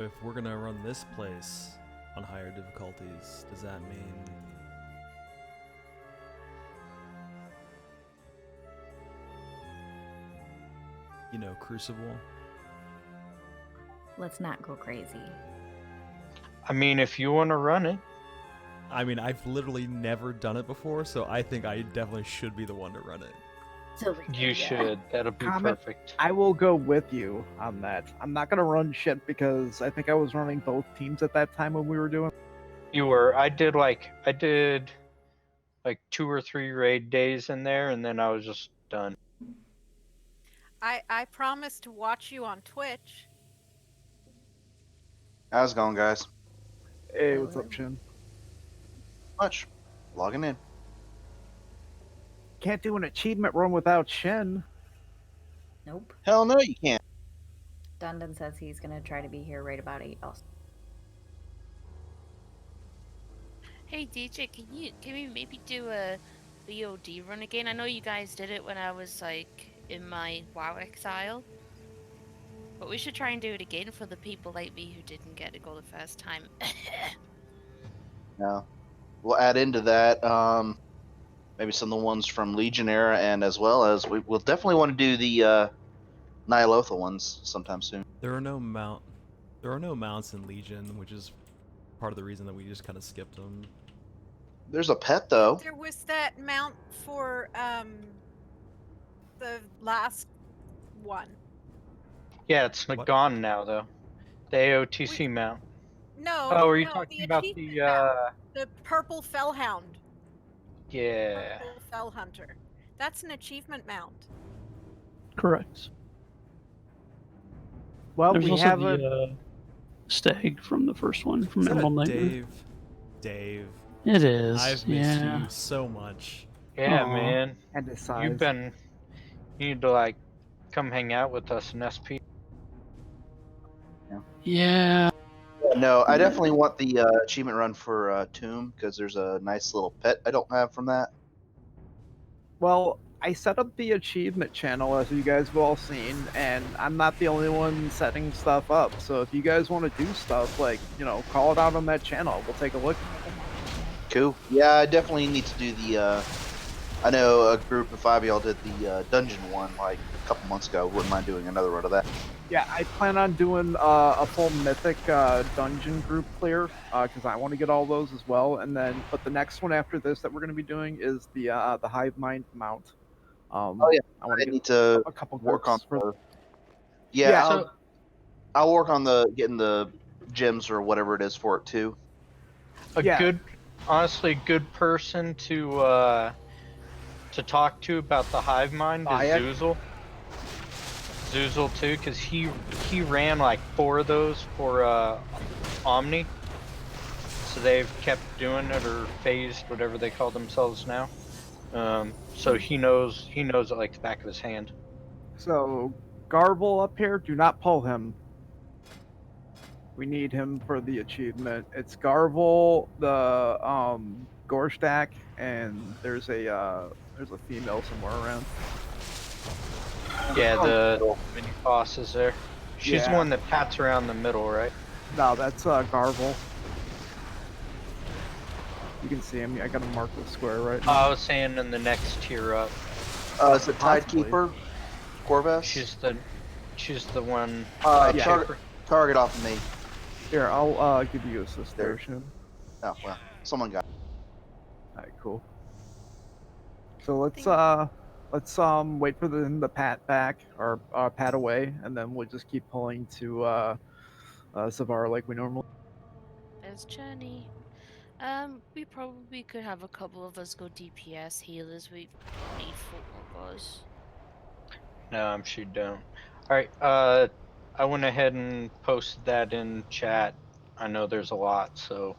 If we're gonna run this place on higher difficulties, does that mean Crucible? Let's not go crazy. I mean, if you want to run it. I mean, I've literally never done it before, so I think I definitely should be the one to run it. You should. That'll be perfect. I will go with you on that. I'm not gonna run shit because I think I was running both teams at that time when we were doing. You were. I did like 2 or 3 raid days in there, and then I was just done. I promised to watch you on Twitch. How's it going, guys? Hey, what's up, Shin? Much. Logging in. Can't do an achievement run without Shin. Nope. Hell no, you can't. Dundon says he's gonna try to be here right about 8 also. Hey DJ, can we maybe do a VOD run again? I know you guys did it when I was like in my WoW exile, but we should try and do it again for the people like me who didn't get to go the first time. No. We'll add into that maybe some of the ones from Legion era, and as well as we'll definitely want to do the Nyalotha ones sometime soon. There are no mounts in Legion, which is part of the reason that we just kind of skipped them. There's a pet though. There was that mount for the last one. Yeah, it's gone now though. The AOTC mount. No. Oh, are you no, talking the about achievement the mount. The purple fellhound. Yeah. Purple fell hunter. That's an achievement mount. Correct. Well, There's we also have the stag from the first one from Is that Emerald a Nightmare. Dave. It is. I've missed yeah. you so much. Yeah, Aw. man. and his size. You need to like come hang out with us in SP. Yeah. No, I definitely want the achievement run for Tomb, because there's a nice little pet I don't have from that. Well, I set up the achievement channel, as you guys have all seen, and I'm not the only one setting stuff up. So if you guys want to do stuff, like, call it out on that channel. We'll take a look. Cool. Yeah, I definitely need to do the. I know a group of 5 of y'all did the dungeon one like a couple months ago. Wouldn't mind doing another run of that. Yeah, I plan on doing a full mythic dungeon group clear, because I want to get all those as well. And then, but the next one after this that we're going to be doing is the Hive Mind mount. Oh yeah, I want need to a couple work on. for. Yeah, Yeah, I'll work on getting the gems or whatever it is for it too. Honestly, good person to talk to about the Hive Mind is Zoozle. Zoozle too, because he ran like 4 of those for Omni, so they've kept doing it, or phased, whatever they call themselves now. So he knows it like the back of his hand. So Garble up here, do not pull him. We need him for the achievement. It's Garble, the Gorstack, and there's a female somewhere around. Yeah, the mini boss is there. She's the one that pats around the middle, right? No, that's Garble. You can see him. I got him marked with square right now. I was saying in the next tier up. Is it Tidekeeper? Corvus? She's the one. Target off of me. Here, I'll give you assist there, Shin. Oh well, someone got it. Alright, cool. So let's wait for them to pat back or pat away, and then we'll just keep pulling to Savara like we normally. There's Journey. We probably could have a couple of us go DPS healers. We need 4 more guys. No, I'm sure you don't. Alright, I went ahead and posted that in chat. I know there's a lot, so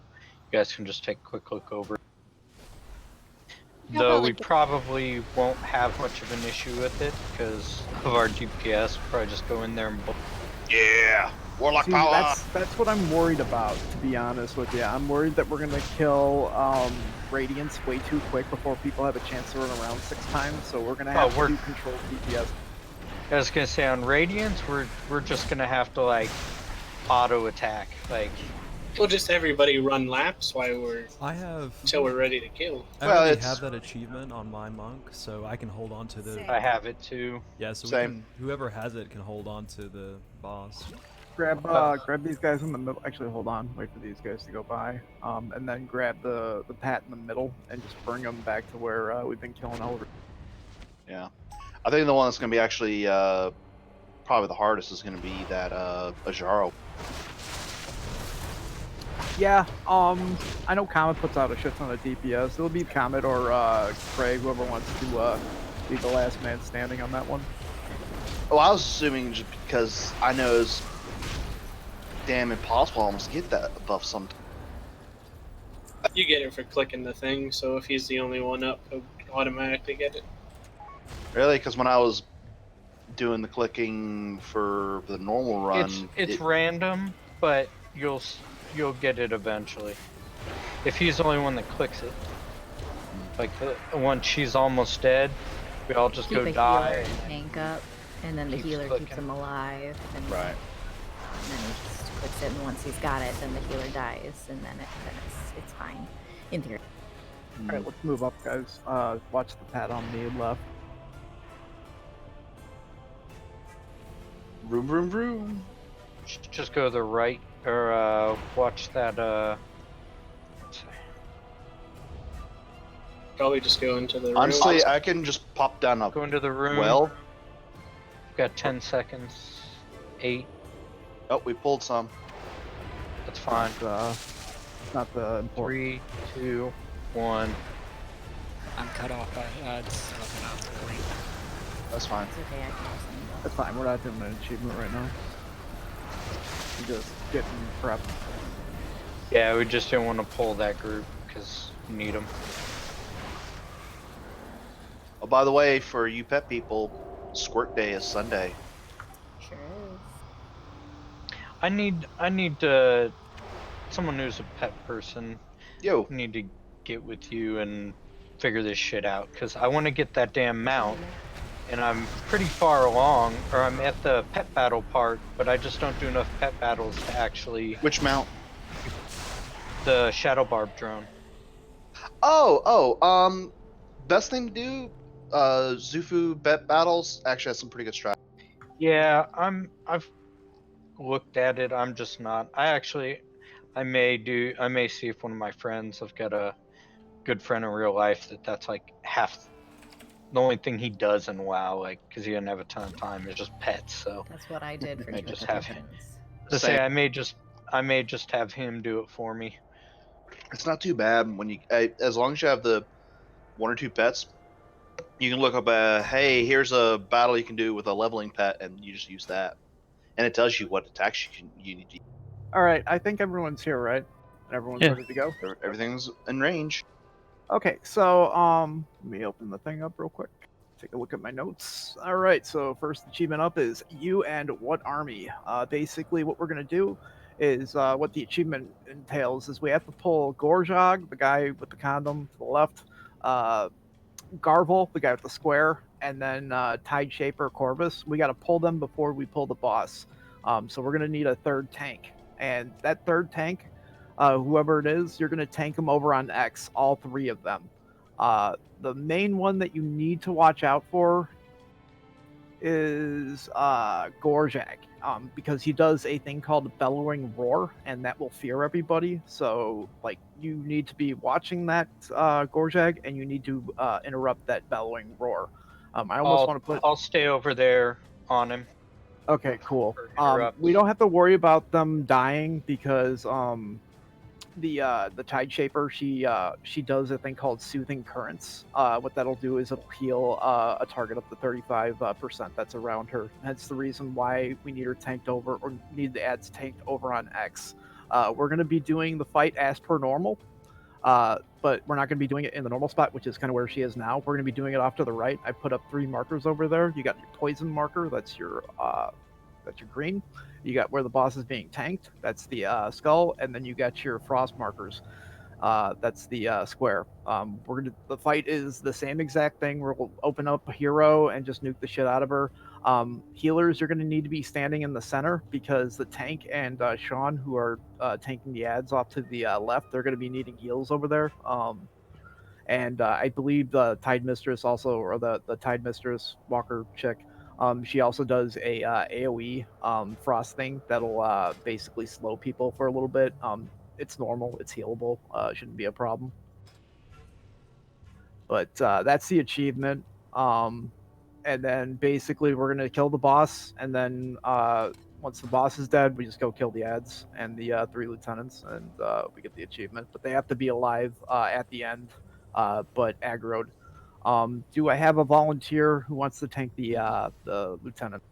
you guys can just take a quick look over it. Though we probably won't have much of an issue with it because of our DPS. We'll probably just go in there and yeah, Warlock See, power. that's what I'm worried about, to be honest with you. I'm worried that we're gonna kill Radiance way too quick before people have a chance to run around 6 times. So we're gonna have to do controlled DPS. I was gonna say on Radiance, we're just gonna have to like auto attack. Like, We'll just everybody run laps while we're until we're ready to kill. I Well, already it's- have that achievement on my monk, so I can hold on to the. Same. I have it too. Yeah, so Same. we can. Whoever has it can hold on to the boss. Grab these guys in the middle. Actually, hold on. Wait for these guys to go by. And then grab the pat in the middle and just bring them back to where we've been killing over. Yeah. I think the one that's going to be actually probably the hardest is going to be that Azshara. Yeah. I know Comet puts out a shit ton of DPS. It'll be Comet or Craig, whoever wants to be the last man standing on that one. Oh, I was assuming just because I know it's damn impossible almost to get that buff sometimes. You get it for clicking the thing, so if he's the only one up, he'll automatically get it. Really? Because when I was doing the clicking for the normal run, It's random, but you'll get it eventually. If he's the only one that clicks it. Like once she's almost dead, we all just Keep go a die. healer and tank up, and then the keeps healer clicking. keeps him alive. And Right. And then he just clicks it, and once he's got it, then the healer dies, and then it's fine. In theory. All right, let's move up, guys. Watch the pat on me left. Vroom, vroom, vroom. Just go to the right, or watch that. Let's see. Probably just go into the room. Honestly, I can just pop down a Go into the room. well. Got 10 seconds. 8. Oh, we pulled some. That's fine. Not the important. 3, 2, 1. I'm cut off by odds. That's fine. It's okay, I can have some. That's fine. We're not doing an achievement right now. We're just getting prepped. Yeah, we just didn't want to pull that group because you need them. Oh, by the way, for you pet people, Squirt Day is Sunday. Sure is. I need someone who's a pet person. Yo. I need to get with you and figure this shit out because I want to get that damn mount. And I'm pretty far along, or I'm at the pet battle part, but I just don't do enough pet battles to actually. Which mount? The Shadow Barb drone. Best thing to do, Zufu bet battles actually has some pretty good strat. Yeah, I've looked at it. I'm just not. I may see if one of my friends. I've got a good friend in real life that's like half. The only thing he does in WoW, like, because he doesn't have a ton of time, is just pets. So That's what I did for I two just have him. expeditions. To say, I may just have him do it for me. It's not too bad when you, as long as you have the 1 or 2 pets, you can look up hey, here's a battle you can do with a leveling pet, and you just use that, and it tells you what attacks you need to. All right, I think everyone's here, right? Everyone's Yeah. ready to go. Everything's in range. Okay, so let me open the thing up real quick. Take a look at my notes. All right, so first achievement up is you and what army? Basically, what we're gonna do is what the achievement entails is we have to pull Gorjog, the guy with the condom to the left, Garvel, the guy with the square, and then Tide Shaper Corvus. We got to pull them before we pull the boss. So we're gonna need a third tank, and that third tank. Whoever it is, you're going to tank them over on X, all 3 of them. The main one that you need to watch out for is Gorjak, because he does a thing called the Bellowing Roar, and that will fear everybody. So, like, you need to be watching that Gorjak, and you need to interrupt that Bellowing Roar. I almost want to put. I'll stay over there on him. Okay, cool. Interrupt. We don't have to worry about them dying because the Tide Shaper, she does a thing called Soothing Currents. What that'll do is it'll heal a target up to 35% that's around her. That's the reason why we need her tanked over, or need the ads tanked over on X. We're going to be doing the fight as per normal, but we're not going to be doing it in the normal spot, which is kind of where she is now. We're going to be doing it off to the right. I put up 3 markers over there. You got your poison marker, that's your green. You got where the boss is being tanked, that's the skull, and then you got your frost markers. That's the square. The fight is the same exact thing. We'll open up a hero and just nuke the shit out of her. Healers, you're going to need to be standing in the center because the tank and Sean, who are tanking the ads off to the left, they're going to be needing heals over there. And I believe the Tide Mistress also, or the Tide Mistress Walker chick, she also does a AoE frost thing that'll basically slow people for a little bit. It's normal, it's healable, shouldn't be a problem. But that's the achievement. And then basically we're gonna kill the boss, and then once the boss is dead, we just go kill the ads and the 3 lieutenants, and we get the achievement. But they have to be alive at the end, but aggroed. Do I have a volunteer who wants to tank the lieutenant?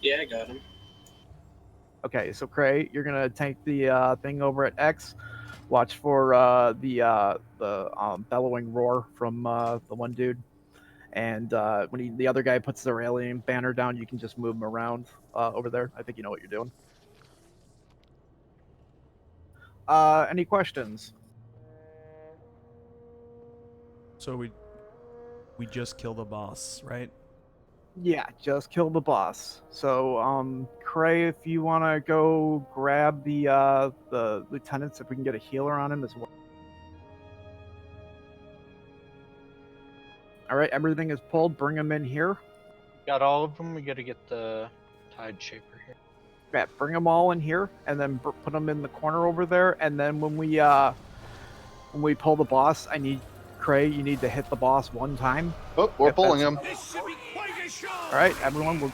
Yeah, I got him. Okay, so Cray, you're gonna tank the thing over at X. Watch for the bellowing roar from the one dude. And when the other guy puts their alien banner down, you can just move him around over there. I think you know what you're doing. Any questions? So we just killed the boss, right? Yeah, just kill the boss. So, Cray, if you want to go grab the lieutenants, if we can get a healer on him as well. All right, everything is pulled. Bring them in here. Got all of them. We got to get the Tide Shaper here. Yeah, bring them all in here, and then put them in the corner over there. And then when we pull the boss, I need Cray. You need to hit the boss one time. Oh, we're pulling him. All right, everyone, will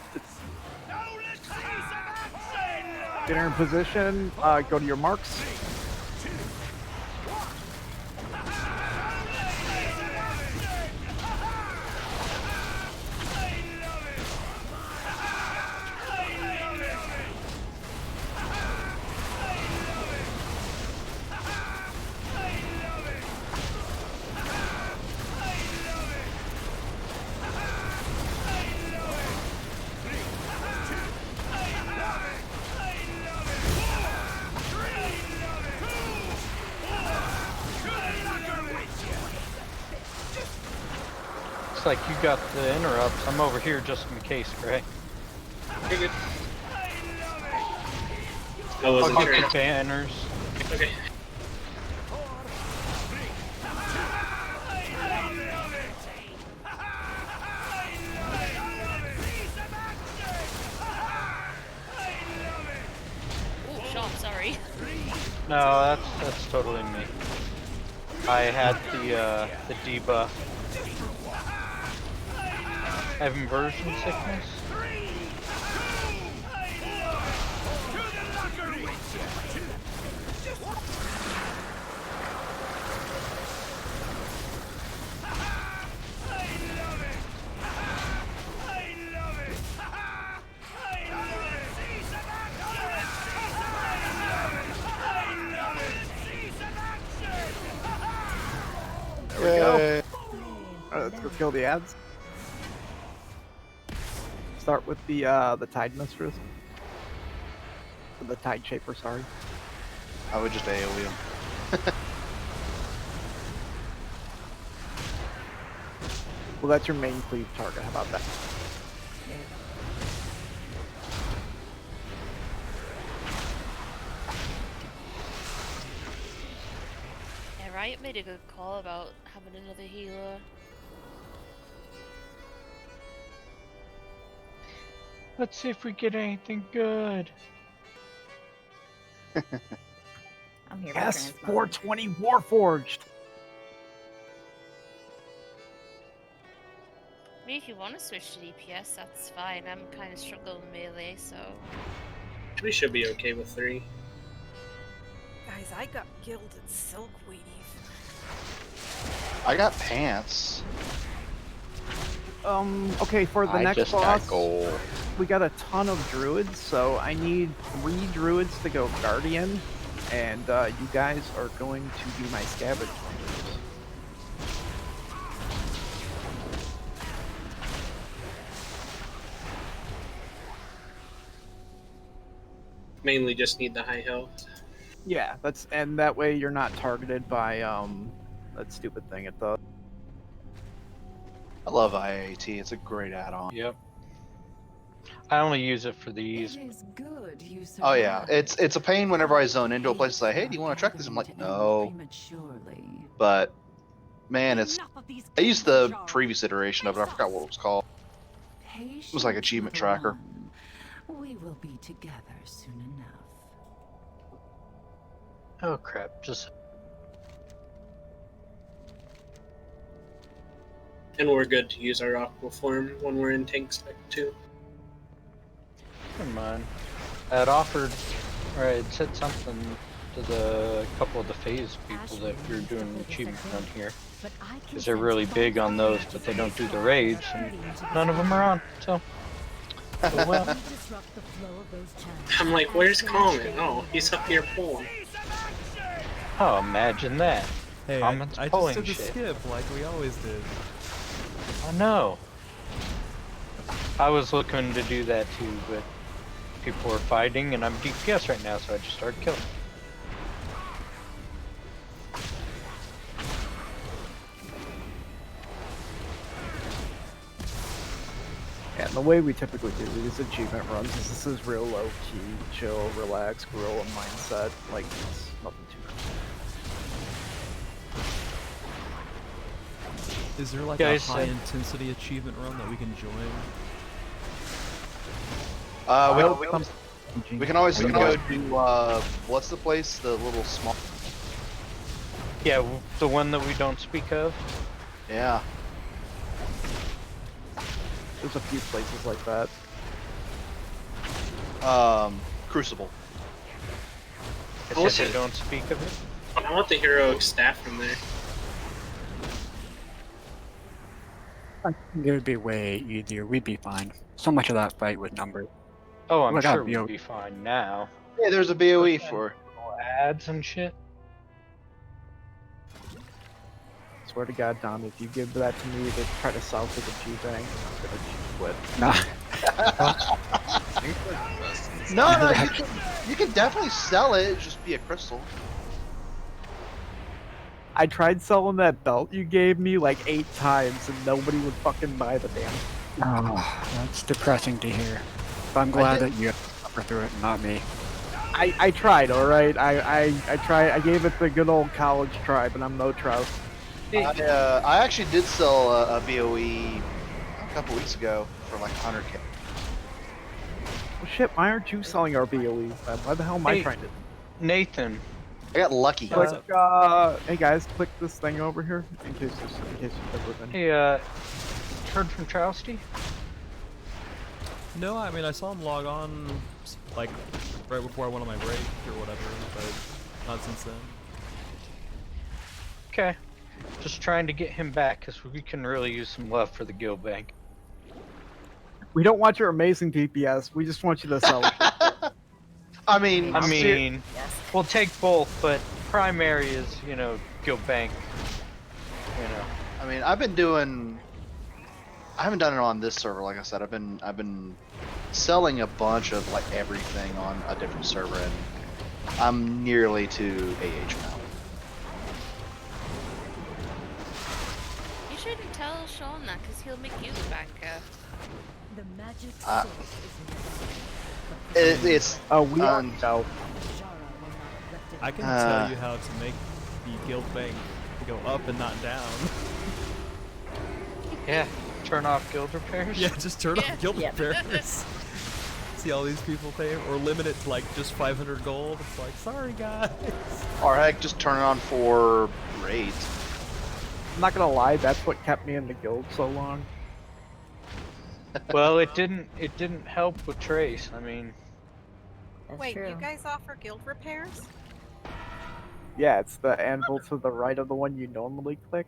get in position. Go to your marks. Looks like you got the interrupts. I'm over here just in case, Gray. You're good. I wasn't I'll sure. get the banners. Okay. Oh, Sean, sorry. No, that's totally me. I had the debuff. I have inversion sickness. There we go. All right, let's go kill the ads. Start with the Tide Mistress. The Tide Shaper, sorry. I would just AoE him. Well, that's your main cleave target. How about that? Yeah, Riot made a good call about having another healer. Let's see if we get anything good. I'm here for Yes, transmog. 420 Warforged. I mean, if you want to switch to DPS, that's fine. I'm kind of struggling melee, so... We should be okay with 3. Guys, I got gilded silkweave. I got pants. Okay, for the I next just boss, got gold. we got a ton of druids, so I need 3 druids to go guardian, and you guys are going to be my scavengers. Mainly just need the high health. Yeah, and that way you're not targeted by that stupid thing it does. I love IAT. It's a great add-on. Yep. I only use it for these. Oh yeah, it's a pain whenever I zone into a place and say, hey, do you want to track this? I'm like, no. But man, I used the previous iteration of it. I forgot what it was called. It was like achievement tracker. We will be together soon enough. Oh crap! Just And we're good to use our aqua form when we're in tank spec too. never mind. I had offered, or I had said something to the couple of the phase people that we were doing an achievement run here, because they're really big on those, but they don't do the raids, and none of them are on. So, oh well. I'm like, where's Common? Oh, he's up here pulling. Oh, imagine that. Hey, Common's I just pulling did the shit. skip like we always did. I know. I was looking to do that too, but people were fighting, and I'm DPS right now, so I just started killing. Yeah, and the way we typically do these achievement runs is this is real low key, chill, relax, guerrilla mindset. Like, it's nothing too Is there like Guys, a high intensity achievement run that we can join? We can always go to what's the place? The little small. Yeah, the one that we don't speak of. Yeah. There's a few places like that. Crucible. I said they don't speak of it. I want the heroic staff from there. I think it would be way easier. We'd be fine. So much of that fight was numbered. Oh, I'm Look sure out, we'll yo. be fine now. Hey, there's a BOE for. Ads and shit. Swear to God, Dom, if you give that to me to try to sell for the G-Bang, I'm gonna quit. Nah. No, you can definitely sell it. It'd just be a crystal. I tried selling that belt you gave me like 8 times and nobody would fucking buy the damn. Oh, that's depressing to hear. But I'm glad that you suffered through it, not me. I tried, alright? I tried. I gave it the good old college try, but I'm no trout. I actually did sell a BOE a couple weeks ago for like 100K. Well, shit, why aren't you selling our BOEs then? Why the hell am I Hey. trying to? Nathan. I got lucky. Click, hey guys, click this thing over here in case you ever been. Hey, heard from Trousty? No, I mean I saw him log on like right before I went on my break or whatever, but not since then. Okay. Just trying to get him back, because we can really use some love for the guild bank. We don't want your amazing DPS. We just want you to sell it. I mean, we'll take both, but primary is, guild bank. I mean, I haven't done it on this server. Like I said, I've been selling a bunch of like everything on a different server, and I'm nearly to AH now. You shouldn't tell Sean that, because he'll make you the banker. The magic It's we already know. I can tell you how to make the guild bank go up and not down. Yeah, turn off guild repairs? Yeah, just turn off guild repairs. See all these people pay, or limit it to like just 500 gold. It's like, sorry guys. Or heck, just turn it on for raids. I'm not gonna lie, that's what kept me in the guild so long. Well, it didn't help with Trace. I mean, That's Wait, true. you guys offer guild repairs? Yeah, it's the anvil to the right of the one you normally click.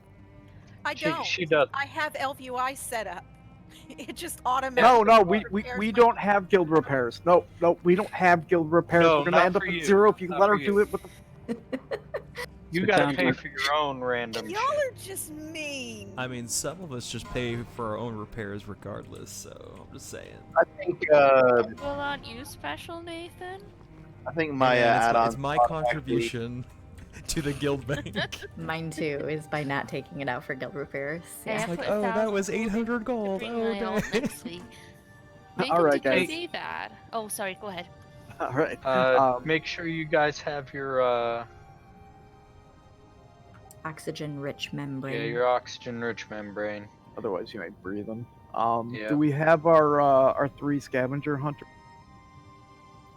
I don't. she does. I have LVUI set up. It just automatically. No, we repairs don't have guild repairs. No, we don't have guild repairs. No, We're gonna not end up for at you. 0 if you Not let for her you. do it with the. You gotta pay for your own random Y'all shit. are just mean. I mean, some of us just pay for our own repairs regardless, so I'm just saying. I think Well, aren't you special, Nathan? my And add-on. it's my contribution to the guild bank. Mine too is by not taking it out for guild repairs. Hey, Yeah. I like, put oh, that 1,000 was gold in 800 to gold. bring Oh, my alt dang. next week. Nathan, All right, did you guys. see that? Oh, sorry. Go ahead. All right. Make sure you guys have your Oxygen-rich membrane. yeah, your oxygen-rich membrane. Otherwise, you might breathe them. Yeah. Do we have our 3 scavenger hunters?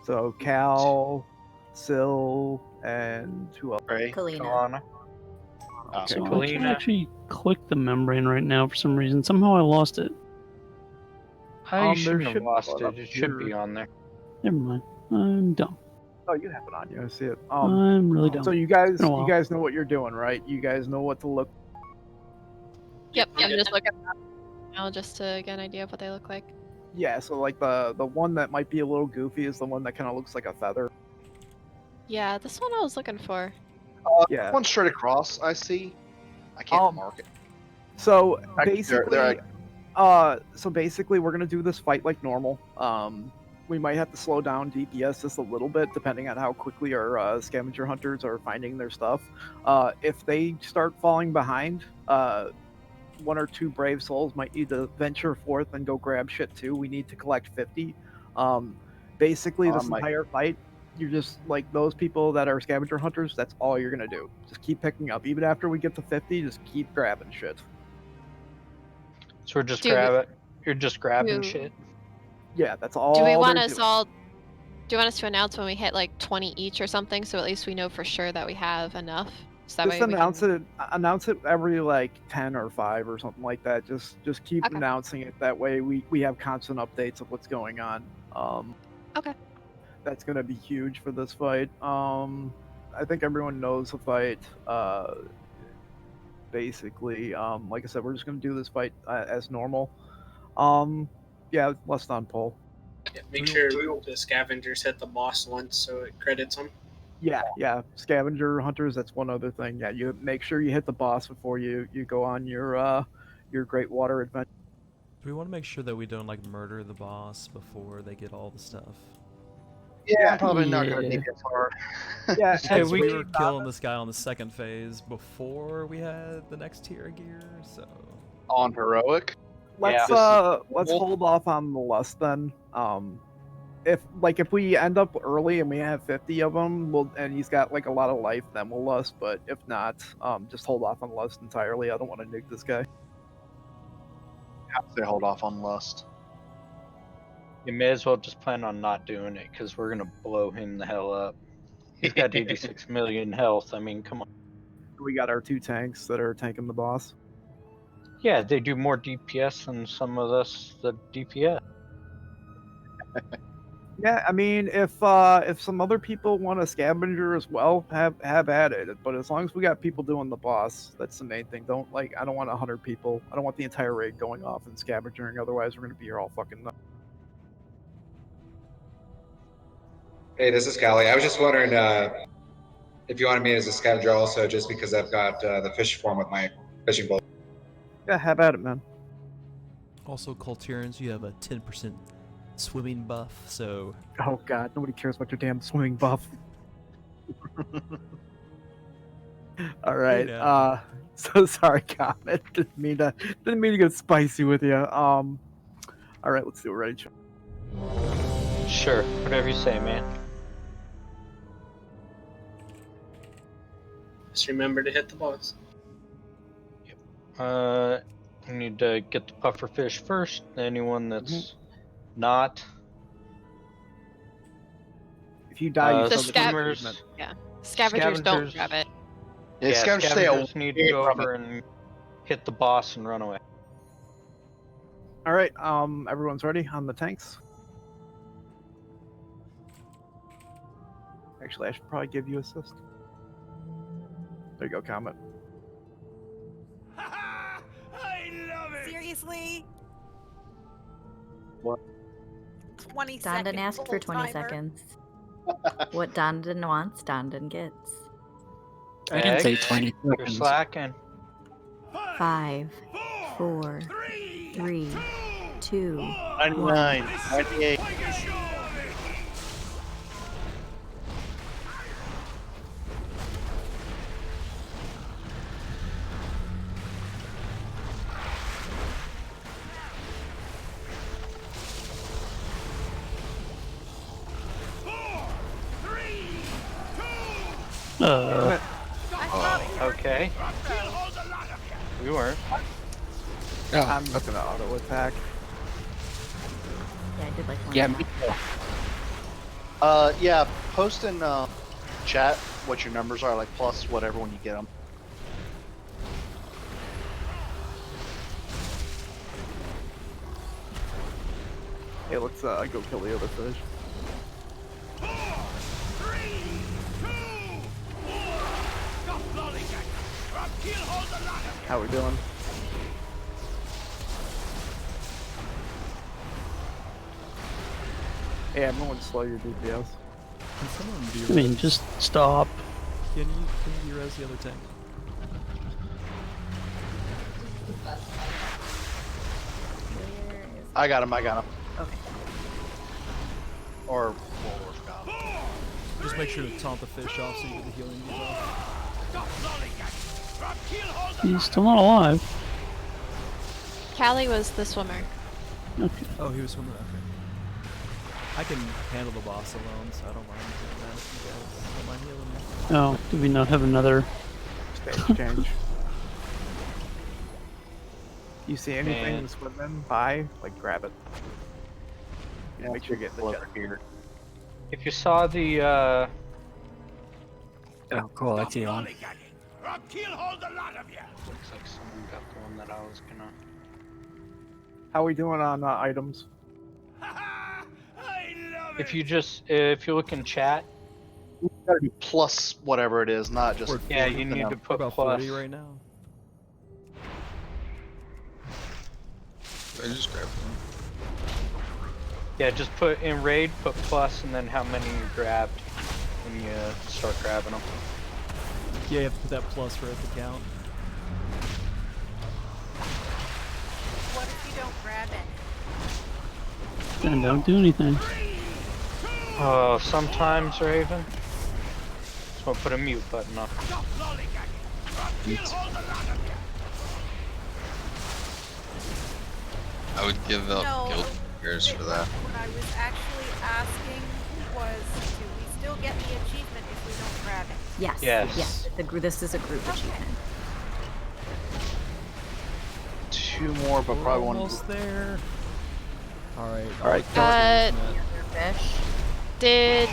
So Cal, Sil, and who else? Right? Kalina. Kalana. Oh. So I Kalina. can't actually click the membrane right now for some reason. Somehow I lost it. You there shouldn't have should be lost one it. up It should be here. on there. Never mind. I'm dumb. Oh, you have it on you. I see it. I'm really dumb. So you It's guys been a while. know what you're doing, right? You guys know what to look. Yep, I'm just looking at them now just to get an idea of what they look like. Yeah. So like the one that might be a little goofy is the one that kind of looks like a feather. Yeah, this one I was looking for. Yeah. One straight across, I see. I can't mark it. So Actually, basically, they're we're gonna do this fight like normal. We might have to slow down DPS just a little bit, depending on how quickly our scavenger hunters are finding their stuff. If they start falling behind, 1 or 2 brave souls might need to venture forth and go grab shit too. We need to collect 50. Basically, this entire fight, you're just like those people that are scavenger hunters. That's all you're gonna do. Just keep picking up. Even after we get to 50, just keep grabbing shit. So we're just You're just grabbing Do- shit. Yeah, that's all. Do we want they're us doing. all? Do you want us to announce when we hit like 20 each or something, so at least we know for sure that we have enough? So that Just way we can... announce it every like 10 or 5 or something like that. Just keep Okay. announcing it. That way we have constant updates of what's going on. Okay. That's gonna be huge for this fight. I think everyone knows the fight. Basically, like I said, we're just gonna do this fight as normal. Yeah, less on pull. Yeah, make sure the scavengers hit the boss once so it credits them. Yeah, scavenger hunters. That's one other thing. Yeah, you make sure you hit the boss before you go on your great water adventure. Do we want to make sure that we don't like murder the boss before they get all the stuff? Yeah, I'm probably not gonna make it hard. Yeah, Because we were killing this guy on the second phase before we had the next tier of gear, so On heroic. Let's hold off on the lust then. If we end up early and we have 50 of them, and he's got like a lot of life, then we'll lust. But if not, just hold off on lust entirely. I don't want to nuke this guy. Have to hold off on lust. You may as well just plan on not doing it, because we're gonna blow him the hell up. He's got 86 million health. I mean, come on. We got our 2 tanks that are tanking the boss. Yeah, they do more DPS than some of us the DPS. Yeah, I mean, if some other people want a scavenger as well, have at it. But as long as we got people doing the boss, that's the main thing. I don't want 100 people. I don't want the entire raid going off and scavengering. Otherwise, we're gonna be here all fucking nuts. Hey, this is Callie. I was just wondering if you wanted me as a scavenger also, just because I've got the fish form with my fishing boat. Yeah, have at it, man. Also, Culturians, you have a 10% swimming buff, so Oh god, nobody cares about your damn swimming buff. All right. Yeah. So sorry, comment. Didn't mean to get spicy with you. All right, let's do it. Ready? Sure, whatever you say, man. Just remember to hit the boss. We need to get the puffer fish first. Anyone that's not. If you die, you The still get swimmers. treatment. Yeah. Scavengers don't grab it. Yeah, scavengers stay scavengers need to go away from over and hit the boss and run away. All right. Everyone's ready on the tanks. Actually, I should probably give you assist. There you go, comment. Seriously? What? 20 Dondon seconds. asked for 20 timer. seconds. What Dondon wants, Dondon gets. I didn't say 20 You're seconds. slacking. 5, 4, 3, 2, 99, 98. Okay. We weren't. I'm just gonna auto attack. Yeah, I did like one. Yeah, of me that. too. Yeah, post in chat what your numbers are, like plus whatever when you get them. Hey, let's go kill the other fish. How we doing? Hey, everyone slow your DPS. Can someone I mean, just stop. Can you res the other tank? Where is I got him. Okay. Or Wolf got him. Just make sure to taunt the fish off so you get the healing debuff. He's still not alive. Callie was the swimmer. Okay. Oh, he was swimming. Okay. I can handle the boss alone, so I don't mind doing that if you guys don't mind healing me. Oh, do we not have another? Stage change. You see anything And- swimming by, like grab it. Yeah, Make sure you get the over jet. here. If you saw the Oh, cool. That's you on. looks like someone got the one that I was gonna. How we doing on items? If you look in chat, Gotta be plus whatever it is, not just. yeah, you need to We're put about plus. 40 right now. I just grabbed one. Yeah, just put in raid, put plus, and then how many you grabbed when you start grabbing them. Yeah, you have to put that plus for it to count. What if you don't grab it? Then don't do anything. Oh, sometimes, Raven. So I'll put a mute button up. I would give up No, guild years for that. What I was actually asking was, do we still get the achievement if we don't grab it? Yes. Yes. Yes. This is a group achievement. 2 more, but We're probably one. almost there. All right. Fish. Did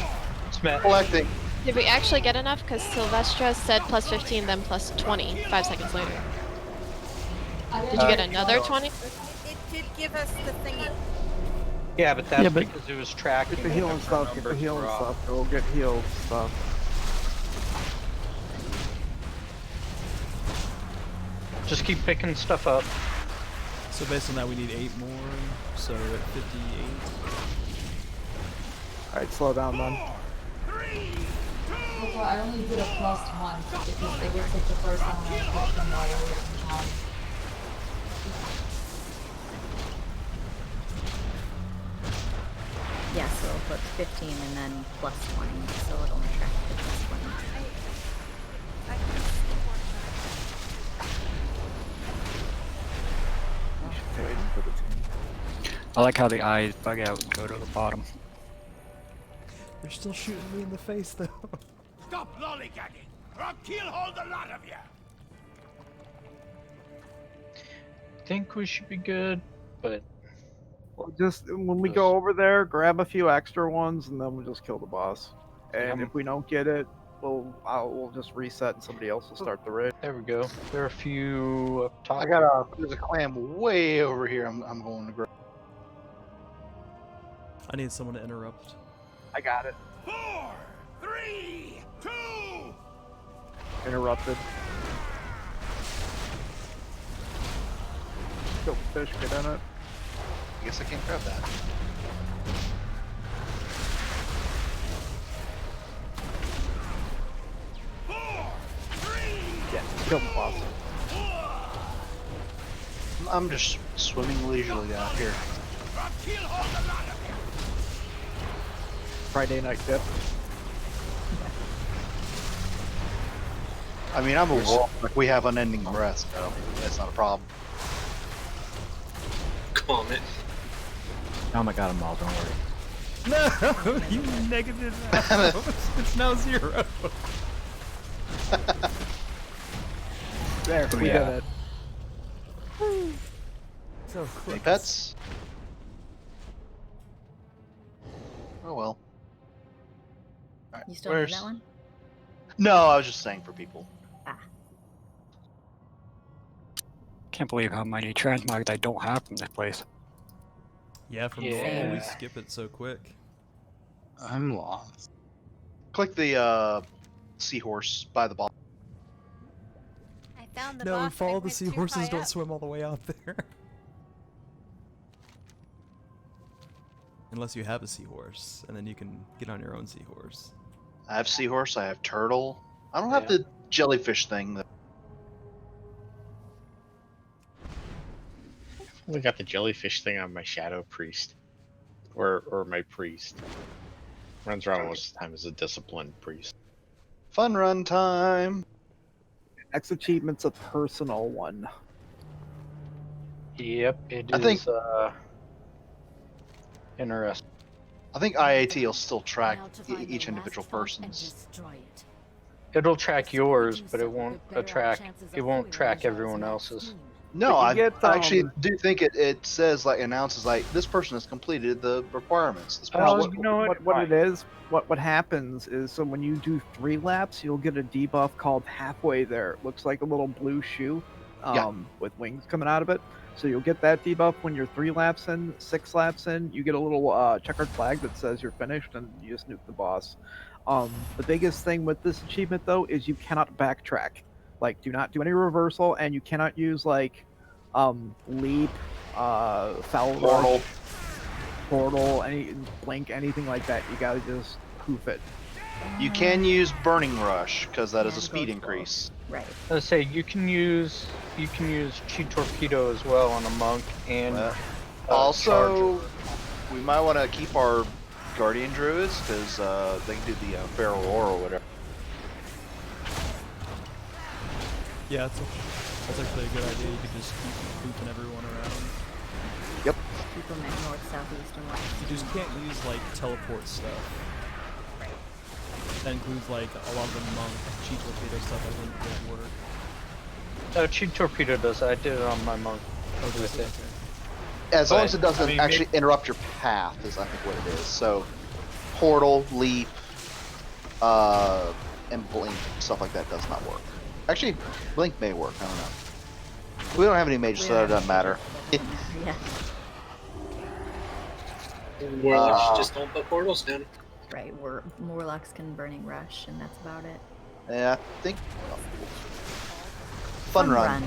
Collecting. we actually get enough? Because Sylvestra said plus 15, then plus 20 5 seconds later. Did you get another 20? It did give us the thingy. Yeah, but that's Yeah, but- because it was tracking. Get the healing different stuff, get the numbers healing were off. stuff. Go get healed stuff. Just keep picking stuff up. So based on that, we need 8 more. So we're at 58. Alright, slow down then. Well, I only did a +1 because they were like the first time I pushed them while I was in town. Yeah, so it'll put 15 and then plus 20, so it'll track the plus 20. I can see one You should take it for the team. I like how the eyes bug out and go to the bottom. They're still shooting me in the face, though. Stop lollygagging, or I'll keelhaul the lot of you. Think we should be good, but Well, just when we go over there, grab a few extra ones, and then we'll just kill the boss. And if we don't get it, we'll just reset, and somebody else will start the raid. there we go. There are a few up top. There's a clam way over here. I'm going to grab. I need someone to interrupt. I got it. 4, 3, 2. Interrupted. Kill the fish, get in it. I guess I can't grab that. Yeah, kill the boss. I'm just swimming leisurely out here. Friday night dip. I mean, I'm a wolf. Like, we have unending breath, so that's not a problem. Calm it. Oh my god, I'm all, don't worry. No, you negative. It's now 0. There, we Yeah. did it. So Any quick. pets? Oh well. Alright, You still need that one? No, I was just saying for people. Can't believe how many transmogs I don't have from this place. Yeah, from normal we skip it so quick. I'm lost. Click the seahorse by the bottom. I found the No, boss. follow I the went too seahorses. high Don't up. swim all the way out there. Unless you have a seahorse, and then you can get on your own seahorse. I have seahorse. I have turtle. I don't have the jellyfish thing. Though. I got the jellyfish thing on my shadow priest, or my priest. Runs around most of the time as a disciplined priest. Fun run time. Next achievement's a personal one. Yep, it I think- is. Interesting. I think IAT will still track each individual person's. It'll track yours, but it won't track everyone else's. No, I get, actually do think it says, like, announces, like, this person has completed the requirements. This person What it is, what happens is, so when you do 3 laps, you'll get a debuff called halfway there. It looks like a little blue shoe with wings coming out of it. So you'll get that debuff when you're 3 laps in, 6 laps in. You get a little checkered flag that says you're finished, and you just nuke the boss. The biggest thing with this achievement, though, is you cannot backtrack. Like, do not do any reversal, and you cannot use, like, leap, foul rush, portal, any blink, anything like that. You gotta just poof it. You can use burning rush because that is a speed increase. Right. Let's say you can use chi torpedo as well on a monk and Also, we might want to keep our guardian druids because they can do the feral roar or whatever. Yeah, that's actually a good idea. You can just keep booping everyone around. Yep. Keep them at north, south, east, and west. You just can't use like teleport stuff. Right. That includes like a lot of the monk cheat torpedo stuff. I think won't work. No, chi torpedo does. I did it on my monk. With it. As long as it But, doesn't I mean, actually interrupt your path, is I think what it is. So, portal, leap, and blink, stuff like that does not work. Actually, blink may work. I don't know. We don't have any mages, so that doesn't matter. Yeah. Warlocks just don't put portals down. Right. Warlocks can burning rush, and that's about it. Yeah, I think. Fun run.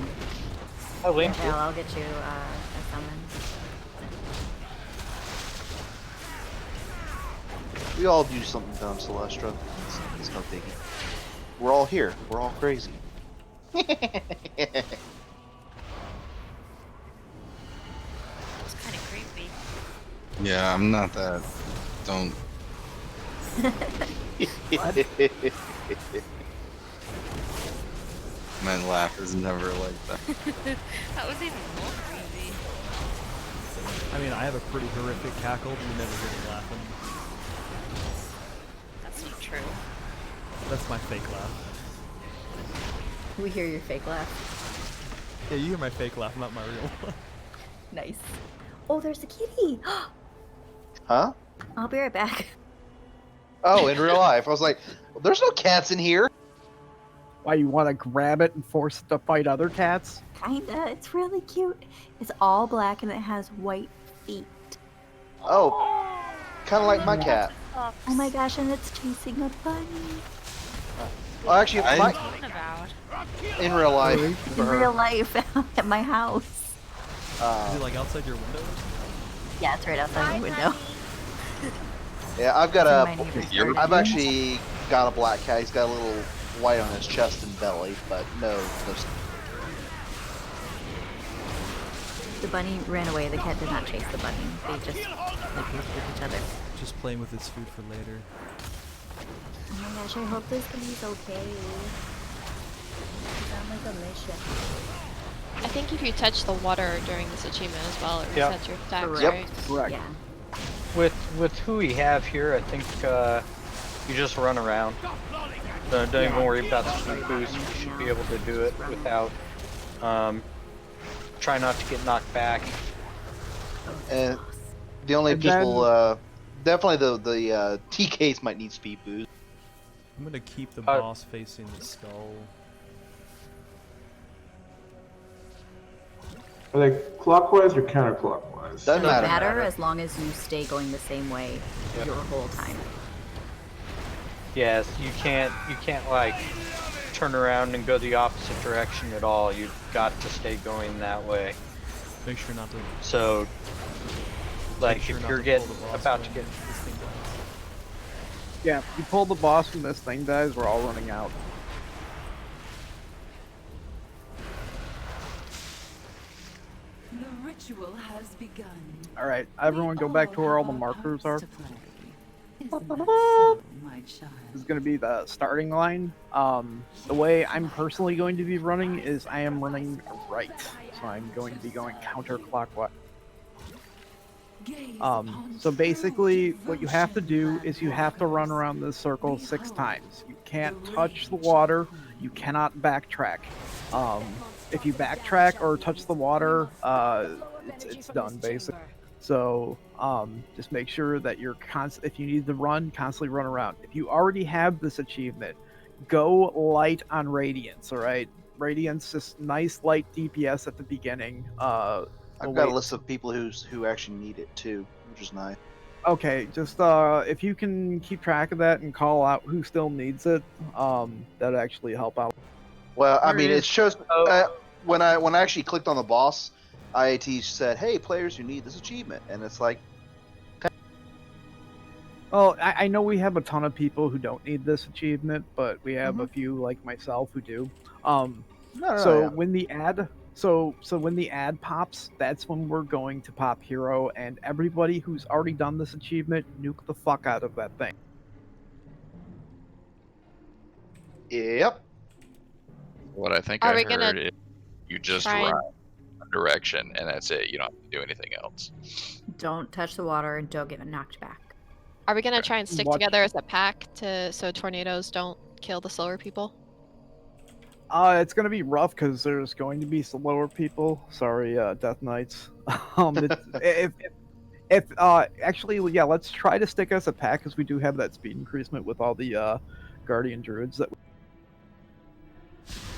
Oh, Link. Yeah, I'll get you a summon. We all do something dumb, Celestra. It's no biggie. We're all here. We're all crazy. It's kind of creepy. Yeah, I'm not that. Don't. My laugh is never like that. That was even more creepy. I mean, I have a pretty horrific cackle, but you never hear me laughing. That's not true. That's my fake laugh. We hear your fake laugh. Yeah, you hear my fake laugh, not my real one. Nice. Oh, there's a kitty! Huh? I'll be right back. Oh, in real life. I was like, well, there's no cats in here. Why, you want to grab it and force it to fight other cats? Kinda. It's really cute. It's all black and it has white feet. Oh, kind of like my cat. Oh my gosh, and it's chasing a bunny. Well, actually, in real life. In for her. real life, at my house. Is it like outside your window or something? Yeah, it's right outside the window. Yeah, I've got It's in my neighbor's garden. I've actually got a black cat. He's got a little white on his chest and belly, but no. The bunny ran away. The cat did not chase the bunny. They just like with each other. Just playing with its food for later. Oh my gosh, I hope this bunny's okay. Sound like a mission. I think if you touch the water during this achievement as well, it Yep. resets your stacks, Yep. right? Correct. Yeah. With who we have here, I think you just run around. So don't even worry about the speed boost. You should be able to do it without. Try not to get knocked back. And the only And people, definitely the TKs might need speed boost. I'm gonna keep the boss facing the skull. Are they clockwise or counterclockwise? Doesn't matter as long as you stay going the same way your whole time. Yes, you can't like turn around and go the opposite direction at all. You've got to stay going that way. Make sure not to. So, like, if you're about to get. Yeah, if you pull the boss when this thing dies, we're all running out. The ritual has begun. Alright, everyone go back to where all the markers are. Isn't that so, my child? This is going to be the starting line. The way I'm personally going to be running is I am running right. So I'm going to be going counterclockwise. So basically, what you have to do is you have to run around this circle 6 times. You can't touch the water. You cannot backtrack. If you backtrack or touch the water, it's done, basically. So just make sure that you're if you need to run, constantly run around. If you already have this achievement, go light on Radiance, alright? Radiance is nice light DPS at the beginning. I've got a list of people who actually need it too, which is nice. Okay, just if you can keep track of that and call out who still needs it, that'd actually help out. Well, I mean, it shows when I actually clicked on the boss, IAT said, "Hey, players who need this achievement," and it's like, well, I know we have a ton of people who don't need this achievement, but we have a few like myself who do. When the ad, so when the ad pops, that's when we're going to pop hero, and everybody who's already done this achievement, nuke the fuck out of that thing. Yep. What I think I heard is you just run a direction and that's it. You don't have to do anything else. Don't touch the water and don't get knocked back. Are we gonna try and stick together as a pack so tornadoes don't kill the slower people? It's gonna be rough because there's going to be slower people. Sorry, Death Knights. Actually, yeah, let's try to stick as a pack because we do have that speed increasement with all the Guardian Druids that.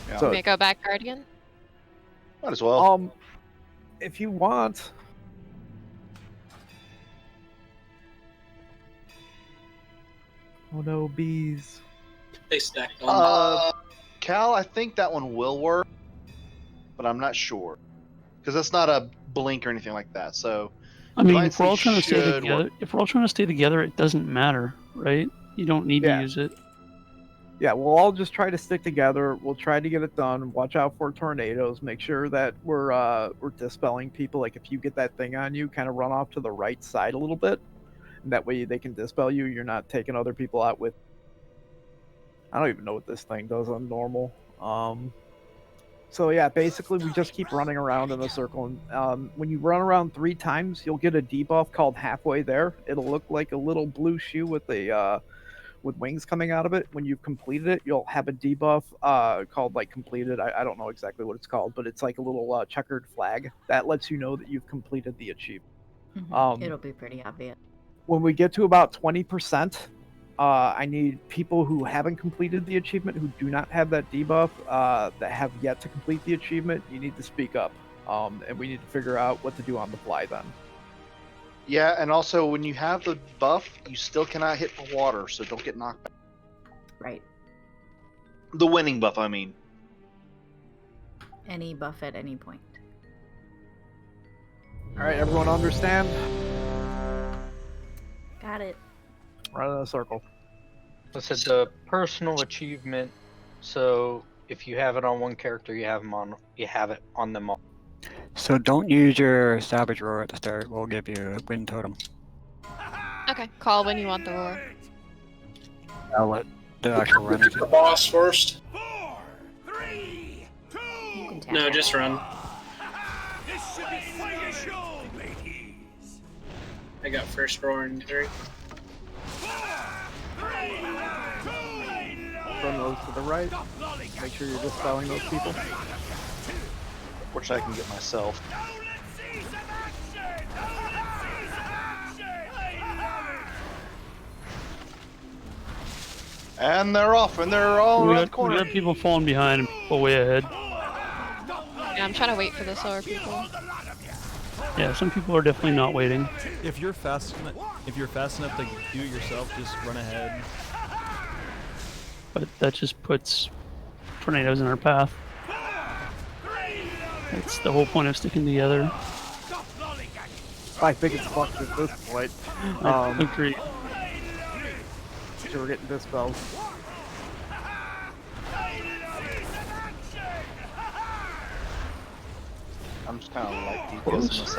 Yeah. So, may I go back, Guardian? Might as well. If you want. Oh no, bees. They stacked on. Cal, I think that one will work, but I'm not sure because that's not a blink or anything like that. So, I mean, if we're all trying to stay together, it doesn't matter, right? You don't need to use it. Yeah, we'll all just try to stick together. We'll try to get it done. Watch out for tornadoes. Make sure that we're dispelling people. Like if you get that thing on you, kind of run off to the right side a little bit. And that way they can dispel you. You're not taking other people out with. I don't even know what this thing does on normal. So yeah, basically we just keep running around in a circle. And when you run around 3 times, you'll get a debuff called halfway there. It'll look like a little blue shoe with a with wings coming out of it. When you've completed it, you'll have a debuff called like completed. I don't know exactly what it's called, but it's like a little checkered flag that lets you know that you've completed the achievement. It'll be pretty obvious. When we get to about 20%, I need people who haven't completed the achievement, who do not have that debuff, that have yet to complete the achievement. You need to speak up, and we need to figure out what to do on the fly then. Yeah, and also when you have the buff, you still cannot hit the water, so don't get knocked back. Right. The winning buff, I mean. Any buff at any point. Alright, everyone understand? Got it. Run in a circle. I said the personal achievement, so if you have it on one character, you have it on them all. So don't use your Savage Roar at the start. We'll give you a Wind Totem. Okay, call when you want the roar. I'll let the actual runners The boss first. 4, 3, 2. No, just run. This should be quite a show, mateys. I got first roar in 3. 4, 3, 2, from those to the right. Make sure you're dispelling those people. Which I can get myself. And they're off, and they're all around the corner. We got people falling behind and people way ahead. Yeah, I'm trying to wait for the slower people. Yeah, some people are definitely not waiting. If you're fast enough to do it yourself, just run ahead. But that just puts tornadoes in our path. That's the whole point of sticking together. I think it's fucked at this point. I agree. So we're getting dispelled. I'm just kind of like DPS in this.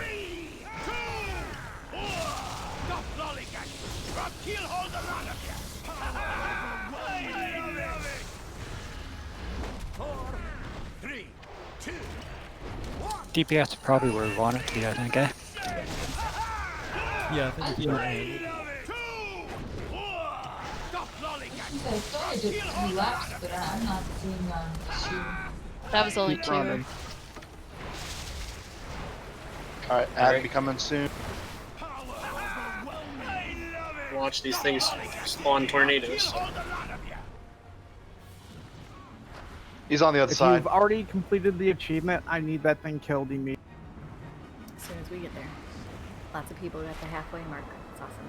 DPS is probably where we want it to be, I think, eh? Yeah, I think it's right. I thought I did 3 laps, but I'm not seeing the shoe. That was only 2. Alright, ad be coming soon. Watch these things spawn tornadoes. He's on the other If side. you've already completed the achievement, I need that thing killed immediately. As soon as we get there. Lots of people are at the halfway mark. It's awesome.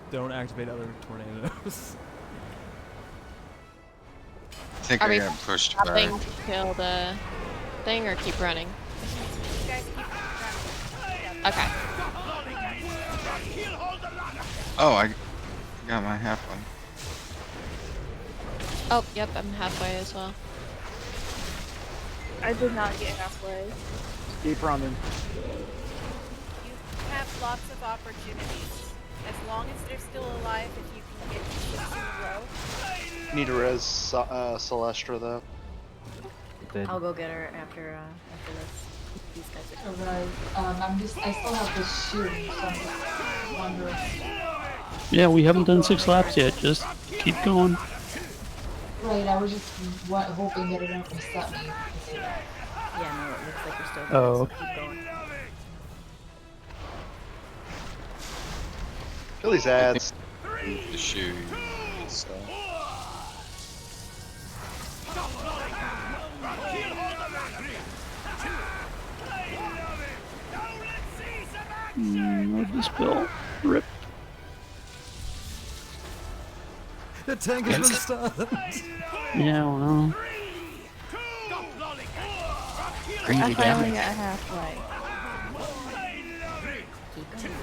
Don't activate other tornadoes. I think Are I we got pushed stopping back. to kill the thing or keep running? You guys keep running. Okay. Oh, I got my halfway. Oh, yep, I'm halfway as well. I did not get halfway. Keep running. You have lots of opportunities. As long as they're still alive, if you can get 6 in a row. Need to res Celestra though. I'll go get her after this. These guys are Alright, I still have this shoe, so I'm just wondering. Yeah, we haven't done 6 laps yet. Just keep going. Right, I was just hoping that it didn't reset me. Yeah, no, it looks like we're still good, Oh, so okay. keep going. Kill these ads. The shoe. So. No dispel. Rip. The tank has been stunned. Yeah, well. I finally got halfway. Keep going.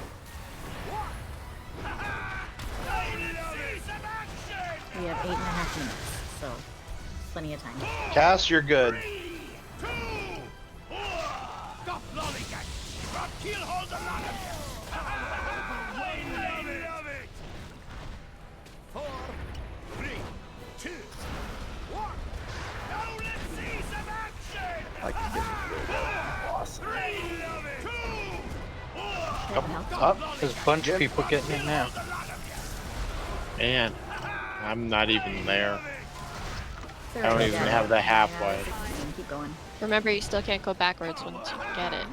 We have 8.5 minutes, so plenty of time. Cass, you're good. I can get it. Awesome. Up. There's a bunch of people getting it now. Man, I'm not even there. It's I don't alright, even yeah. have the halfway. Keep going. Remember, you still can't go backwards once you get it.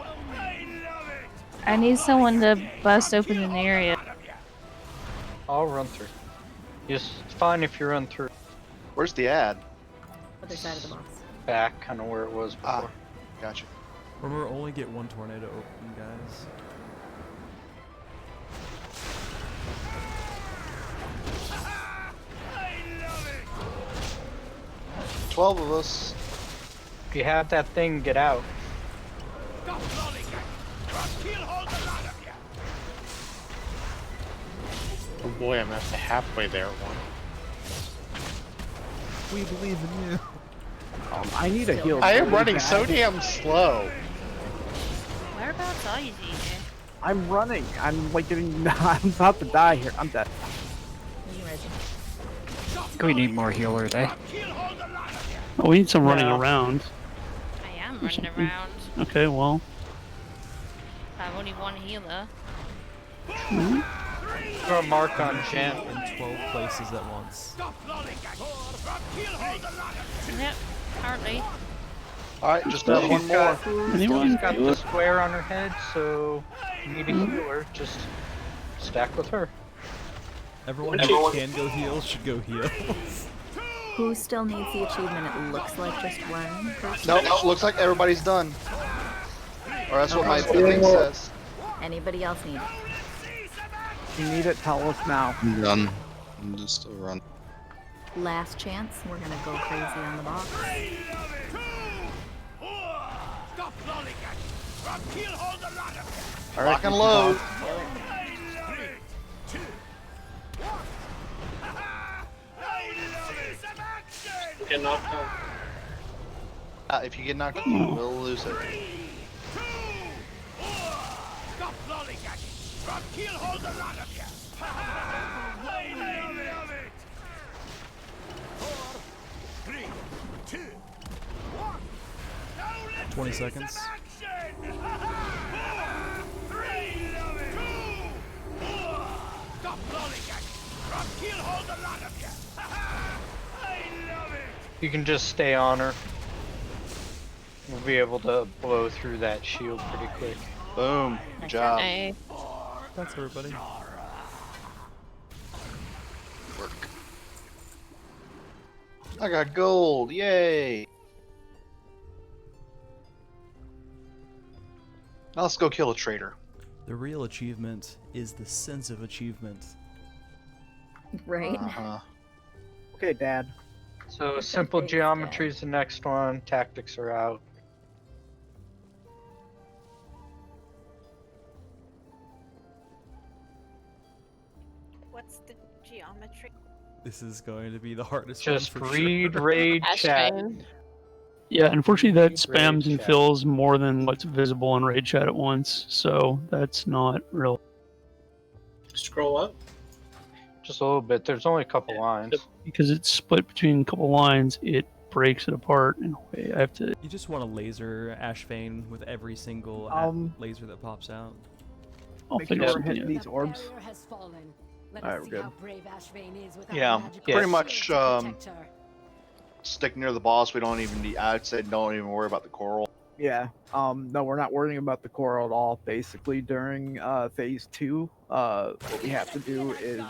I need someone to bust open an area. I'll run through. It's fine if you run through. Where's the ad? Other side of the box. Back, kind of where it was before. Gotcha. Remember, only get 1 tornado open, guys. There's 12 of us. If you have that thing, get out. Oh boy, I'm at the halfway there one. We believe in you. I need a heal. I am really running bad. so damn slow. Whereabouts are you, DJ? I'm running. I'm like getting. I'm about to die here. I'm dead. We need more healers, eh? Oh, we need some running No. around. I am Or running something. around. Okay, well. I have only 1 healer. Mhm. Throw a mark on Jen. In 12 places at once. Yep, apparently. Alright, just have one more. She's got the square on her head, so you need a healer. Just stack with her. Everyone who can go heal should go heal. Who still needs the achievement? It looks like just one person. Nope, looks like everybody's done. Or that's what my thing says. Anybody else need it? If you need it, tell us now. I'm done. I'm just still running. Last chance. We're gonna go crazy on the box. Stop lollygagging! He'll hold the lot of you! Lock and load. Get knocked out. If you get knocked out, you will lose it. Stop lollygagging! He'll hold the lot of you! I love it! 4, 3, 2, 1. 20 seconds. Stop lollygagging! He'll hold the lot of you! I love it! You can just stay on her. We'll be able to blow through that shield pretty quick. Boom. Good job. Nice. Thanks, everybody. Work. I got gold. Yay. Now let's go kill a traitor. The real achievement is the sense of achievement. Right? Okay, Dad. So simple geometry is the next one. Tactics are out. What's the geometry? This is going to be the hardest Just one for read sure. raid chat. Yeah, unfortunately that spams and fills more than what's visible in raid chat at once, so that's not real. Scroll up. Just a little bit. There's only a couple lines. Because it's split between a couple lines, it breaks it apart in a way. I have to. You just want to laser Ashvane with every single laser that pops out. I'll Make figure sure we're something hitting out. these orbs. Alright, we're good. Yeah, pretty much stick near the boss. We don't even need, I'd say don't even worry about the coral. Yeah. No, we're not worrying about the coral at all. Basically, during phase 2, what we have to do is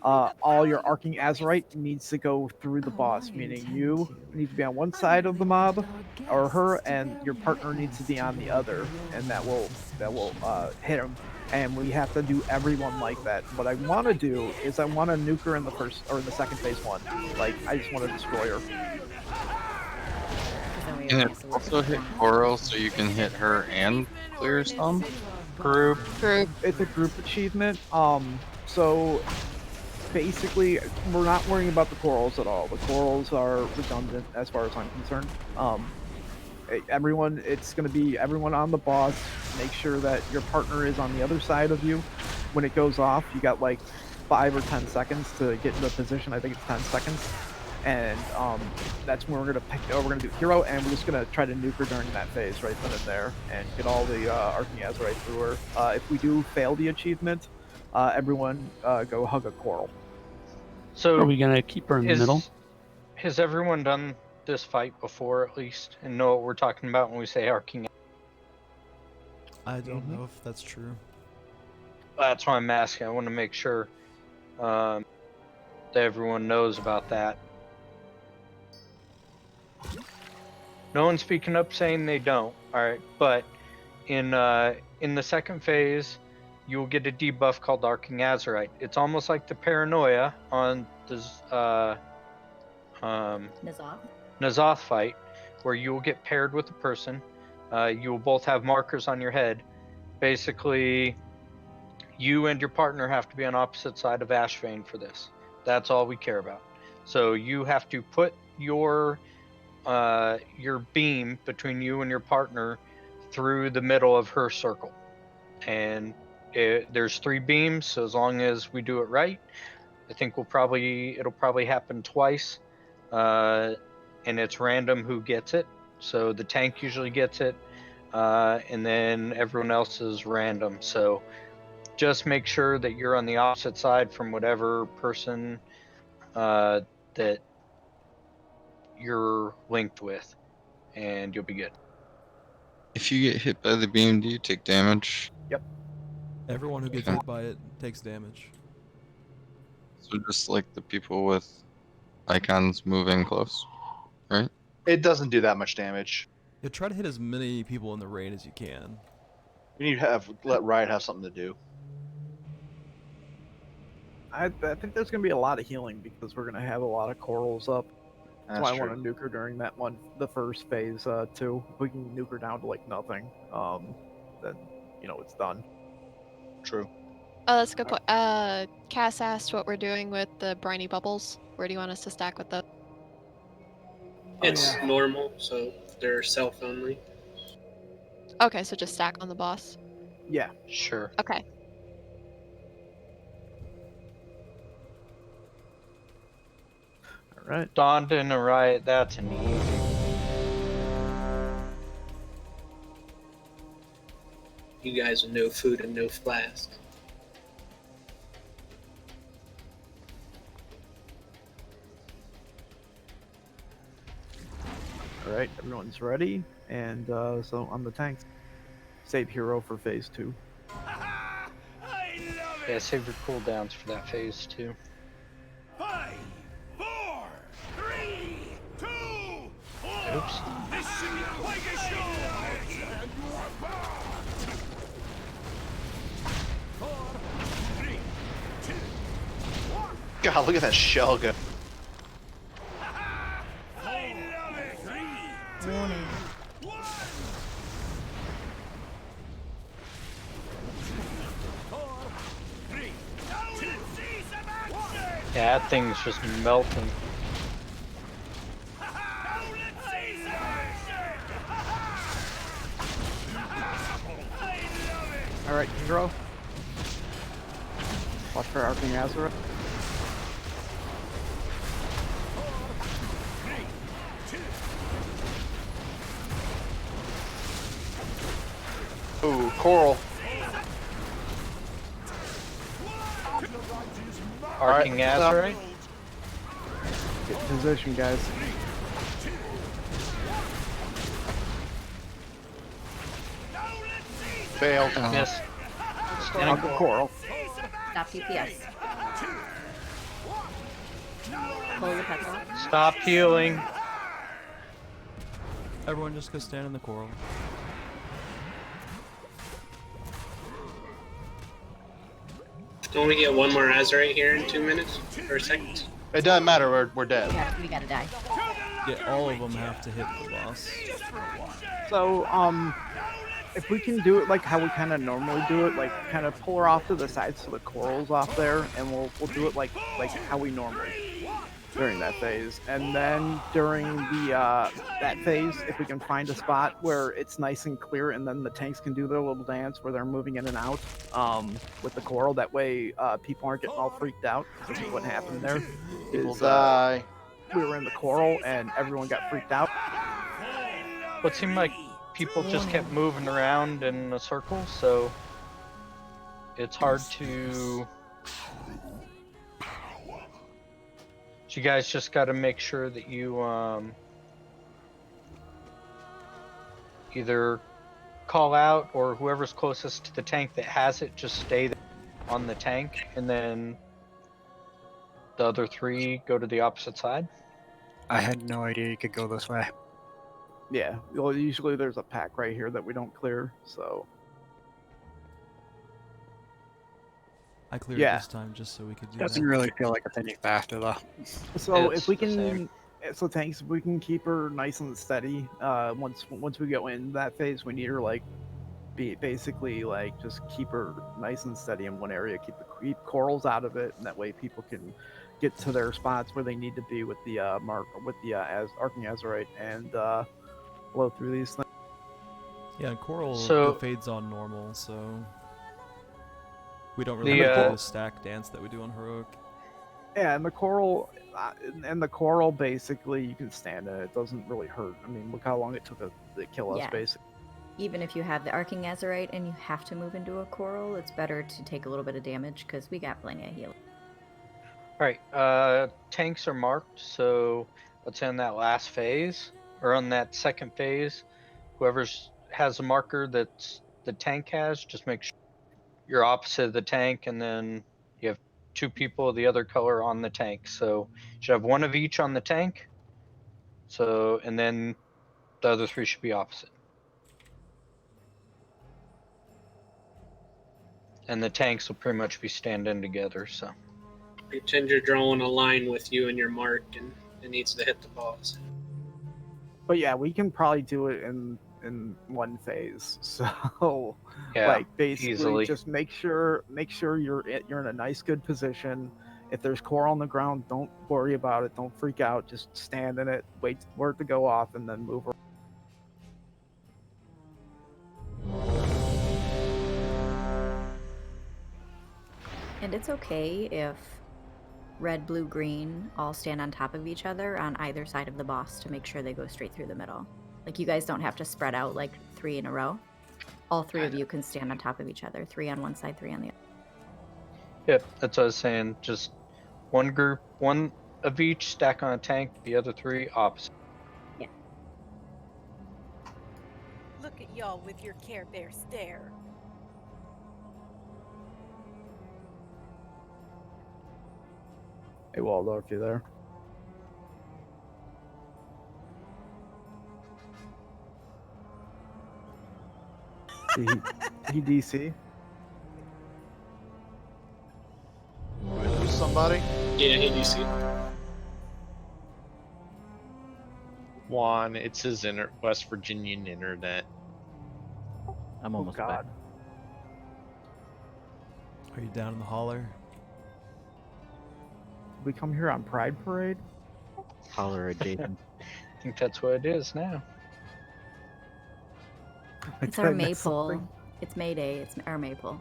all your arcing azurite needs to go through the boss, meaning you need to be on one side of the mob or her, and your partner needs to be on the other, and that will hit him. And we have to do everyone like that. What I want to do is I want to nuke her in the first or in the second phase 1. Like I just want to destroy her. Can it also hit coral so you can hit her and clear some? Group. It's a group achievement. So basically, we're not worrying about the corals at all. The corals are redundant as far as I'm concerned. Everyone, it's going to be everyone on the boss. Make sure that your partner is on the other side of you. When it goes off, you got like 5 or 10 seconds to get into position. I think it's 10 seconds. And that's when we're going to pick, we're going to do hero, and we're just going to try to nuke her during that phase right then and there, and get all the arcing azurite through her. If we do fail the achievement, everyone go hug a coral. So are we gonna keep her in the middle? Has everyone done this fight before, at least, and know what we're talking about when we say arcing? I don't know if that's true. That's why I'm asking. I want to make sure that everyone knows about that. No one's speaking up saying they don't. All right, but in the second phase, you'll get a debuff called Arcing Azurite. It's almost like the paranoia on the N'Zoth fight, where you'll get paired with a person. You'll both have markers on your head. Basically, you and your partner have to be on opposite side of Ashvane for this. That's all we care about. So you have to put your beam between you and your partner through the middle of her circle, and there's 3 beams. So as long as we do it right, I think it'll probably happen twice, and it's random who gets it. So the tank usually gets it, and then everyone else is random. So just make sure that you're on the opposite side from whatever person that you're linked with, and you'll be good. If you get hit by the beam, do you take damage? Yep. Everyone who gets Okay. hit by it takes damage. So just like the people with icons moving close, right? It doesn't do that much damage. Yeah, try to hit as many people in the rain as you can. You need to let Riot have something to do. I think there's gonna be a lot of healing because we're gonna have a lot of corals up. That's why I want to nuke her during that one, the first phase too. If we can nuke her down to like nothing, then it's done. True. Oh, that's a good point. Cass asked what we're doing with the briny bubbles. Where do you want us to stack with those? It's normal, so they're self only. Okay, so just stack on the boss. Yeah. Sure. Okay. All right. Dawned in a riot. That's an easy. You guys with no food and no flask. All right, everyone's ready, and so on the tanks. Save hero for phase 2. Yeah, save your cooldowns for that phase 2. 5, 4, 3, 2, 1. Oops. Mission Pegasus! God, look at that shell go. Yeah, that thing's just melting. All right, hero. Watch for arcing Azshara. Ooh, coral. Arcing Azshara. Get in position, guys. Failed. Miss. Uncle Coral. Stop DPS. Pull your petrol. Stop healing. Everyone just go stand in the coral. Don't we get one more Azurite here in 2 minutes or seconds? It doesn't matter. We're dead. We gotta die. Yeah, all of them have to hit the boss. So, if we can do it like how we kind of normally do it, like kind of pull her off to the side so the coral's off there, and we'll do it like how we normally during that phase. And then during the that phase, if we can find a spot where it's nice and clear, and then the tanks can do their little dance where they're moving in and out with the coral. That way, people aren't getting all freaked out. This is what happened there. People die. We were in the coral and everyone got freaked out. Well, it seemed like people just kept moving around in a circle, so it's hard to. So you guys just got to make sure that you either call out, or whoever's closest to the tank that has it, just stay on the tank, and then the other 3 go to the opposite side. I had no idea you could go this way. Yeah, well, usually there's a pack right here that we don't clear, so. I cleared it this time just so we could do that. Doesn't really feel like it's any faster though. So It's if we the can, same. so tanks, if we can keep her nice and steady. Once we go in that phase, we need her like, basically like just keep her nice and steady in one area. Keep corals out of it, and that way people can get to their spots where they need to be with the arcing Azurite and blow through these things. Yeah, and coral So- fades on normal, so we don't really The, have to do the stack dance that we do on heroic. Yeah, and the coral basically you can stand it. It doesn't really hurt. I mean, look how long it took to kill us, Yeah. basically. even if you have the arcing azurite and you have to move into a coral, it's better to take a little bit of damage because we got plenty of heal. Alright, tanks are marked, so let's say on that last phase, or on that second phase, whoever's has a marker that the tank has, just make sure you're opposite of the tank, and then you have 2 people of the other color on the tank. So you should have 1 of each on the tank. So, and then the other 3 should be opposite. And the tanks will pretty much be standing together, so. Pretend you're drawing a line with you and your mark, and it needs to hit the boss. But yeah, we can probably do it in one phase. So Yeah, like basically easily. just make sure you're in a nice good position. If there's coral on the ground, don't worry about it. Don't freak out. Just stand in it, wait for it to go off, and then move around. And it's okay if red, blue, green all stand on top of each other on either side of the boss to make sure they go straight through the middle. Like, you guys don't have to spread out like 3 in a row. All 3 of you can stand on top of each other, 3 on one side, 3 on the other. Yep, that's what I was saying. Just 1 group, 1 of each stack on a tank, the other 3 opposite. Yeah. Look at y'all with your Care Bear stare. Hey Waldo, if you're there. He DC. Do we lose somebody? Yeah, he DC. Juan, it's his West Virginian internet. I'm almost back. Are you down in the holler? We come here on Pride Parade? Holler at Jason. I think that's what it is now. It's our maypole. It's May Day. It's our maypole.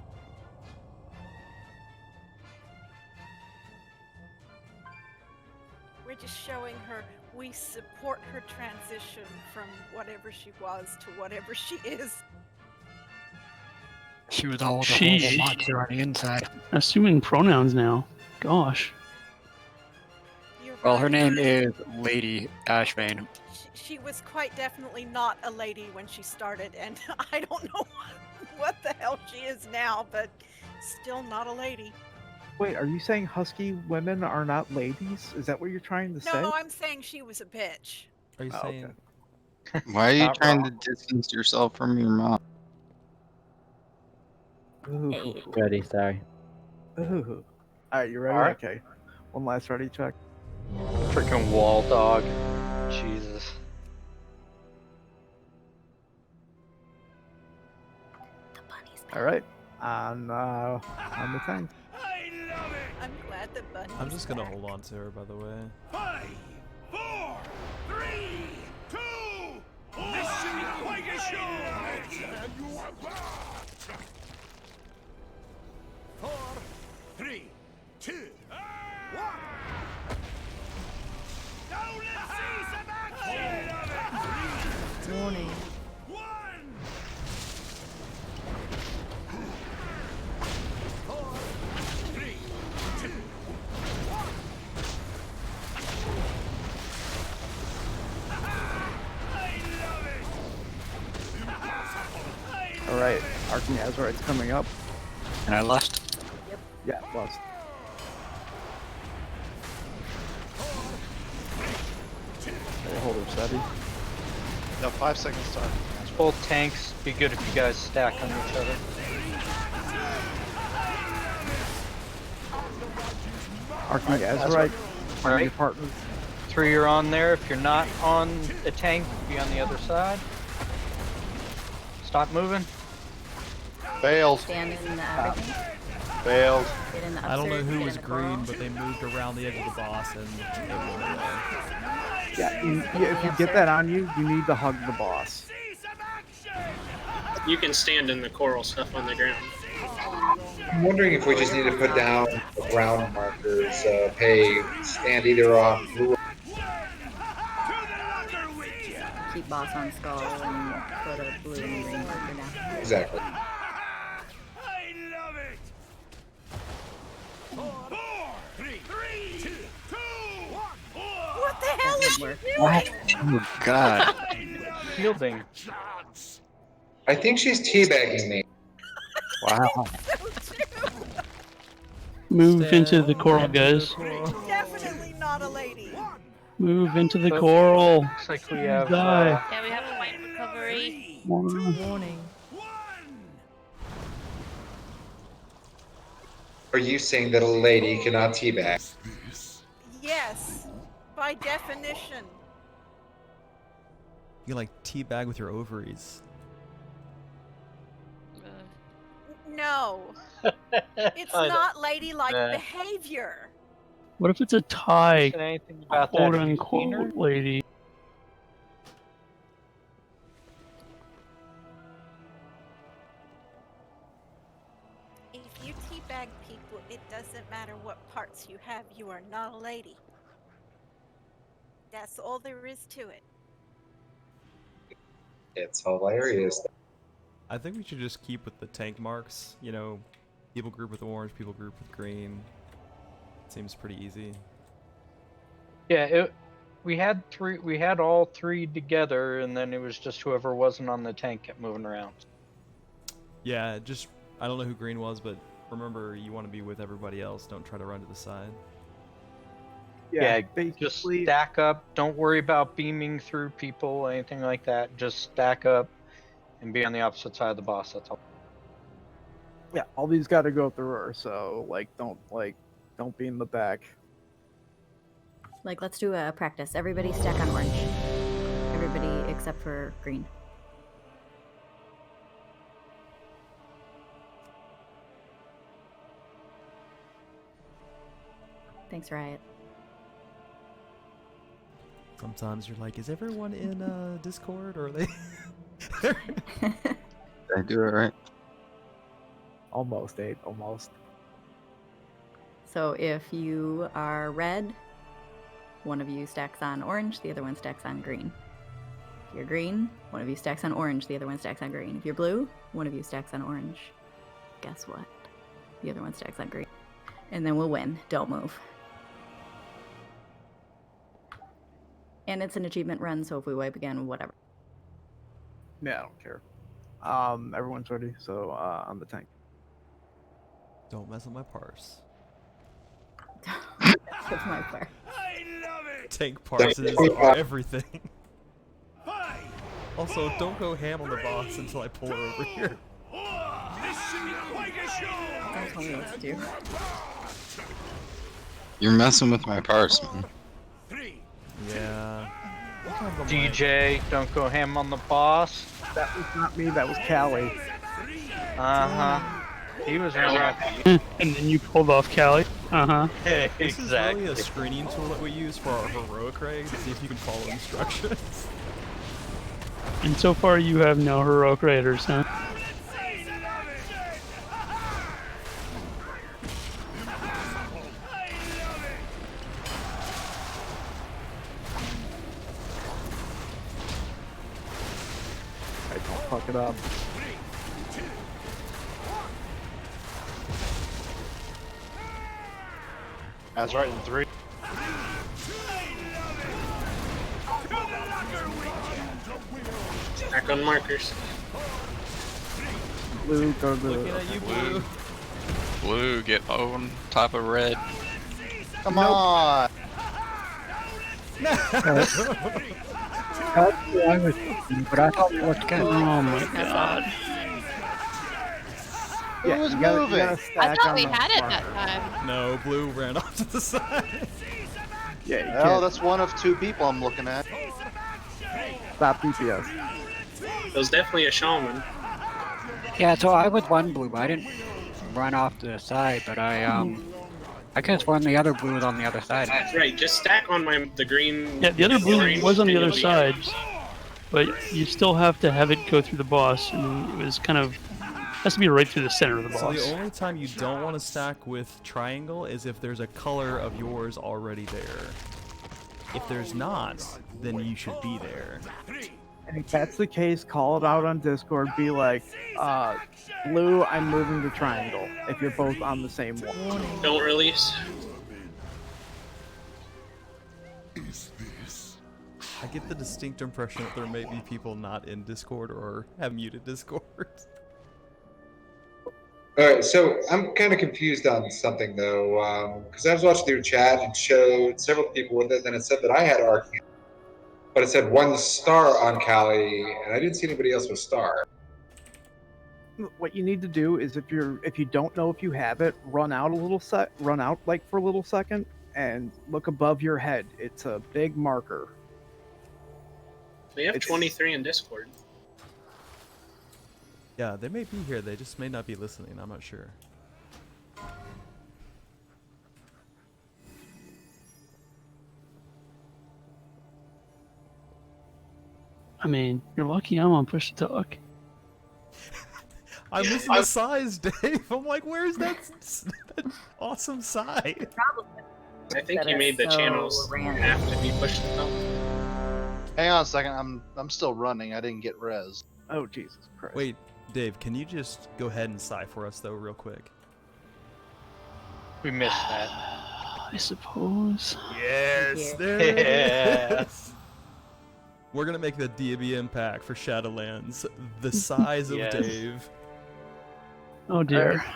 We're just showing her we support her transition from whatever she was to whatever she is. She was always a Sheesh. horrible monster on the inside. Assuming pronouns now. Gosh. Well, her name is Lady Ashvane. She was quite definitely not a lady when she started, and I don't know what the hell she is now, but still not a lady. Wait, are you saying husky women are not ladies? Is that what you're trying to say? No, I'm saying she was a bitch. Are you saying? Okay. Why are you Not trying wrong. to distance yourself from your mom? Ooh. Ready, sorry. Ooh. Alright, you ready? All right. Okay. One last ready check. Freaking wall dog. Jesus. Alright. On the tank. I'm glad the bunny. I'm just gonna hold on to her, by the way. 5, 4, 3, 2, 1. Mission accomplished. 4, 3, 2, 1. Now let's see some action. Warning. 1. 4, 3, 2, 1. Alright. Arcing Azurite's coming up. And I lost. Yeah, lost. We'll hold her steady. No, 5 seconds time. It's both tanks. Be good if you guys stack on each other. Arcing Azurite. All right. Your partners. 3 are on there. If you're not on the tank, be on the other side. Stop moving. Failed. Stand in the everything. Failed. Get in the I don't know upstairs, who get was in the coral. green, but they moved around the edge of the boss and they went away. Yeah, if you get that on you, you need to hug the boss. You can stand in the coral stuff on the ground. I'm wondering if we just need to put down the ground markers. Hey, stand either on blue. keep boss on skull and put a blue and green marker down. Exactly. I love it. 4, 3, 2, 1. What the hell is she doing? What? Oh god. Fielding. I think she's teabagging me. Wow. Move into the coral, guys. Definitely not a lady. Move into the coral. Looks like we have. Die. Yeah, we have a white recovery. Warning. Are you saying that a lady cannot teabag? Yes, by definition. You like teabag with your ovaries. No. It's not ladylike behavior. What if it's a tie, Said anything about quote that unquote, demeanor? lady? If you teabag people, it doesn't matter what parts you have, you are not a lady. That's all there is to it. It's hilarious. I think we should just keep with the tank marks. You know, people group with orange, people group with green. Seems pretty easy. Yeah, we had all three together, and then it was just whoever wasn't on the tank kept moving around. Yeah, just I don't know who green was, but remember you want to be with everybody else. Don't try to run to the side. Yeah, basically, just stack up. Don't worry about beaming through people, anything like that. Just stack up and be on the opposite side of the boss. That's all. yeah, all these got to go through her. So don't be in the back. Like, let's do a practice. Everybody stack on orange. Everybody except for green. Thanks, Riot. Sometimes you're like, is everyone in Discord or are they? Did I do it right? Almost, Abe. Almost. So if you are red, one of you stacks on orange, the other one stacks on green. If you're green, one of you stacks on orange, the other one stacks on green. If you're blue, one of you stacks on orange. Guess what? The other one stacks on green. And then we'll win. Don't move. And it's an achievement run, so if we wipe again, whatever. Yeah, I don't care. Everyone's ready, so on the tank. Don't mess up my parse. That's my part. Tank parses are everything. Also, don't go ham on the boss until I pull her over here. Don't tell me what to do. You're messing with my parse, man. Yeah. DJ, don't go ham on the boss. That was not me, that was Callie. He was running after you. And then you pulled off Callie. This is Exactly. really a screening tool that we use for our heroic raid to see if you can follow instructions. And so far you have no heroic raiders, huh? I don't fuck it up. That's right in 3. Back on markers. Blue, go to Looking at you, Blue. Blue, get on top of red. Come on. I was thinking, but I thought we looked good. Oh my god. Yeah, Who was you gotta moving? I stack thought on we the had it marker. that time. No, Blue ran off to the side. Yeah, you Well, can't that's one of 2 people I'm looking at. stop DPS. It was definitely a shaman. Yeah, so I was one blue. I didn't run off to the side, but I could have sworn the other blue was on the other side. That's right. Just stack on the green. Yeah, the other blue orange, was on the and other you'll be side, good. but you still have to have it go through the boss. I mean, it was kind of has to be right through the center of the So boss. the only time you don't want to stack with triangle is if there's a color of yours already there. If there's not, then you should be there. if that's the case, call it out on Discord. Be like, Blue, I'm moving to Triangle. If you're both on the same one. Don't release. I get the distinct impression that there may be people not in Discord or have muted Discord. Alright, so I'm kind of confused on something though, because I was watching through chat and showed several people with it, then it said that I had Arcane, but it said 1 star on Kali, and I didn't see anybody else with star. What you need to do is if you don't know if you have it, run out like for a little second and look above your head. It's a big marker. We have 23 in Discord. Yeah, they may be here. They just may not be listening. I'm not sure. I mean, you're lucky I'm on push to talk. I'm missing the size, Dave. I'm like, where's that awesome size? I think you made the channels have to be pushed up. Hang on a second. I'm still running. I didn't get res. Oh Jesus Christ! Wait, Dave, can you just go ahead and sigh for us though, real quick? We missed that. I suppose. Yes, there it is. We're gonna make the DBM pack for Shadowlands the size of Yes. Dave. Oh dear. Alright,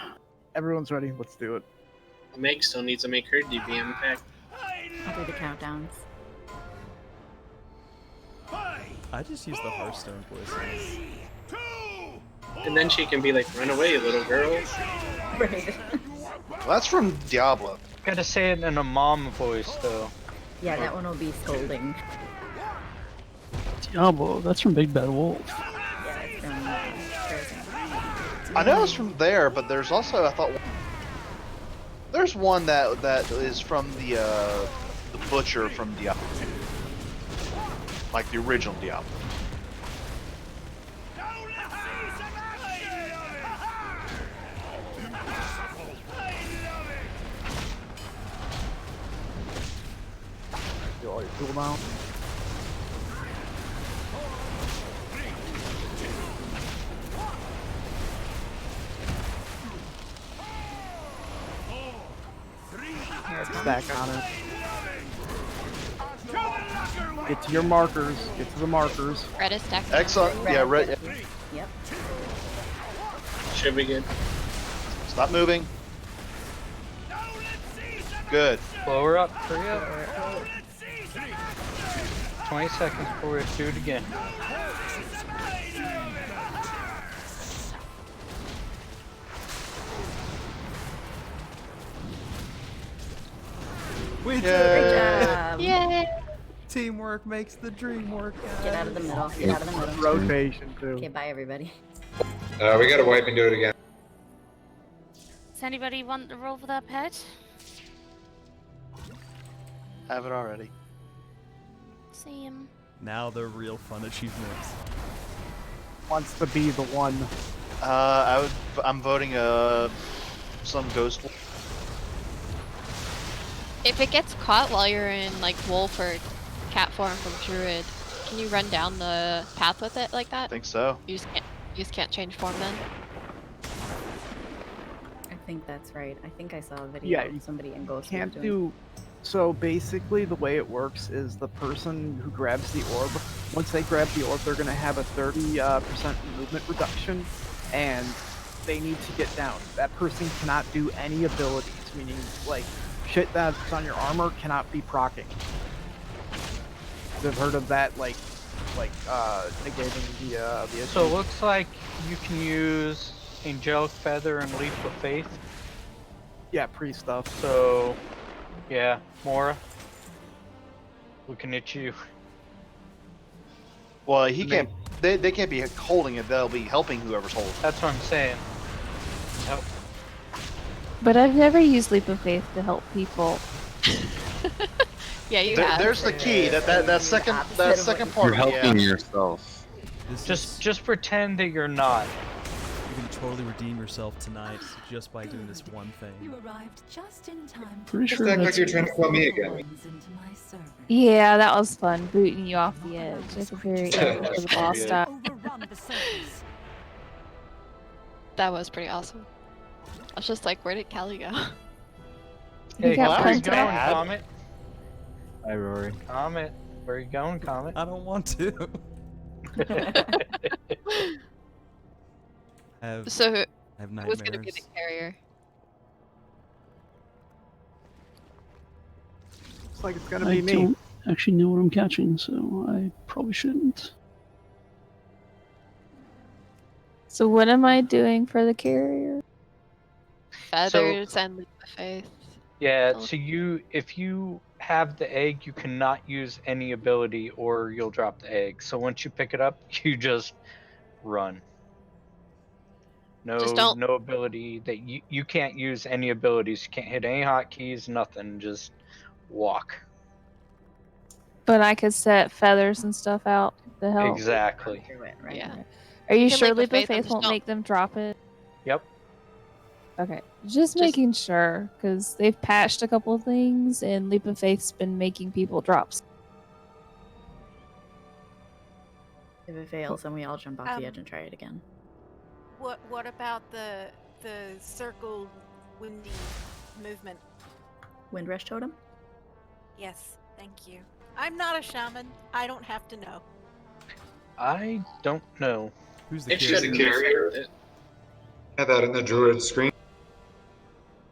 everyone's ready. Let's do it. Meg still needs to make her DBM pack. I'll do the countdowns. I just use the Hearthstone voices. And then she can be like, run away, little girl. Right. Well, that's from Diablo. Gotta say it in a mom voice though. Yeah, that one will be scolding. Diablo, that's from Big Bad Wolf. Yeah, it's from I know it's from there, but there's also there's one that is from the Butcher from Diablo, like the original Diablo. Do all your tool now. Stack on it. Get to your markers. Get to the markers. Red is stacked. Excellent. Yeah, red. Yep. Should be good. Stop moving. Good. Blow her up. Hurry up. 20 seconds before we do it again. We did Great it! job. Yay! Teamwork makes the dream work. Get out of the middle. Get out of the middle. Rotation too. Okay, bye everybody. We gotta wipe and do it again. Does anybody want to roll for that pet? Have it already. Same. Now the real fun achievements. Wants to be the one. I'm voting some ghost. If it gets caught while you're in like wolf or cat form from druid, can you run down the path with it like that? I think so. You just can't change form then. I think that's right. I think I saw a video Yeah, of somebody in Ghost Can't doing do. So basically, the way it works is the person who grabs the orb, once they grab the orb, they're going to have a 30% movement reduction, and they need to get down. That person cannot do any abilities, meaning like shit that's on your armor cannot be proccing. I've heard of that, like negating the issue. So it looks like you can use Angelic Feather and Leap of Faith. Yeah, pre-stuff. So, yeah, Mora. Looking at you. Well, he can't. They can't be holding it. They'll be helping whoever's holding it. That's what I'm saying. Yep. But I've never used Leap of Faith to help people. Yeah, you have. There's the key. That second part. You're helping yeah. yourself. Just pretend that you're not. totally redeem yourself tonight just by doing this one thing. You arrived just in time. Pretty Just sure act like that's you're trying to kill me again. Yeah, that was fun, booting you off the edge at the very end before the boss Good. died. Overrun the surface. That was pretty awesome. I was just like, where did Callie go? He Hey, got where you punted going, out. Comet? Hi, Rory. Comet, where you going, Comet? I don't want to. So who have was gonna be the nightmares. carrier? Looks like it's gonna I be me. don't actually know what I'm catching, so I probably shouldn't. So what am I doing for the carrier? Feathers and leap of faith. Yeah, so if you have the egg, you cannot use any ability or you'll drop the egg. So once you pick it up, you just run. Just No don't. no ability that you can't use any abilities. You can't hit any hotkeys, nothing. Just walk. But I could set feathers and stuff out to help. Exactly. Yeah. Are you can sure leap of Leap of faith and Faith just won't don't- make them drop it? Yep. Okay, just making sure, because they've patched a couple of things, and Leap of Faith's been making people drops. If it fails, then we all jump off the edge and try it again. What about the circle windy movement? Wind Rush Totem? Yes, thank you. I'm not a shaman. I don't have to know. I don't know. Who's the carrier? Have that in the druid screen.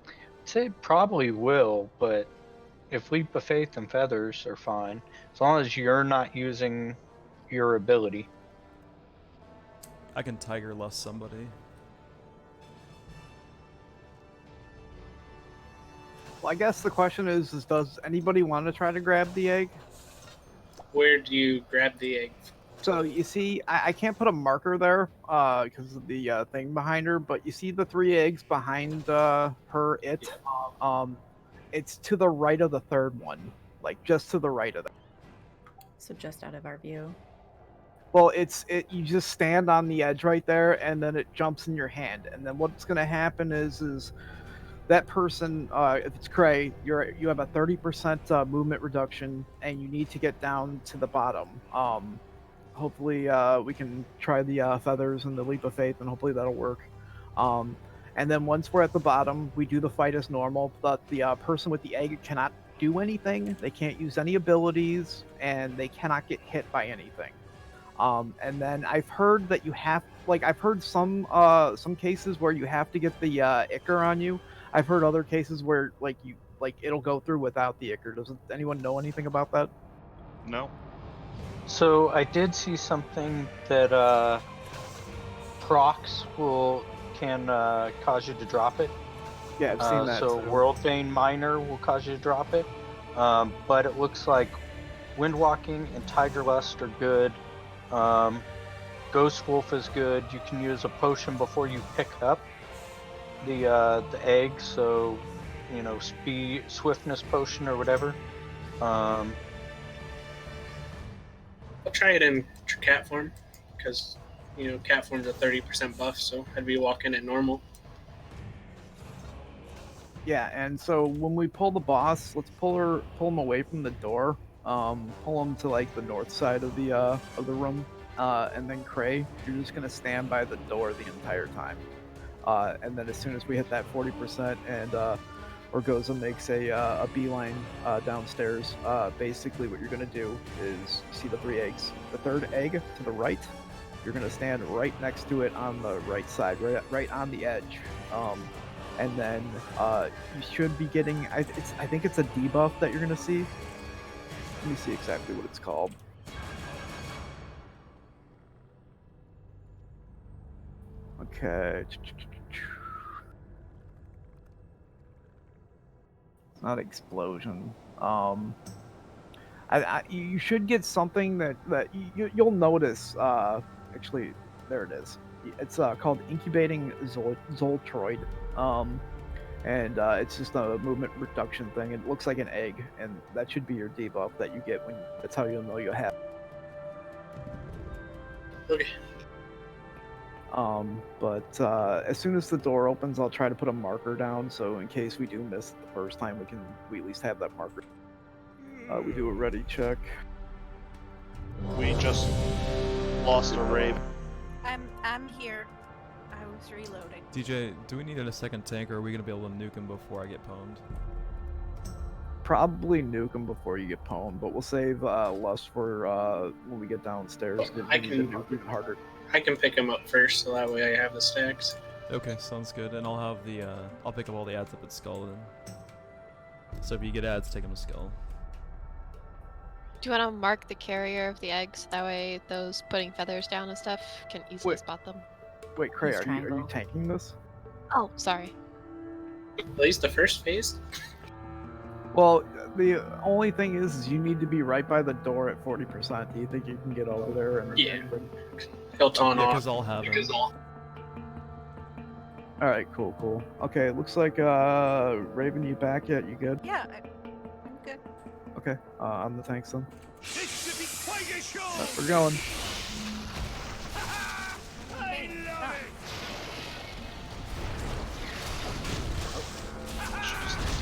I'd say it probably will, but if Leap of Faith and Feathers are fine, as long as you're not using your ability. I can Tiger Lust somebody. Well, I guess the question is does anybody want to try to grab the egg? Where do you grab the egg? So you see, I can't put a marker there because of the thing behind her, but you see the 3 eggs behind her. It's to the right of the third one, like just to the right of that. So just out of our view. Well, you just stand on the edge right there, and then it jumps in your hand, and then what's going to happen is that person, if it's Cray, you have a 30% movement reduction, and you need to get down to the bottom. Hopefully, we can try the feathers and the leap of faith, and hopefully that'll work. And then once we're at the bottom, we do the fight as normal, but the person with the egg cannot do anything. They can't use any abilities, and they cannot get hit by anything. And then I've heard that you have, I've heard some cases where you have to get the Ichor on you. I've heard other cases where it'll go through without the Ichor. Does anyone know anything about that? No. So I did see something that procs can cause you to drop it. Yeah, I've seen that. So too. World Bane Minor will cause you to drop it, but it looks like Windwalking and Tiger Lust are good. Ghost Wolf is good. You can use a potion before you pick up the egg, so speed, swiftness potion or whatever. I'll try it in cat form, because cat form's a 30% buff, so I'd be walking at normal. Yeah, and so when we pull the boss, let's pull him away from the door. Pull him to the north side of the room, and then Cray, you're just gonna stand by the door the entire time. And then as soon as we hit that 40% and Orgoza makes a beeline downstairs, basically what you're gonna do is you see the 3 eggs. The third egg to the right, you're gonna stand right next to it on the right side, right on the edge. And then you should be getting, I think it's a debuff that you're gonna see. Let me see exactly what it's called. Okay. It's not explosion. You should get something that you'll notice. Actually, there it is. It's called Incubating Zoltroid. And it's just a movement reduction thing. It looks like an egg, and that should be your debuff that you get that's how you'll know you have. Okay. But as soon as the door opens, I'll try to put a marker down, so in case we do miss it the first time, we at least have that marker. We do a ready check. We just lost a rave. I'm here. I was reloading. DJ, do we need a second tank, or are we gonna be able to nuke him before I get pwned? Probably nuke him before you get pwned, but we'll save lust for when we get downstairs. I We need to can- nuke even harder. I can pick him up first, so that way I have the stacks. Okay, sounds good. And I'll have the I'll pick up all the ads up at Skull then. So if you get ads, take them to Skull. Do you want to mark the carrier of the eggs? That way those putting feathers down and stuff can easily spot them. Wait, Cray, Use are you triangle. tanking this? Oh, sorry. At least the first phase. Well, the only thing is you need to be right by the door at 40%. Do you think you can get over there? And Yeah. He'll taunt Yeah, off. because I'll have him. All right, cool. Okay, it looks like Raven, you back yet? You good? Yeah, I'm good. Okay, on the tanks then. This should be quite a show. We're going.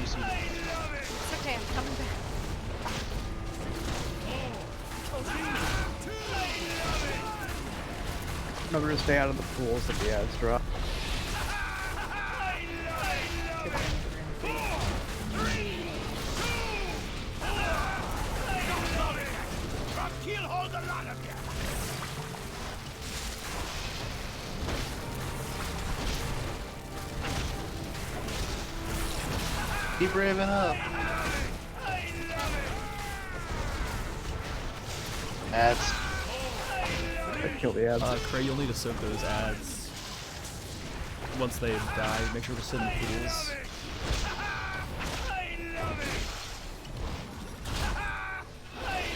It's okay, I'm coming back. Remember to stay out of the pools if the ads drop. Kill hold a lot of you. Keep raving up. Ads. Kill the ads. Cray, you'll need to soak those ads. Once they die, make sure to sit in the pools.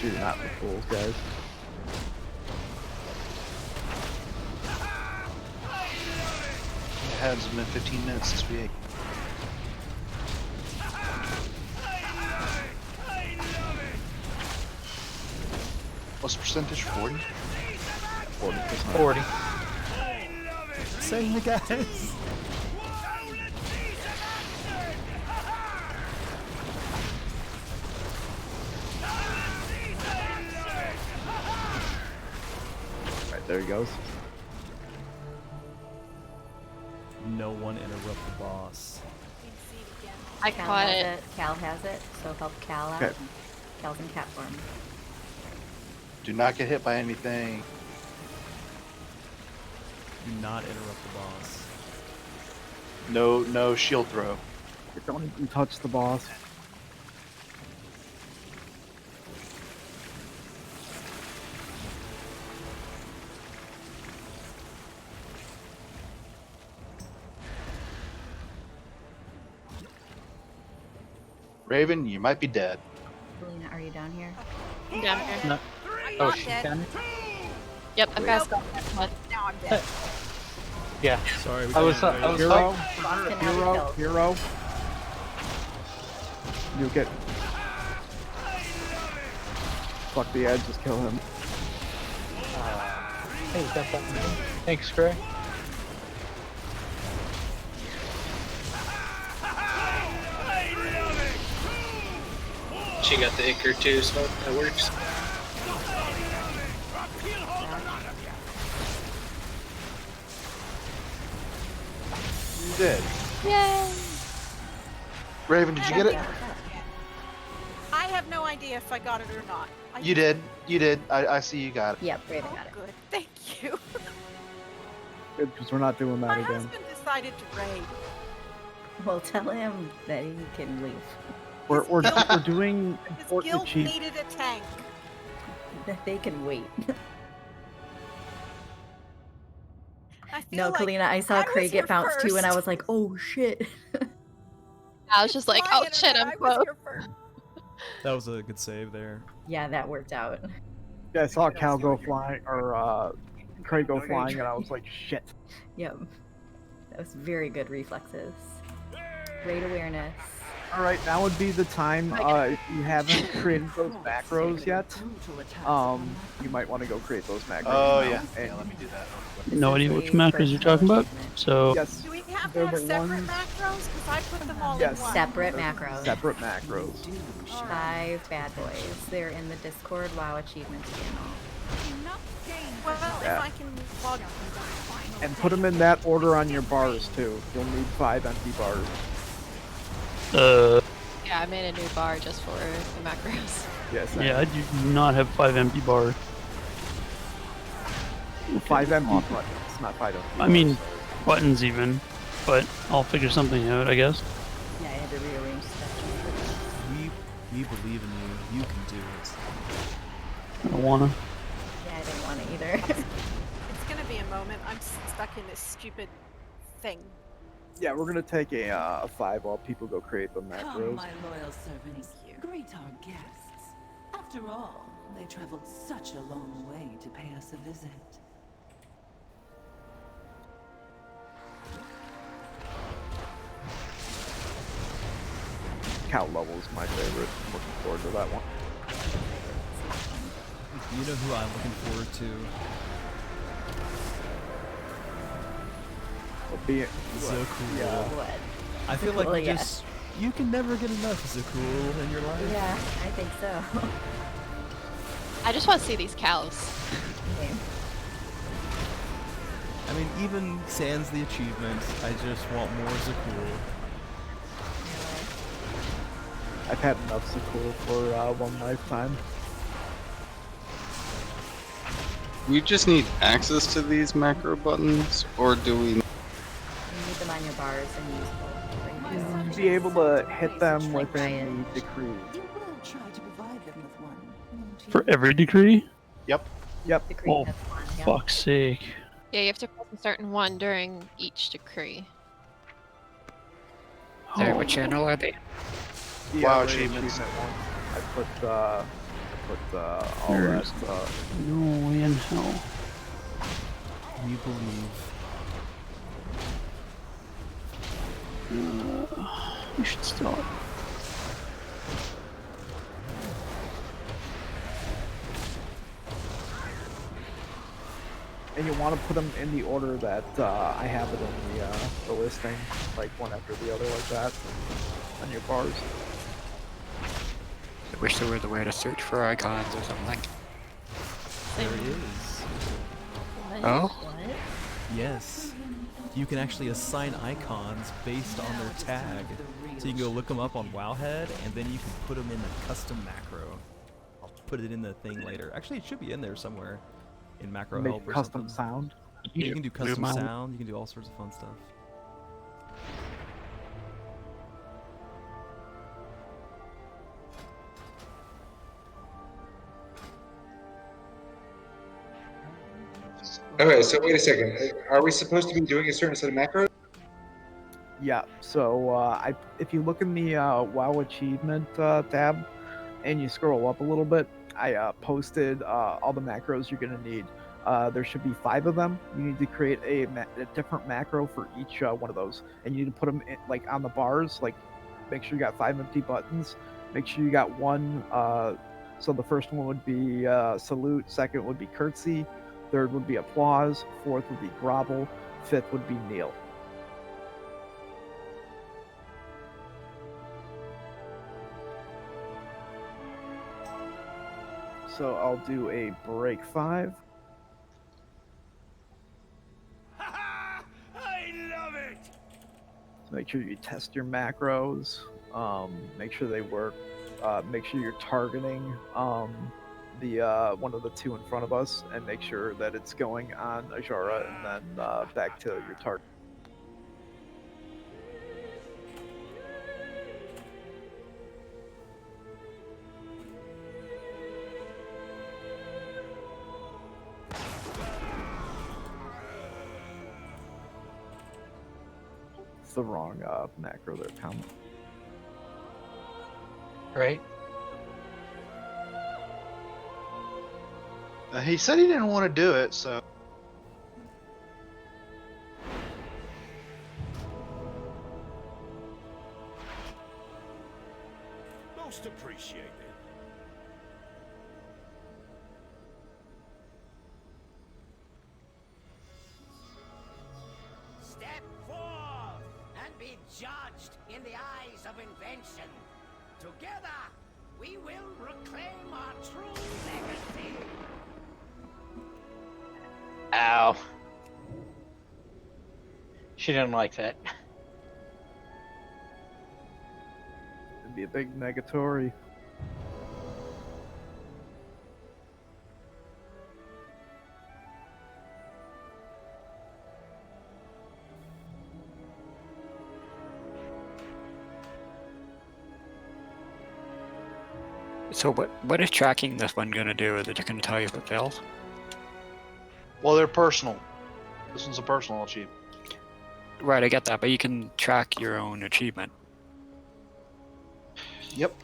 Shoot, not in the pools, guys. It hasn't been 15 minutes since we ate. What's the percentage? 40? 40%. 40. Sing the guys. Right, there he goes. No one interrupt the boss. I Cal caught has it. Cal has it, so help Cal out. Okay. Cal's in cat form. Do not get hit by anything. Do not interrupt the boss. No shield throw. Don't even touch the boss. Raven, you might be dead. Selena, are you down here? I'm down here. No. I'm Oh, not she's dead. down here? Yep, I've got Now I'm dead. Yeah. Sorry, we I was can't- hero. Hero. Nuke it. Fuck the edge, just kill him. Hey, got that. Thanks, Gray. She got the Icker too, so that works. You did. Yay! Raven, did you get it? I have no idea if I got it or not. You did. You did. I see you got it. Yep, Raven got it. Good. Thank you. Good, because we're not doing that My again. husband decided to raid. Well, tell him that he can leave. We're doing His important guild achievements. needed a tank. That they can wait. I feel No, like Kalina, I saw I Craig was get here bounced too, and I first. was like, oh shit. I was just like, My oh shit, internet, I'm I was close. here first. That was a good save there. Yeah, that worked out. Yeah, I saw Cal go flying, or Craig go flying, and I was like, shit. Yep. That was very good reflexes. Great awareness. All right, now would be the time. If you haven't created those macros yet, you might want to go create those macros. Oh now. yeah. And Yeah, let me do that. No idea which macros you're talking about. So yes, Do we have to they're have the separate ones. macros? Because I put them all Yes, in one. Separate macros. Separate macros. 5 bad boys. They're in the Discord WoW achievements channel. Well, Yeah. if I can log And put them in that order on your bars too. You'll need 5 empty bars. Yeah, I made a new bar just for the macros. Yes. yeah, I do not have 5 empty bars. 5 empty buttons, not 5 empty. I mean, buttons even, but I'll figure something out, I guess. Yeah, I had to rearrange stuff. We believe in you. You can do it. I don't wanna. Yeah, I didn't want to either. It's gonna be a moment. I'm stuck in this stupid thing. Yeah, we're gonna take a 5 while people go create the Come, macros. my loyal servants. Greet our guests. After all, they traveled such a long way to pay us a visit. Cow level is my favorite. I'm looking forward to that one. You know who I'm looking forward to? Zakul. Yeah. What? I feel like Zakul, you yeah. just you can never get enough Zakul in your life. Yeah, I think so. I just want to see these cows. I mean, even sans the achievements, I just want more Zakul. I've had enough Zakul for one lifetime. We just need access to these macro buttons, or do we? You need them on your bars and use both. You'll be able to hit them within the decree. You will try to provide them with one, won't you? For every decree? Yep. Yep. Decree Oh, has one, yeah. fuck's sake. Yeah, you have to press a certain one during each decree. Sorry, what channel are they? The WoW raid achievements. achievement one. I put all There's that. no way in hell. We believe. We should stop. And you want to put them in the order that I have it in the listing, like one after the other, like that, on your bars. I wish there was a way to search for icons or something. There is. Oh? Yes. You can actually assign icons based on their tag. So you can go look them up on Wowhead, and then you can put them in the custom macro. I'll put it in the thing later. Actually, it should be in there somewhere. In macro Make help or custom something. sound. You can do custom out. sound. You can do all sorts of fun stuff. Okay, so wait a second. Are we supposed to be doing a certain set of macros? Yeah. So if you look in the WoW achievement tab, and you scroll up a little bit, I posted all the macros you're gonna need. There should be 5 of them. You need to create a different macro for each one of those, and you need to put them in, like on the bars. Like, make sure you got 5 empty buttons. Make sure you got one. So the first one would be salute. Second would be curtsy. Third would be applause. Fourth would be grovel. Fifth would be kneel. So I'll do a break 5. I love it. Make sure you test your macros. Make sure they work. Make sure you're targeting the one of the 2 in front of us, and make sure that it's going on Azshara and then back to your target. It's the wrong macro there, Tom. Right? He said he didn't want to do it, so. Most appreciated. Step forth and be judged in the eyes of invention. Together, we will reclaim our true legacy. Ow. She didn't like that. It'd be a big negatory. So what is tracking this one gonna do? Is it just gonna tell you if it fails? Well, they're personal. This one's a personal achievement. Right, I get that, but you can track your own achievement. Yep.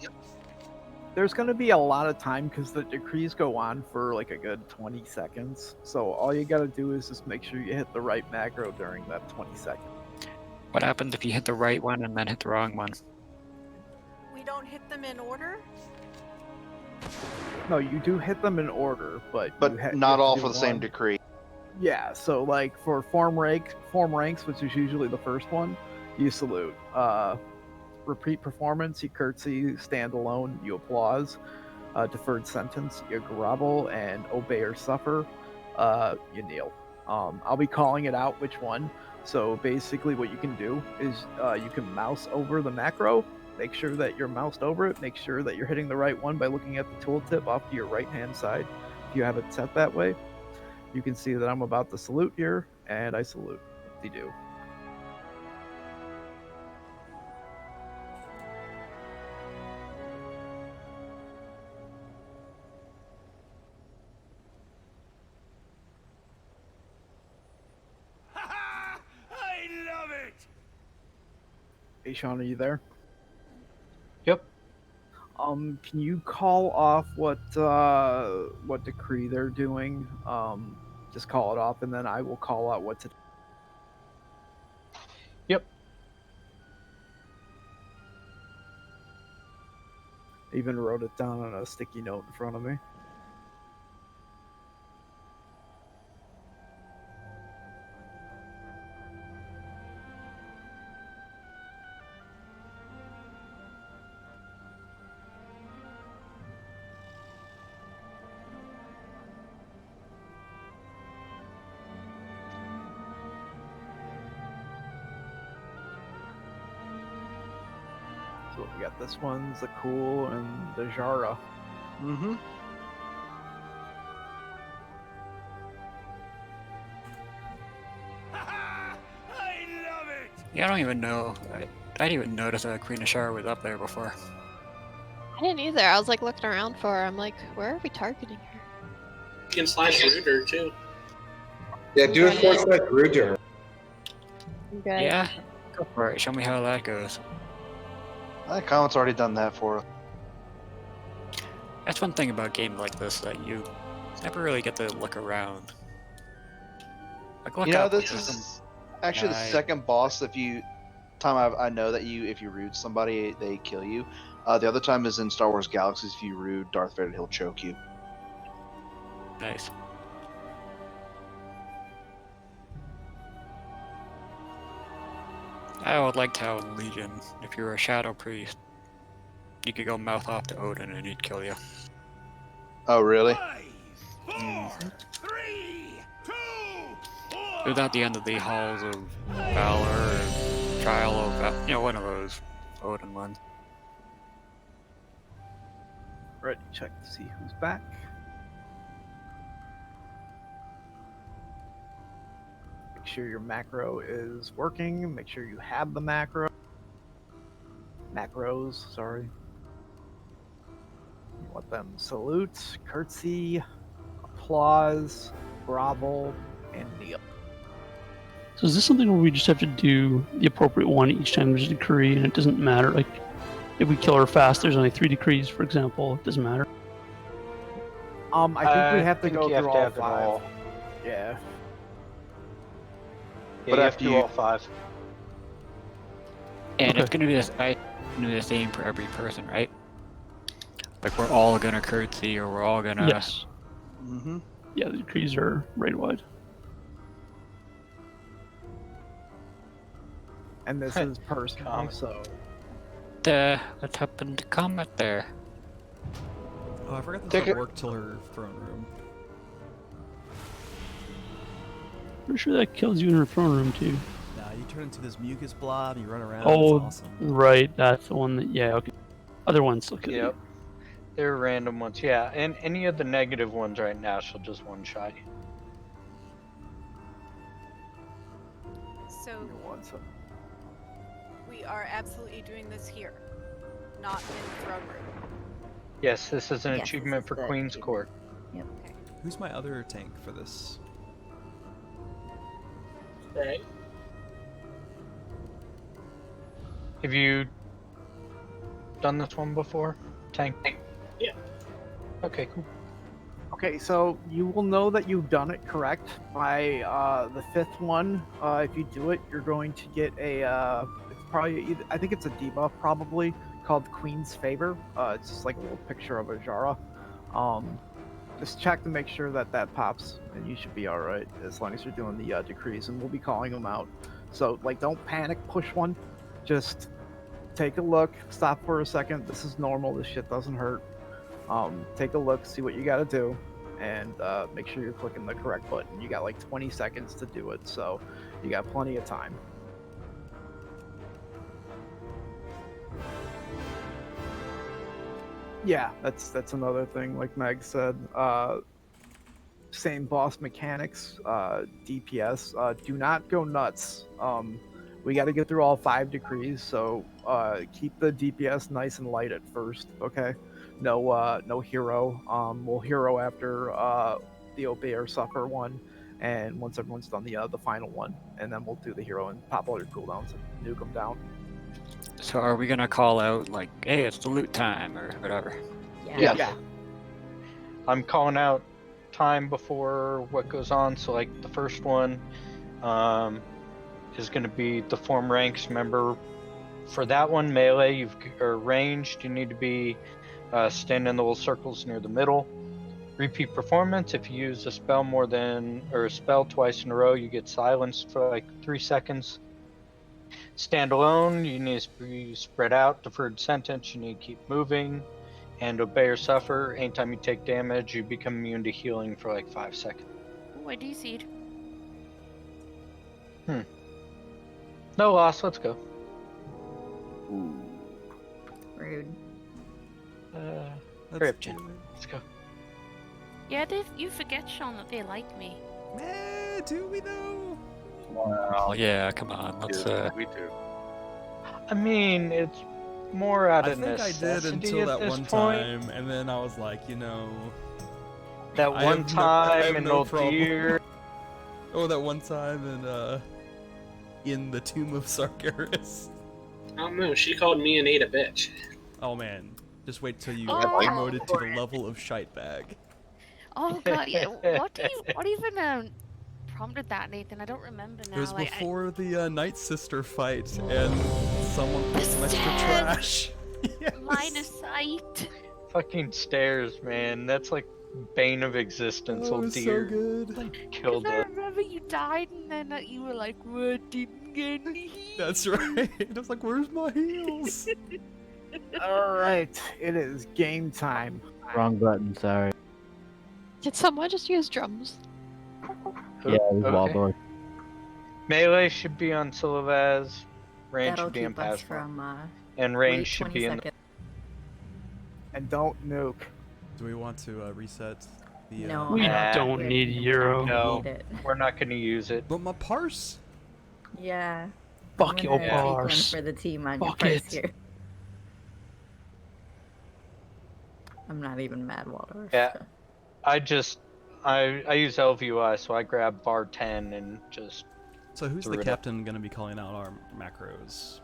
There's going to be a lot of time because the decrees go on for like a good 20 seconds. So all you got to do is just make sure you hit the right macro during that 20 seconds. What happens if you hit the right one and then hit the wrong one? We don't hit them in order? No, you do hit them in order, but not all for the same decree. Yeah, so like for form ranks, which is usually the first one, you salute. Repeat performance, you curtsy. Stand alone, you applause. Deferred sentence, you grovel. And obey or suffer, you kneel. I'll be calling it out which one. So basically what you can do is you can mouse over the macro, make sure that you're moused over it, make sure that you're hitting the right one by looking at the tooltip off to your right hand side. If you have it set that way, you can see that I'm about to salute here, and I salute. They do. I love it! Hey Sean, are you there? Yep. Can you call off what decree they're doing? Just call it off, and then I will call out what to. Yep. I even wrote it down on a sticky note in front of me. So we got this one's the cool and the Azshara. Mm-hmm. Yeah, I don't even know. I didn't even notice that Queen Azshara was up there before. I didn't either. I was like looking around for her. I'm like, where are we targeting her? You can slash Rooter too. Yeah, do a foresight root to her. Okay. Yeah, go for it. Show me how that goes. I think Comet's already done that for us. That's one thing about games like this, that you never really get to look around. Like, look You know, up, this there's is actually the guy. second boss. If you I know that if you rude somebody, they kill you. The other time is in Star Wars Galaxies. If you rude Darth Vader, he'll choke you. Nice. I would like to have Legion. If you were a Shadow Priest, you could go mouth off to Odin and he'd kill you. Oh, really? It was at the end of the Halls of Valor or Trial of one of those Odin ones. Ready, check to see who's back. Make sure your macro is working. Make sure you have the macros, sorry. You want them salute, curtsy, applause, grovel, and kneel. So is this something where we just have to do the appropriate one each time there's a decree, and it doesn't matter? Like, if we kill her fast, there's only 3 decrees, for example. It doesn't matter. I think we have to go you have through to all have them 5. all. Yeah. Yeah, you have to do all 5. And it's gonna be the same for every person, right? Like we're all gonna curtsy, or we're all gonna. Yes. Mm-hmm. Yeah, the decrees are right wide. And this is personal, so. What happened to Comet there? Oh, I forgot this Take doesn't it. work till her throne room. Pretty sure that kills you in her throne room too. Nah, you turn into this mucus blob, you run around, Oh, it's awesome. right, that's the one that. Yeah, okay. Other ones look at Yep. They're random ones, yeah. And any of the negative ones right now, she'll just one-shot you. So we are absolutely doing this here, not in throne room. Yes, this is an Yes, this achievement is for the Queen's achievement. Court. Yep. Who's my other tank for this? Right. Have you done this one before? Tank? Yeah. Okay, cool. Okay, so you will know that you've done it correct by the 5th one. If you do it, you're going to get a. It's probably I think it's a debuff probably called Queen's Favor. It's just like a little picture of Azshara. Just check to make sure that that pops, and you should be all right as long as you're doing the decrees, and we'll be calling them out. So like, don't panic, push one. Just take a look, stop for a second. This is normal. This shit doesn't hurt. Take a look, see what you got to do, and make sure you're clicking the correct button. You got like 20 seconds to do it, so you got plenty of time. Yeah, that's another thing. Like Meg said, same boss mechanics, DPS. Do not go nuts. We got to get through all 5 decrees, so keep the DPS nice and light at first. Okay, no hero. We'll hero after the obey or suffer one, and once everyone's done the final one, and then we'll do the hero and pop all your cooldowns and nuke them down. So are we gonna call out like, hey, it's the loot time or whatever? Yeah. I'm calling out time before what goes on. So like the first one is going to be the form ranks. Remember, for that one, melee or ranged, you need to be standing in the little circles near the middle. Repeat performance, if you use a spell a spell twice in a row, you get silenced for like 3 seconds. Standalone, you need to be spread out. Deferred sentence, you need to keep moving. And obey or suffer, anytime you take damage, you become immune to healing for like 5 seconds. Oh, I DC'd. No loss, let's go. Rude. Crypton, let's go. Yeah, you forget, Sean, that they like me. Do we though? Well, yeah, come on, let's. We do. I mean, it's more out I of think I did necessity until at that this one point. time, and then I was like, That I one have I time have in no Old problem. Deer. Oh, that one time in the Tomb of Sargeras. I don't know. She called me and Nate a bitch. Oh man, just wait till you Oh. get promoted to the level of shite bag. Oh god, yeah. What even prompted that, Nathan? I don't remember now. It was like, before the Night Sister fight, and someone put some extra trash. Line of sight. Fucking stairs, man. That's like bane of existence. Oh, it Old was so Deer good. killed I us. remember you died, and then you were like, "We didn't get any heat." That's right. I was like, where's my heels? All right, it is game time. Wrong button, sorry. Did someone just use drums? Yeah, it was Okay. Waldorf. Melee should be on Silvaz. Range That'll should be on keep us Pascal. from And range should 20 be in. seconds. And don't nuke. Do we want to reset the? No, We I don't we need Euro. No, need it. we're not going to use it. But my parse. Yeah. Fuck I'm your gonna take one parse. for the team on Fuck your parse it. here. I'm not even mad, Waldorf. Yeah, I use LVUI, so I grab bar 10 and just. So who's threw the it up. captain gonna be calling out our macros?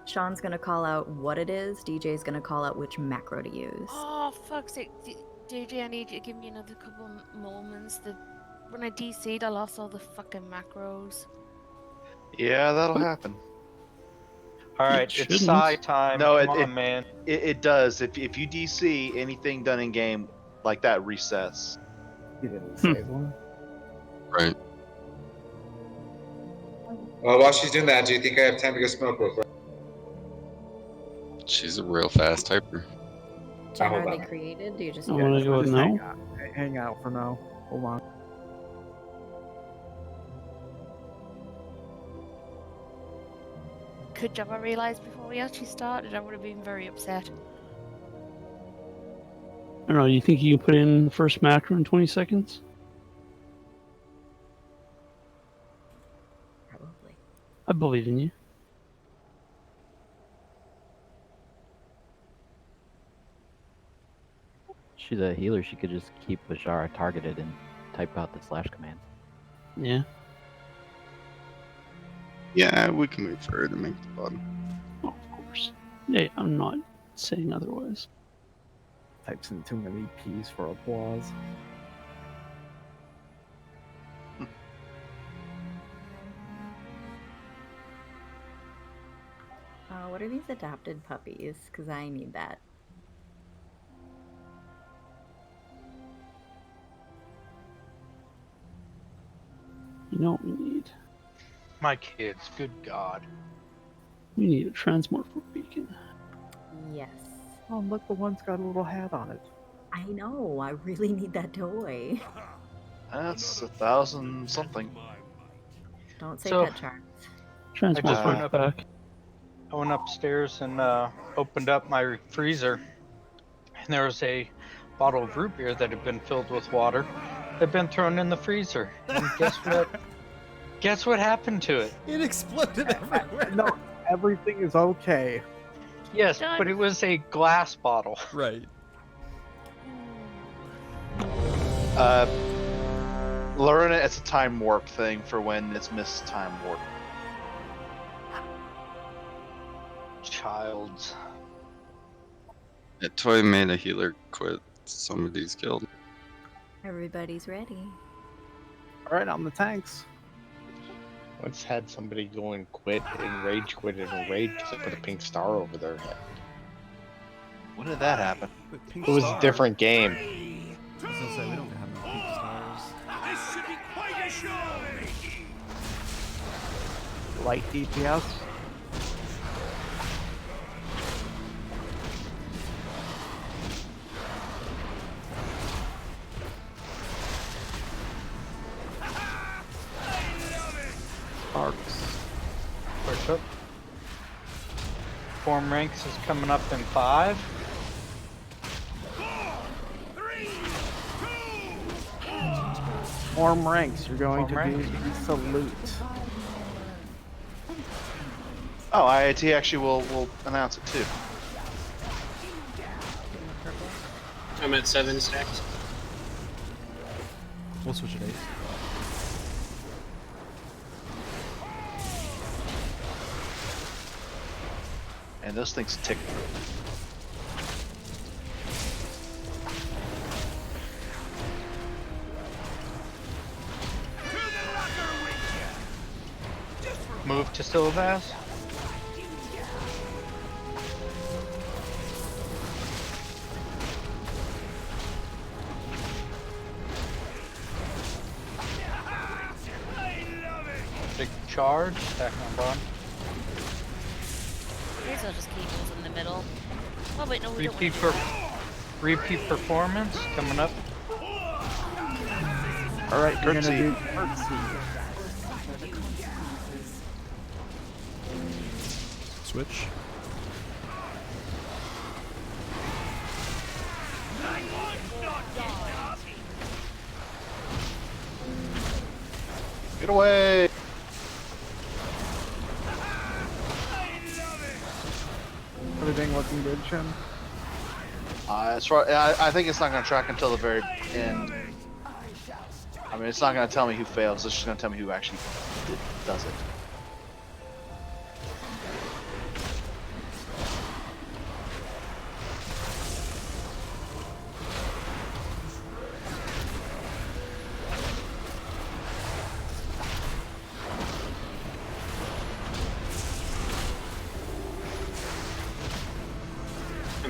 Sean's gonna call out what it is. DJ's gonna call out which macro to use. Oh fuck's sake, DJ! I need you to give me another couple moments. When I DC'd, I lost all the fucking macros. Yeah, that'll happen. All right, it's shouldn't. Psy time. No, Come on, man. It does. If you DC anything done in game like that, resets. You didn't save them. Right. Well, while she's doing that, do you think I have time to go smoke real quick? She's a real fast typer. Jen, hold are they on. created? Do you just I need want to to go with Just no. hang out for now. Hold on. Good job I realised before we actually started. I would have been very upset. I don't know. You think you can put in the first macro in 20 seconds? Probably. I believe in you. She's a healer. She could just keep Azshara targeted and type out the slash commands. Yeah. Yeah, we can wait for her to make the bottom. Oh, of course. Yeah, I'm not saying otherwise. Types in too many P's for applause. What are these adopted puppies? Because I need that. You know what we need? My kids, good God. We need a transmorpher beacon. Yes. Oh, look, the one's got a little hat on it. I know. I really need that toy. That's 1,000 something. Don't say So- pet charms. Transmorpher back. I went upstairs and opened up my freezer, and there was a bottle of root beer that had been filled with water that had been thrown in the freezer. And guess what? Guess what happened to it? It exploded everywhere. No, everything is okay. Yes, but it was a glass bottle. Right. Learn it. It's a time warp thing for when it's missed time warp. Childs. That toy made a healer quit. Somebody's killed. Everybody's ready. All right, on the tanks. Once had somebody go and quit and rage quit and rage because they put a pink star over their head. When did that happen? It was a different game. I was gonna say, we don't have no pink stars. This should be quite a show! Light DPS. Sparks. Push up. Form ranks is coming up in 5. Form ranks. You're going Form to do the salute. Oh, IIT actually will announce it too. I'm at 7 stacks. We'll switch it 8. And those things tick. Move to Sylvas. Big charge, stack on bottom. Here's all just cables in the middle. Oh wait, no, we don't Repeat want repeat performance coming up. All right, you're Curtsy. gonna do curtsy. Switch. Get away! Everything looking good, Shin? It's right. I think it's not going to track until the very end. I mean, it's not going to tell me who fails. It's just going to tell me who actually does it.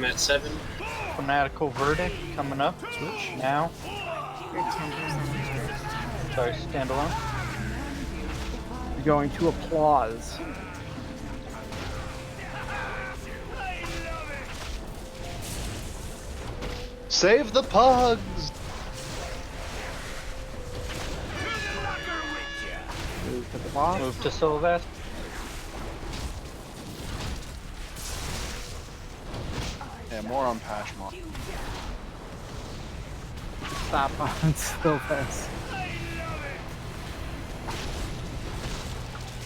I'm at 7. Fanatical Verdict coming up. Switch. Now. You're 10%. Sorry, standalone. You're going to applause. Save the pugs! Move to the boss. Move to Sylvester. Yeah, more on Pashmont. Stop on Sylvester.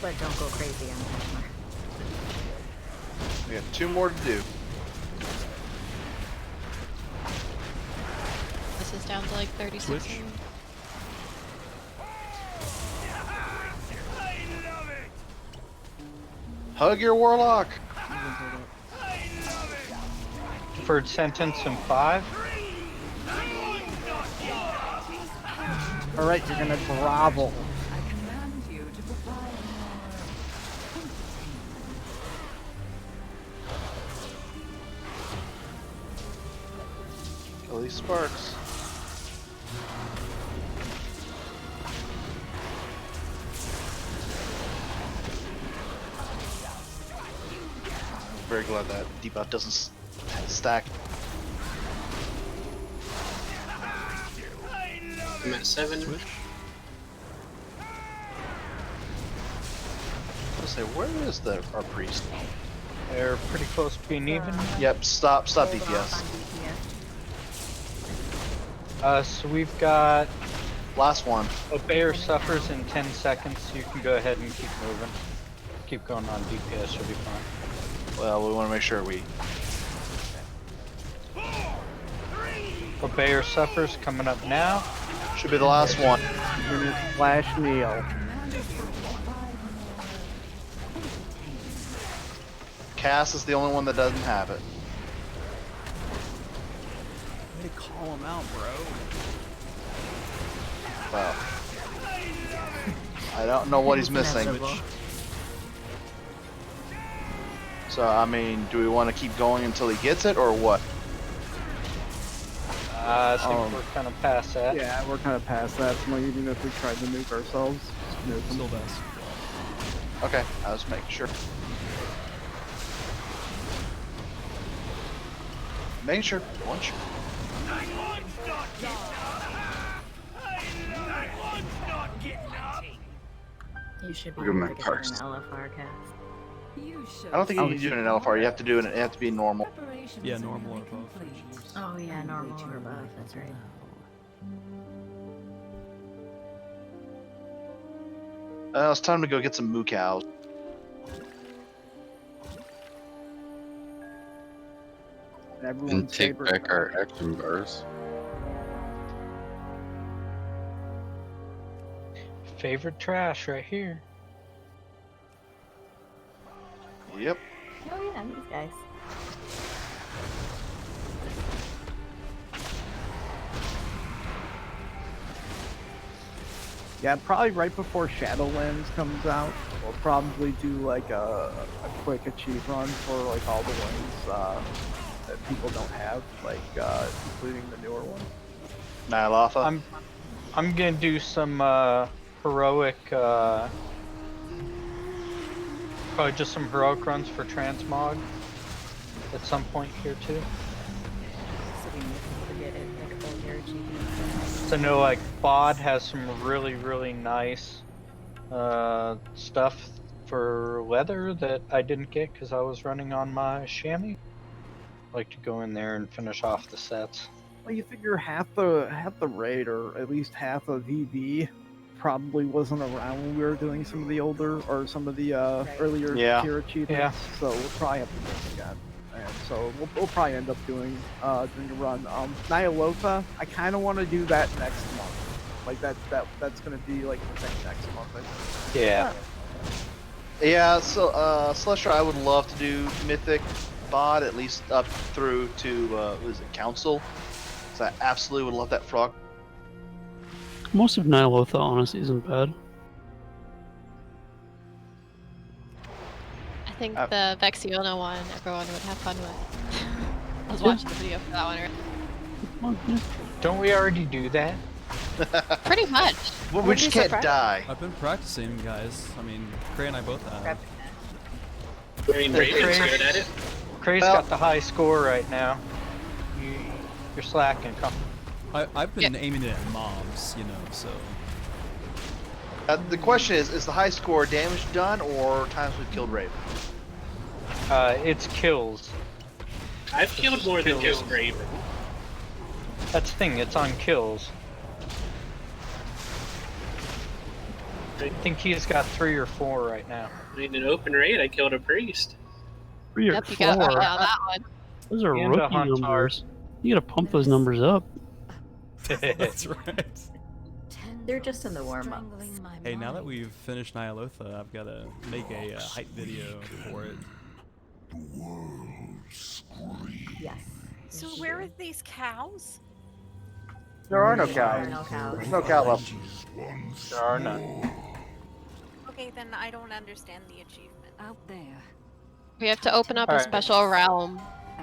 But don't go crazy on Pashmont. We have 2 more to do. This is down to like 36. Switch. Hug your warlock! Deferred sentence in 5. Alright, you're gonna grovel. Kill these sparks. Very glad that debuff doesn't stack. I'm at 7. Switch. Let's say, where is our priest? They're pretty close to being even. Yep, stop Hold DPS. off on DPS. So we've got Last one. Obeyer suffers in 10 seconds, so you can go ahead and keep moving. Keep going on DPS, you'll be fine. Well, we want to make sure we... Obeyer suffers coming up now. Should be the last one. Flash Neil. Cass is the only one that doesn't have it. Way to call him out, bro. Well, I don't know what he's missing. So, I mean, do we want to keep going until he gets it, or what? I think we're kind of past that. Yeah, we're kind of past that. So even if we tried to nuke ourselves, just nuke them. Still best. Okay, I was making sure. Making sure. One sure. You should be Look at able my to get parts. an LFR cast. I don't think you can do an LFR. You have to do it. It has to be normal. Yeah, normal or above. Oh yeah, normal or above, that's right. It's time to go get some moo cows. And take back our action bars. Favorite trash right here. Yep. Oh yeah, these guys. Yeah, probably right before Shadowlands comes out, we'll probably do like a quick achieve run for like all the ones that people don't have, like including the newer ones. Nylafa. I'm gonna do some heroic, probably just some heroic runs for transmog at some point here too. So I know like Bod has some really nice stuff for leather that I didn't get because I was running on my chamois. I like to go in there and finish off the sets. Well, you figure half the raid, or at least half of VV, probably wasn't around when we were doing some of the older or some of the earlier tier achievements. Yeah. So we'll probably have to do it again. And so we'll probably end up doing a run. Nyalofa, I kind of want to do that next month. Like that's gonna be like the thing next month. I think. Yeah. Yeah. So Celestia, I would love to do Mythic Bod at least up through to what is it, Council? So I absolutely would love that frog. Most of Nyalotha honestly isn't bad. I think the Vexiona one everyone would have fun with. was watching the video for that one. Don't we already do that? Pretty much. Well, we just can't die. I've been practicing, guys. I mean, Cray and I both have. I mean, Raven's good at it. Cray's got the high score right now. You're slacking. I've been aiming it at mobs, you know, so. The question is the high score damage done or times we've killed Raven? It's kills. I've killed more than just Raven. That's the thing, it's on kills. I think he's got 3 or 4 right now. In an open raid, I killed a priest. 3 or Yep, you 4. got me on that one. Those are And a rookie hunter. numbers. You gotta pump those numbers up. That's right. They're just in the warm-ups. Hey, now that we've finished Nyalotha, I've got to make a hype video for it. Yes. So where are these cows? There are no cows. There's no cow left. There are none. Okay, then I don't understand the achievement. Out there. We have to open up a Alright. special realm,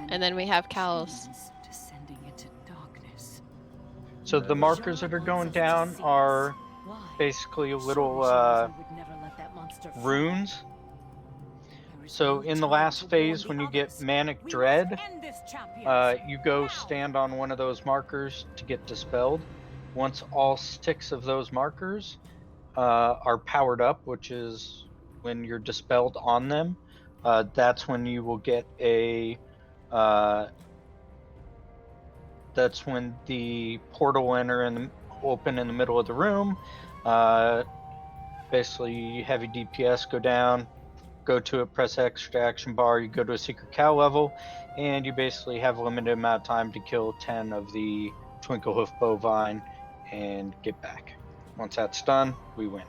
and then we have cows. Descending into darkness. So the markers that are going down are basically little runes. So in the last phase, when you get Manic Dread, you go stand on one of those markers to get dispelled. Once all 6 of those markers are powered up, which is when you're dispelled on them, that's when you will get a that's when the portal will open in the middle of the room. Basically, you have your DPS go down, go to it, press extra action bar, you go to a secret cow level, and you basically have a limited amount of time to kill 10 of the Twinkle-Hoof Bovine and get back. Once that's done, we win.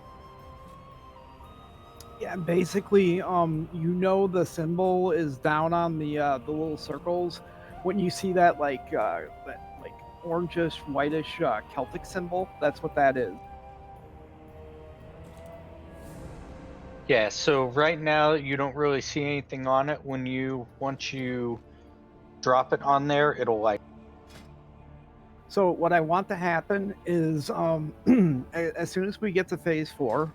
Yeah, basically, you know the symbol is down on the little circles. When you see that like orangish, whitish Celtic symbol, that's what that is. Yeah, so right now you don't really see anything on it. Once you drop it on there, it'll like. So what I want to happen is, as soon as we get to phase 4,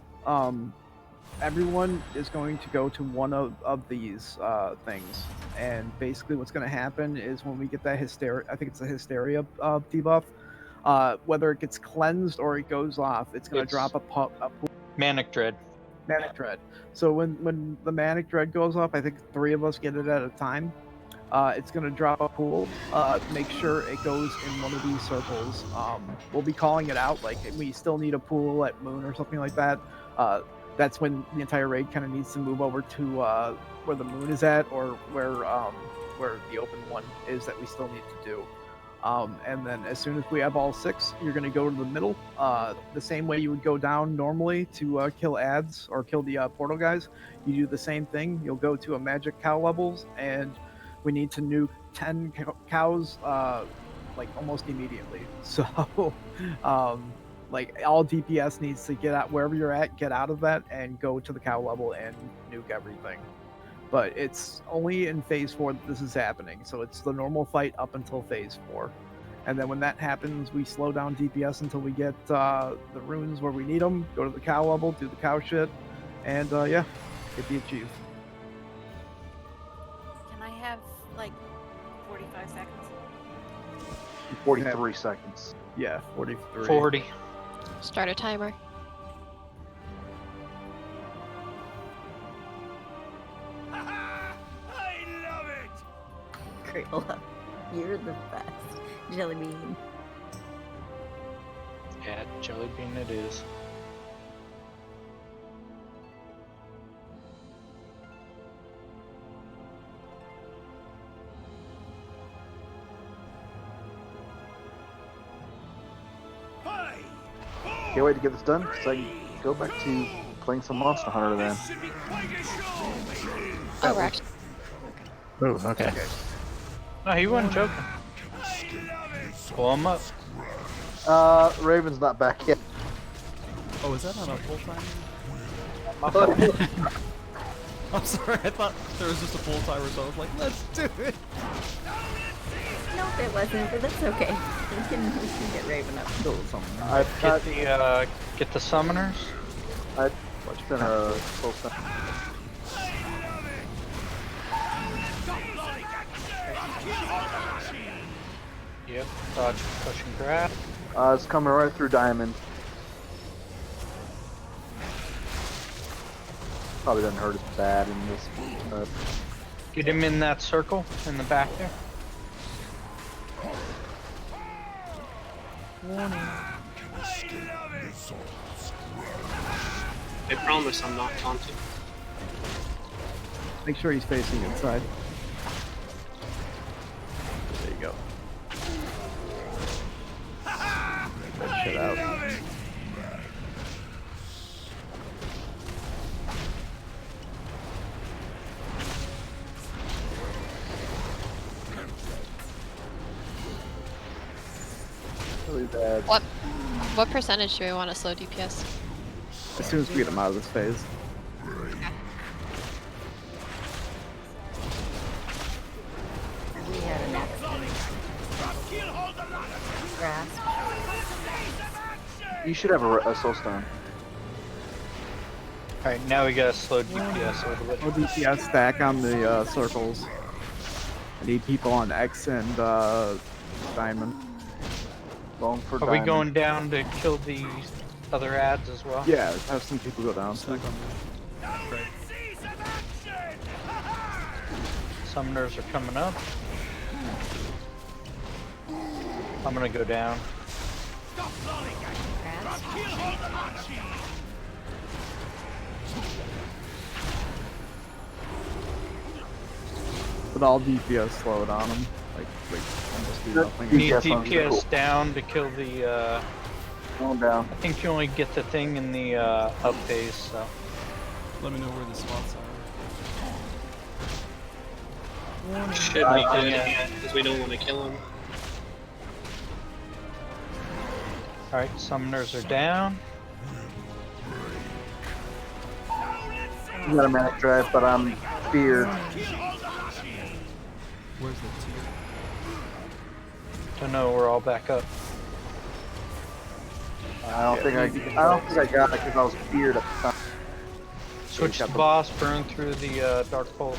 everyone is going to go to one of these things, and basically what's going to happen is when we get that hysteria, I think it's a hysteria debuff, whether it gets cleansed or it goes off, it's going to drop a Manic Dread. Manic Dread. So when the Manic Dread goes up, I think 3 of us get it at a time. It's going to drop a pool. Make sure it goes in one of these circles. We'll be calling it out, like we still need a pool at Moon or something like that. That's when the entire raid kind of needs to move over to where the Moon is at, or where the open one is that we still need to do. And then as soon as we have all 6, you're going to go to the middle, the same way you would go down normally to kill ads or kill the portal guys. You do the same thing. You'll go to a magic cow levels, and we need to nuke 10 cows like almost immediately. So like all DPS needs to get out wherever you're at, get out of that and go to the cow level and nuke everything. But it's only in phase 4 that this is happening, so it's the normal fight up until phase 4. And then when that happens, we slow down DPS until we get the runes where we need them, go to the cow level, do the cow shit, and yeah, get the achieve. Can I have like 45 seconds? 43 seconds. Yeah, 43. 40. Start a timer. Crayola, you're the best. Jelly bean. Yeah, jelly bean it is. Can't wait to get this done, so I can go back to playing some Monster Hunter then. Oh, we're actually. Oh, okay. No, he wasn't joking. Pull him up. Raven's not back yet. Oh, is that on a full time? I'm sorry, I thought there was just a full timer, so I was like, let's do it. Nope, it wasn't, but that's okay. We can get Raven up. Get the summoners. I'd spin a full step. Yep, dodge, push, and grab. It's coming right through diamond. Probably doesn't hurt as bad in this. Get him in that circle in the back there. I promise I'm not taunting. Make sure he's facing inside. There you go. That shit out. Really bad. What percentage do we want to slow DPS? As soon as we get him out of this phase. We had a next grasp. You should have a soul stone. Alright, now we gotta slow DPS a little bit. Slow DPS stack on the circles. I need people on X and diamond. Going for Are diamond. we going down to kill the other ads as well? Yeah, have some people go down. Summoners are coming up. I'm gonna go down. But all DPS slow it on them. Like almost do nothing. Need DPS down to kill the Going down. I think you only get the thing in the up phase, so. Let me know where the spots are. Should be good, yeah, because we don't want to kill him. Alright, summoners are down. I got a manic drive, but I'm feared. Where's the tier? Don't know, we're all back up. I don't think I got it because I was feared at the time. Switch to boss, burn through the dark pulse.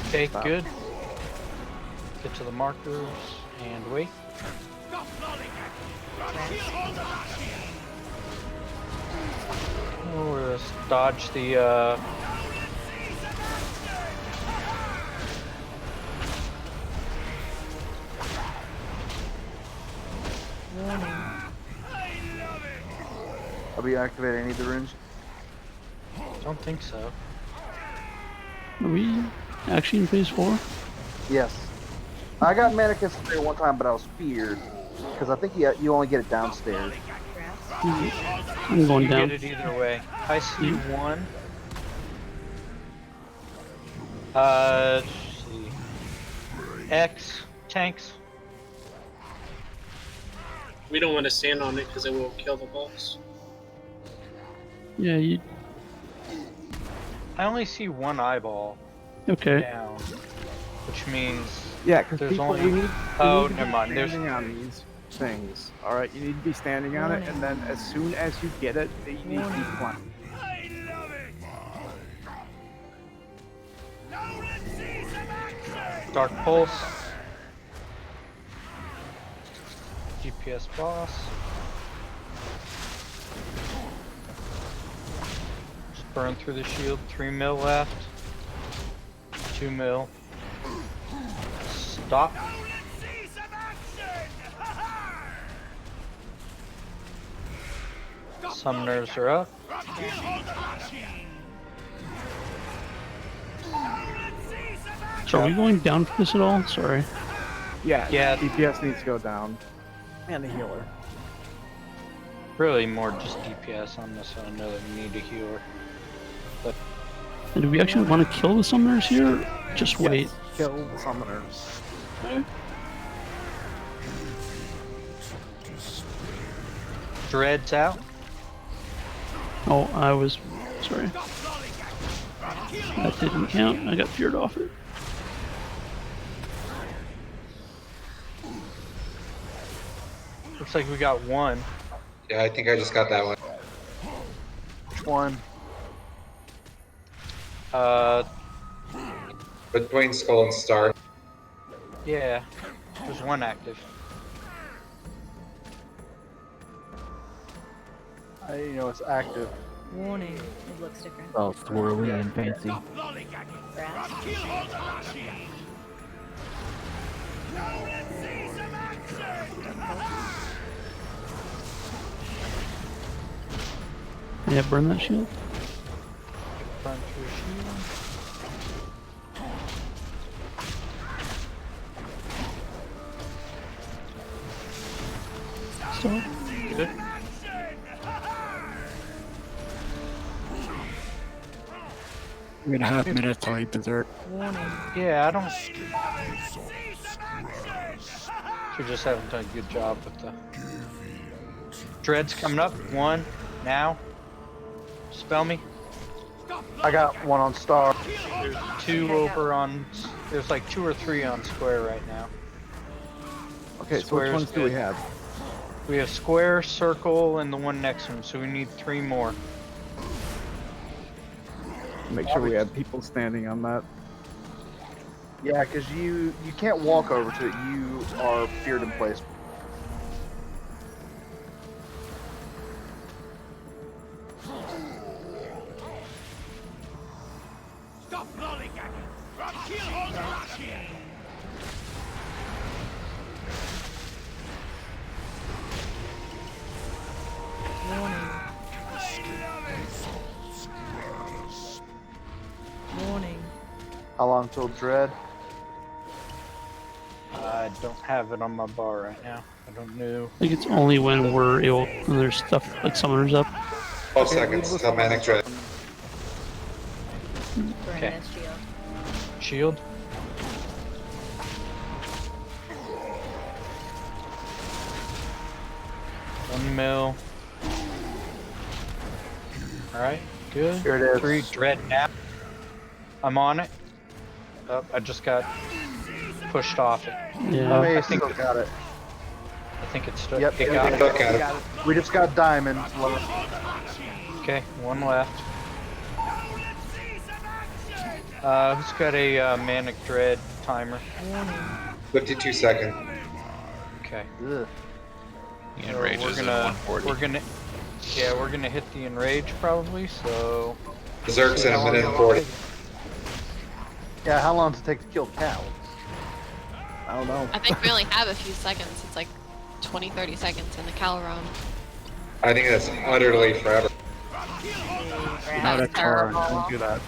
Okay, good. Get to the markers and wait. Oh, we're gonna dodge the Are we activating any of the runes? Don't think so. Are we actually in phase 4? Yes. I got Manic Inspire one time, but I was feared. Because I think you only get it downstairs. I'm going down. Get it either way. I see one. Let's see. X tanks. We don't want to stand on it because it will kill the boss. Yeah, you. I only see one eyeball. Okay. Down, which means Yeah, because there's people only. we need Oh, to never be mind. There's standing on these things. All right, you need to be standing on it, and then as soon as you get it, you need to be flying. Dark pulse. GPS boss. Just burn through the shield. 3 mil left. 2 mil. Stop. Summoners are up. So are we going down for this at all? Sorry. Yeah, Yeah. DPS needs to go down. And the healer. Really more just DPS on this one. I know that we need a healer. But And do we actually want to kill the summoners here? Or just wait. Yes, kill the summoners. Okay. Dread's out. Oh, I was sorry. That didn't count. I got feared off it. Looks like we got one. Yeah, I think I just got that one. Which one? Between Skull and Star. Yeah, there's one active. I didn't know it's active. Warning. It looks different. Oh, swirly and fancy. Grass. Yeah, burn that shield. Burn through shield. Stop. Good. We're gonna have minutes till eat dessert. Warning. Yeah, I don't. You just haven't done a good job with the. Dread's coming up. One now. Spell me. I got one on Star. There's two over on. There's like 2 or 3 on square right now. Okay, so which Square's ones do we good. have? We have square, circle, and the one next to him. So we need 3 more. Make sure we have people standing on that. Yeah, because you can't walk over to it. You are feared in place. Stop lollygagging! Or I'll kill all the lot of you! Warning. How long till Dread? I don't have it on my bar right now. I don't know. I think it's only when we're able, when there's stuff like summoners up. 12 seconds till Manic Dread. Okay. Shield. One mil. Alright, good. Here it is. 3 Dread now. I'm on it. Oh, I just got pushed off it. Yeah. I I think still got it. I think it's still. Yep, it we got got it. it. We just got diamonds left. Okay, one left. Who's got a Manic Dread timer? 52 seconds. Okay. Ugh. The So enrage is at 140. We're gonna hit the enrage probably. So. Berserk's in a minute and 40. Yeah, how long does it take to kill cow? I don't know. I think we only have a few seconds. It's like 20, 30 seconds in the Cal round. I think that's utterly forever. Not a turn. Don't do that.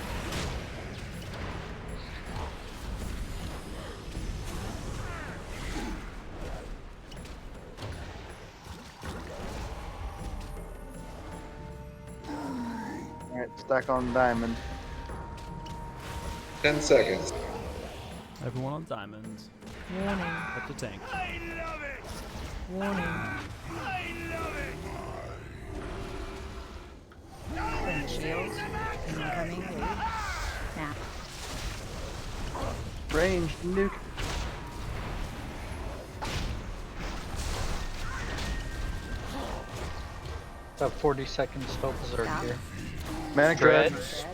Alright, stack on diamond. 10 seconds. Everyone on diamonds. Warning. Up the tank. Warning. Burn shield. Incoming. Lead. Snap. Ranged nuke. About 40 seconds till Berserk Stop. here. Manic Dread. Dread.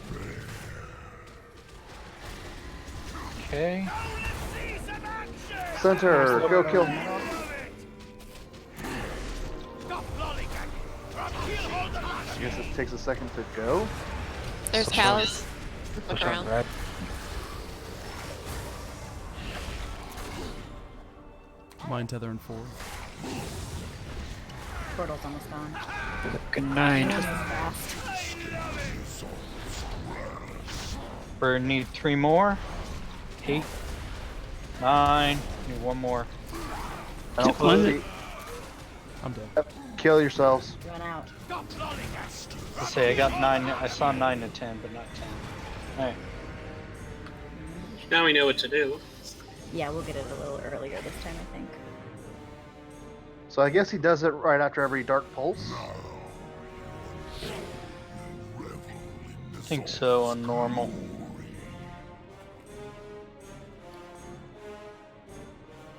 Okay. Center, go kill. I guess it takes a second to go. There's Callus. Look around. Mind tether and 4. Portal's almost gone. Good night. We need 3 more. 8. 9. Need 1 more. I don't see. I'm dead. Kill yourselves. Run out. Let's say I got 9. I saw 9 to 10, but not 10. Alright. Now we know what to do. Yeah, we'll get it a little earlier this time, I think. So I guess he does it right after every Dark Pulse. I think so on normal.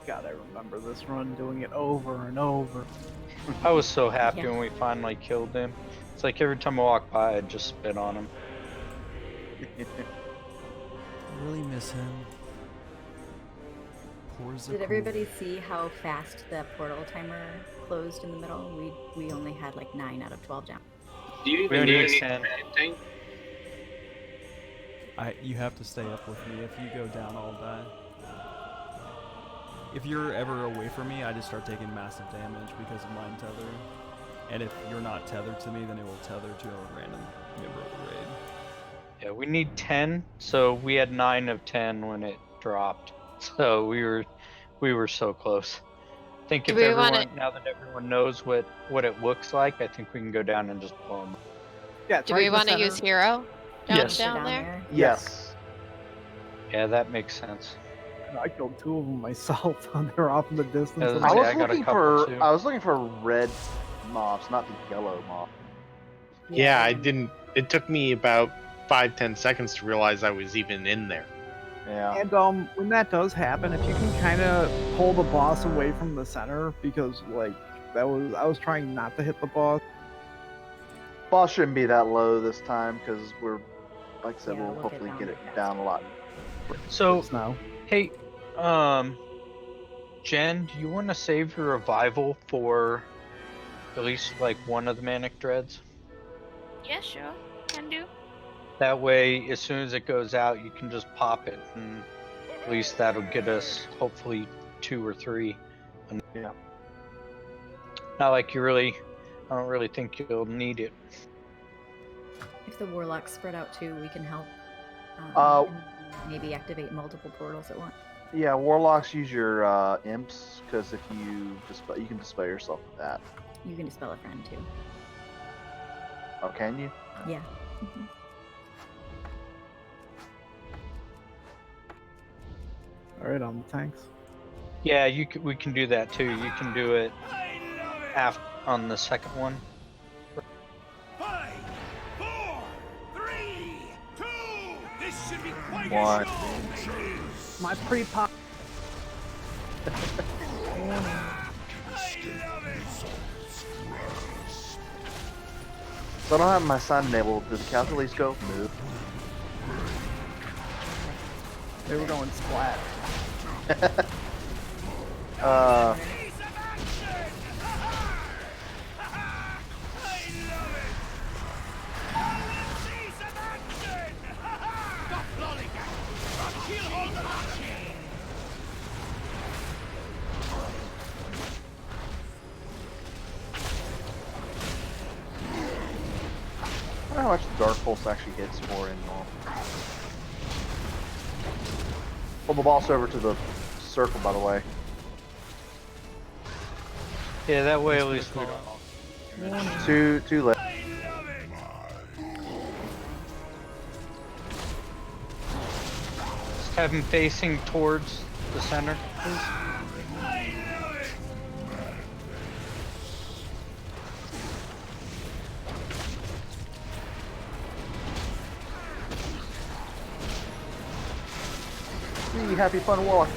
God, I remember this run doing it over and over. I was so happy Yeah. when we finally killed him. It's like every time I walk by, I'd just spit on him. Really miss him. Poor Zakul. Did everybody see how fast the portal timer closed in the middle? We only had like 9 out of 12 down. Do you We even only need need anything? 10. You have to stay up with me. If you go down, I'll die. If you're ever away from me, I just start taking massive damage because of mind tether. And if you're not tethered to me, then it will tether to a random member of the raid. Yeah, we need 10. So we had 9 of 10 when it dropped. So we were so close. I think Do if we everyone, wanna- now that everyone knows what it looks like, I think we can go down and just blow them. Yeah. Do we want to use hero Yes. down there? Yes. Yeah, that makes sense. I killed 2 of them myself. They're off in the distance. Yeah, and I I was was I got a looking couple for too. I was looking for red mobs, not the yellow mob. Yeah, I didn't. It took me about 5-10 seconds to realize I was even in there. Yeah. And when that does happen, if you can kind of pull the boss away from the center, because like I was trying not to hit the boss. Boss shouldn't be that low this time because we're, like I said, Yeah, we'll we'll hopefully get get down it down a lot. So, now. hey, Jen, do you want to save your revival for at least like one of the Manic Dreads? Yeah, sure. Can do. That way, as soon as it goes out, you can just pop it, and at least that'll get us hopefully 2 or 3. Yeah. Not like I don't really think you'll need it. If the warlocks spread out too, we can help. And maybe activate multiple portals at once. Yeah, warlocks use your imps because if you you can dispel yourself with that. You can dispel a friend too. Oh, can you? Yeah. All right, on the tanks. Yeah, we can do that too. You can do it on the second one. 5, 4, 3, 2. This should be quite One. a show. My pre-pop. So I don't have my sign enabled. Does the couch at least go move? They were going splat. I don't know how much the Dark Pulse actually hits for in normal. Pull the boss over to the circle, by the way. Yeah, that way at least we don't. Too late. Just have him facing towards the center, please. Happy fun walk.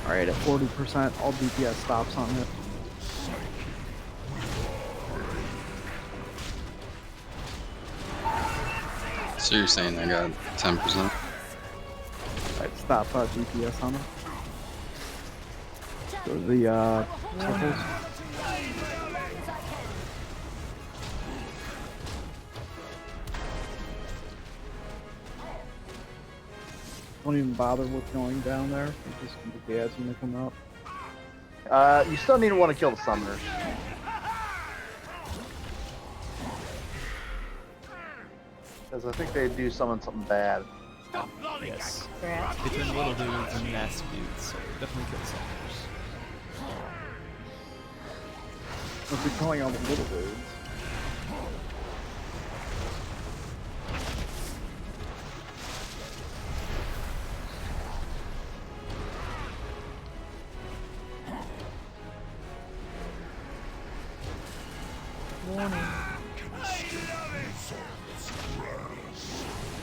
All right, at 40%, all DPS stops on it. So you're saying I got 10%? Alright, stop DPS on it. Go to the circles. Don't even bother with going down there. You just get the ads when they come out. You still need to want to kill the summoners. Because I think they do summon something bad. Yes. Between little dudes and massive dudes, so definitely kill summoners. If you're killing all the little dudes.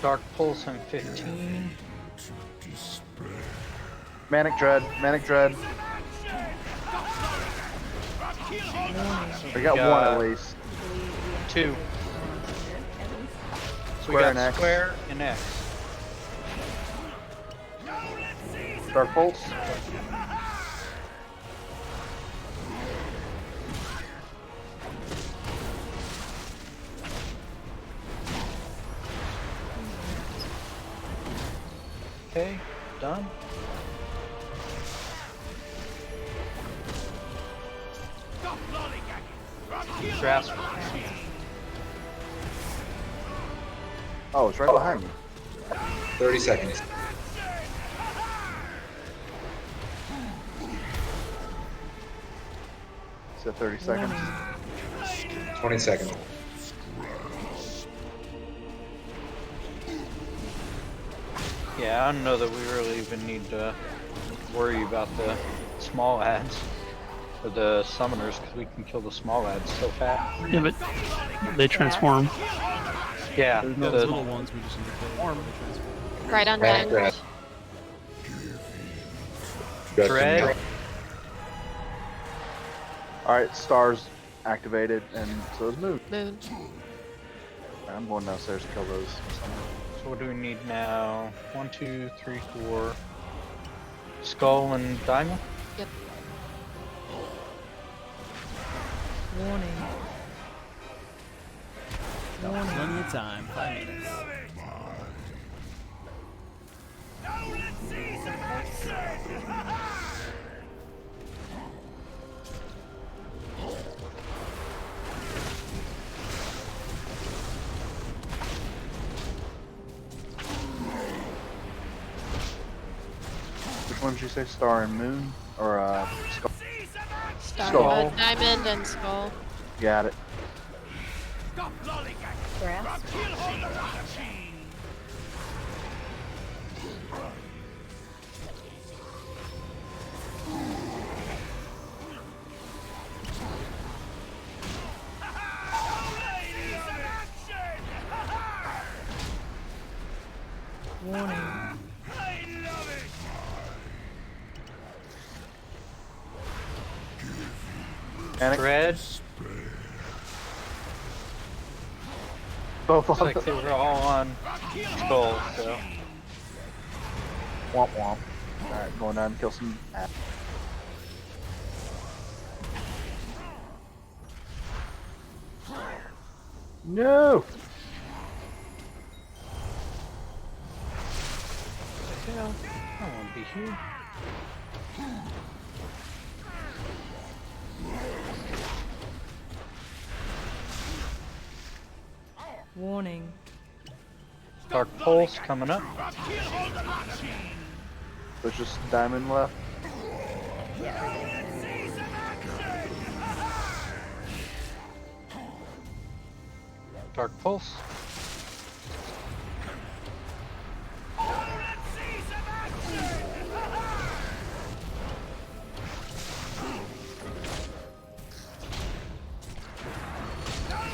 Dark Pulse on 15. Manic Dread. Manic Dread. We got one at least. 2. So we Square got and X. square and X. Dark Pulse. Okay, done. Grasp. Oh, it's right behind me. 30 seconds. So 30 seconds. 20 seconds. Yeah, I don't know that we really even need to worry about the small ads or the summoners because we can kill the small ads so fast. Yeah, but they transform. Yeah, There's no little ones we just need to kill. Or they transform. Right on Manic damage. Dread. Dread. Alright, stars activated, and so is Moon. Moon. I'm going downstairs to kill those. So what do we need now? 1, 2, 3, 4. Skull and diamond? Yep. Warning. Got plenty of time. 5 minutes. Which one did you say? Star and Moon? Or Skull? Star, diamond and skull. Got it. Grass. Warning. Dread. Both Looks on like they were all on skull, so. Womp womp. Alright, going down and kill some. No! Hell, I don't want to be here. Warning. Dark Pulse coming up. There's just diamond left. Dark Pulse.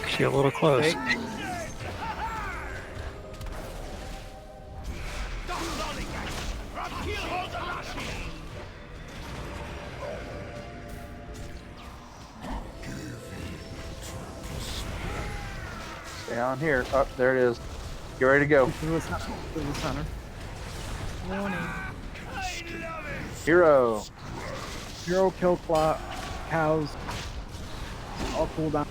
Actually, a little close. Okay. Stay on here. Up there it is. Get ready to go. Warning. Hero. Hero kill cows. All cool down.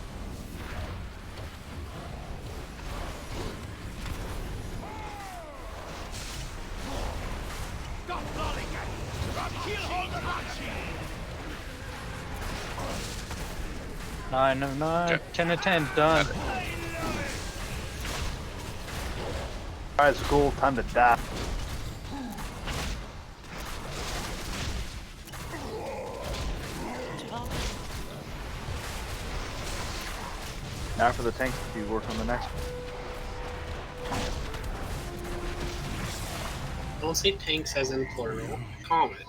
Nine of 9, 10 of 10, done. Alright, it's cool. Time to die. Now for the tanks, if you work on the next one. Don't say tanks as in plural. Comet.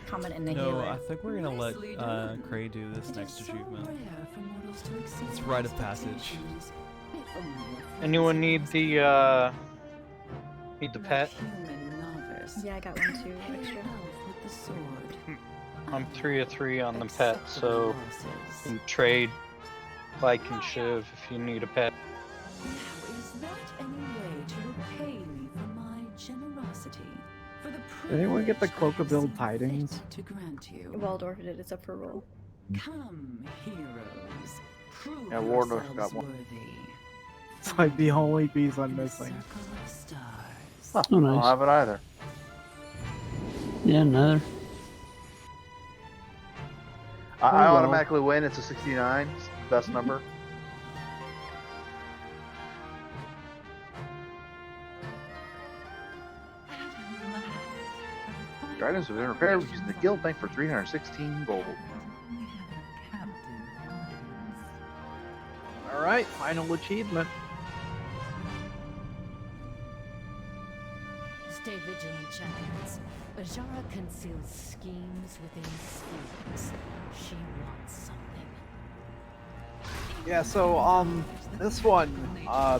Comet and the No, healer. I think we're gonna let Cray do this next achievement. It's rite of passage. Anyone need the pet? Yeah, I got one too extra. I'm 3 of 3 on the pet, so you can trade like and Shiv if you need a pet. Is that any way to repay me for my generosity? For the Did anyone get the privilege I have Cloakaville seen tidings? fit to grant you. Waldorf did it, it's up for roll. Come, heroes. Prove Yeah, Wardorf got yourselves one. worthy. It's like the only piece I'm missing. Huh, Oh, I nice. don't have it either. Yeah, neither. I well. automatically win. It's a 69. It's the best number. Your items have been repaired using the guild bank for 316 gold. Alright, final achievement. Stay vigilant, champions. Azshara conceals schemes within schemes. She wants something. Yeah, so this one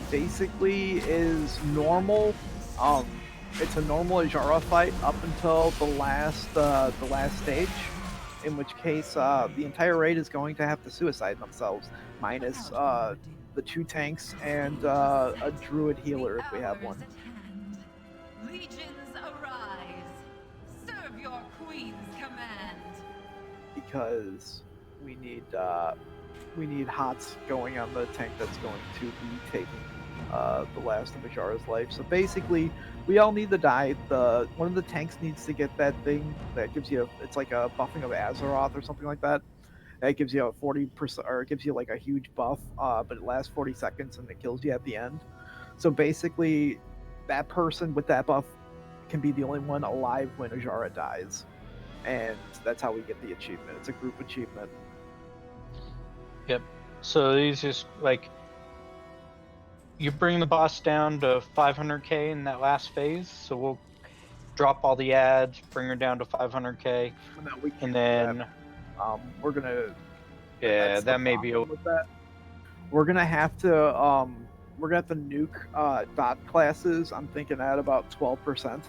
basically is normal. It's a normal Azshara fight up until the last stage, in which case the entire raid is going to have to suicide themselves, minus the 2 tanks and a druid healer if we have one. Legions arise! Serve your queen's command! Because we need HOTS going on the tank that's going to be taking the last of Azshara's life. So basically, we all need to die. One of the tanks needs to get that thing that gives you it's like a buffing of Azeroth or something like that. That gives you a 40%, or it gives you like a huge buff, but it lasts 40 seconds and it kills you at the end. So basically, that person with that buff can be the only one alive when Azshara dies. And that's how we get the achievement. It's a group achievement. Yep. So these just like you bring the boss down to 500k in that last phase. So we'll drop all the ads, bring her down to 500k, No, we can't and do then that. We're gonna. yeah, that's that the may be problem with that. We're gonna have to nuke dot classes. I'm thinking at about 12%.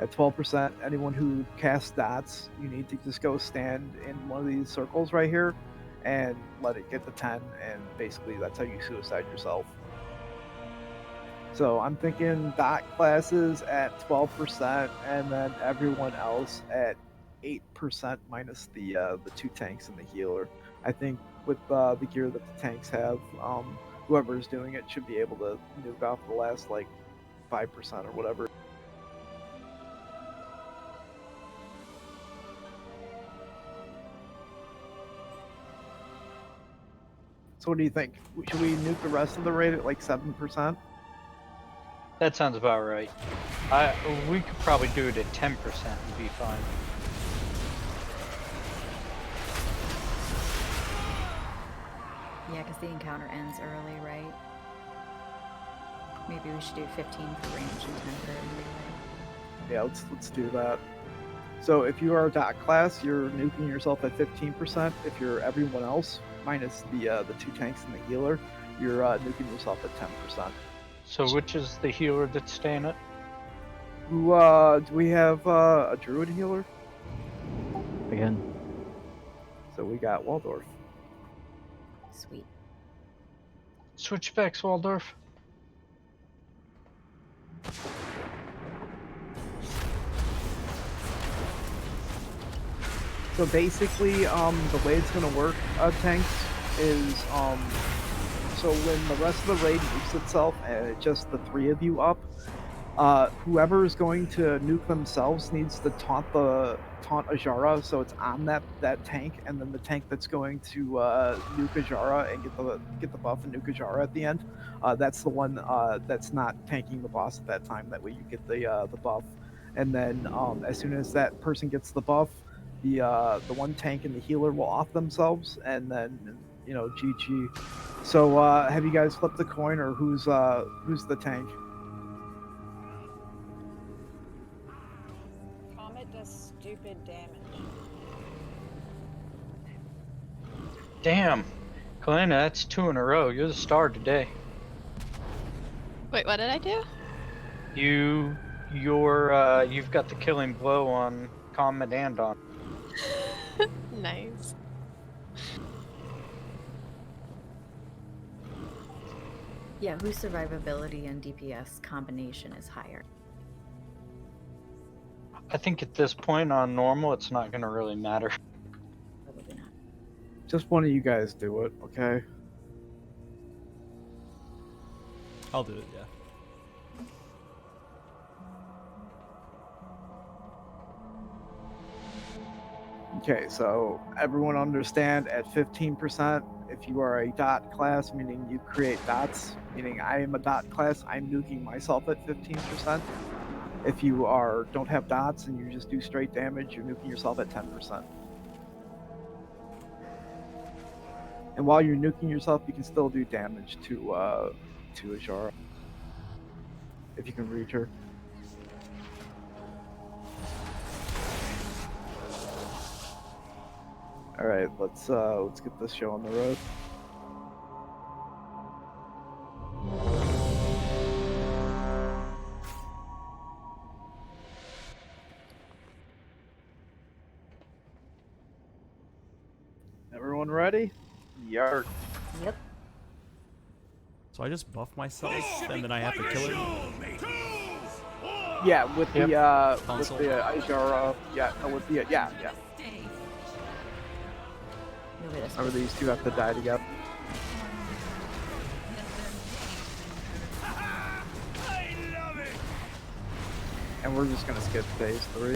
At 12%, anyone who casts dots, you need to just go stand in one of these circles right here and let it get to 10, and basically that's how you suicide yourself. So I'm thinking dot classes at 12%, and then everyone else at 8% minus the 2 tanks and the healer. I think with the gear that the tanks have, whoever's doing it should be able to nuke off the last like 5% or whatever. So what do you think? Should we nuke the rest of the raid at like 7%? That sounds about right. We could probably do it at 10% and be fine. Yeah, because the encounter ends early, right? Maybe we should do 15 for range and 10 for melee. Yeah, let's do that. So if you are a dot class, you're nuking yourself at 15%. If you're everyone else, minus the 2 tanks and the healer, you're nuking yourself at 10%. So which is the healer that's staying at? Who do we have a druid healer? Again. So we got Waldorf. Sweet. Switchbacks, Waldorf. So basically, the way it's gonna work, tanks, is so when the rest of the raid nukes itself and it's just the 3 of you up, whoever is going to nuke themselves needs to taunt Azshara, so it's on that tank, and then the tank that's going to nuke Azshara and get the buff and nuke Azshara at the end, that's the one that's not tanking the boss at that time. That way you get the buff, and then as soon as that person gets the buff, the one tank and the healer will off themselves, and then GG. So have you guys flipped the coin, or who's the tank? Comet does stupid damage. Damn. Kalina, that's 2 in a row. You're the star today. Wait, what did I do? You've got the killing blow on Comet and on. Nice. Yeah, whose survivability and DPS combination is higher? I think at this point on normal, it's not going to really matter. Probably not. Just one of you guys do it, okay? I'll do it, yeah. Okay, so everyone understand at 15%, if you are a dot class, meaning you create dots, meaning I am a dot class, I'm nuking myself at 15%. If you don't have dots and you just do straight damage, you're nuking yourself at 10%. And while you're nuking yourself, you can still do damage to Azshara. If you can reach her. Alright, let's get this show on the road. Everyone ready? Yark. Yep. So I just buff myself, and then I have to kill her? Yeah, with Yep. the Console. Azshara, with the yeah. Nobody Or these two have to die together. And we're just gonna skip phase 3.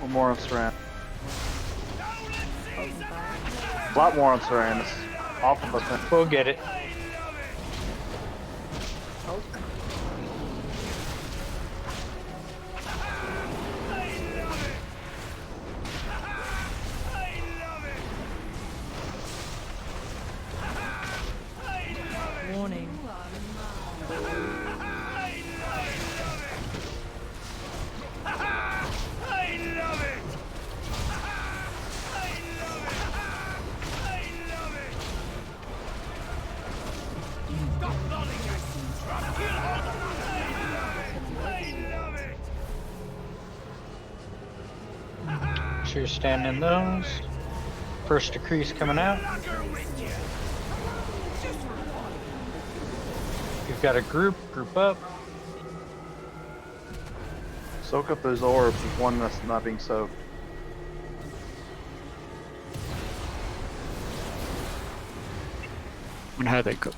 One more on Saran. A lot more on Saran. It's awful, but then we'll get it. Warning. So you're standing those. First decrease coming out. You've got a group up. soak up those orbs with one that's not being soaked. I wonder how they go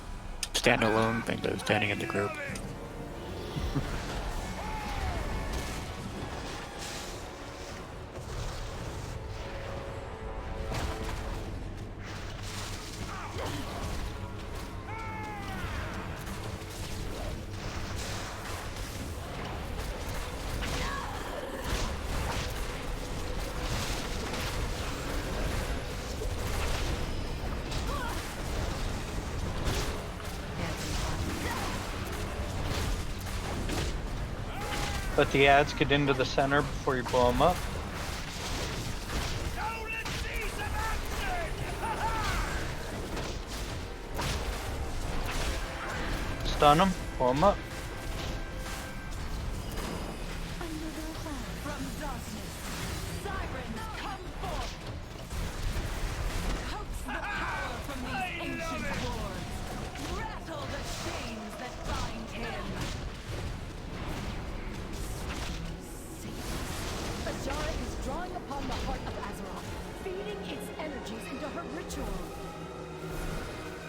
stand alone thing to standing in the group. Let the ads get into the center before you blow them up. Stun them, pull them up. Azshara is drawing upon the heart of Azeroth, feeding its energies into her ritual.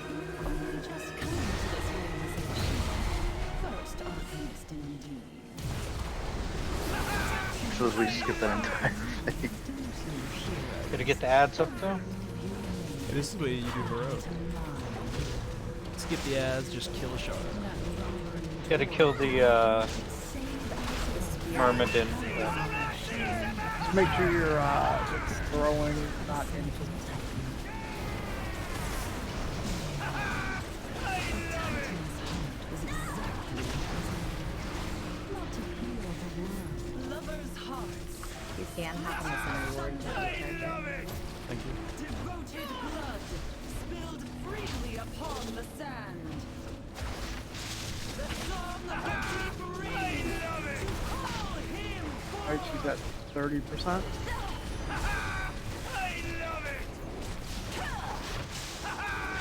You only just come to this realization. First on feast indeed. So as we skip that entire thing. Gotta get the ads up though. Hey, this is the way you do heroic. Skip the ads, just kill Azshara. Gotta kill the Myrmidon. Just make sure you're it's throwing, not into. You can hop on the center ward to recharge it. Thank you. Devoted blood spilled freely upon the sand. The song of the deep ring. Call him Alright, she's at 30%.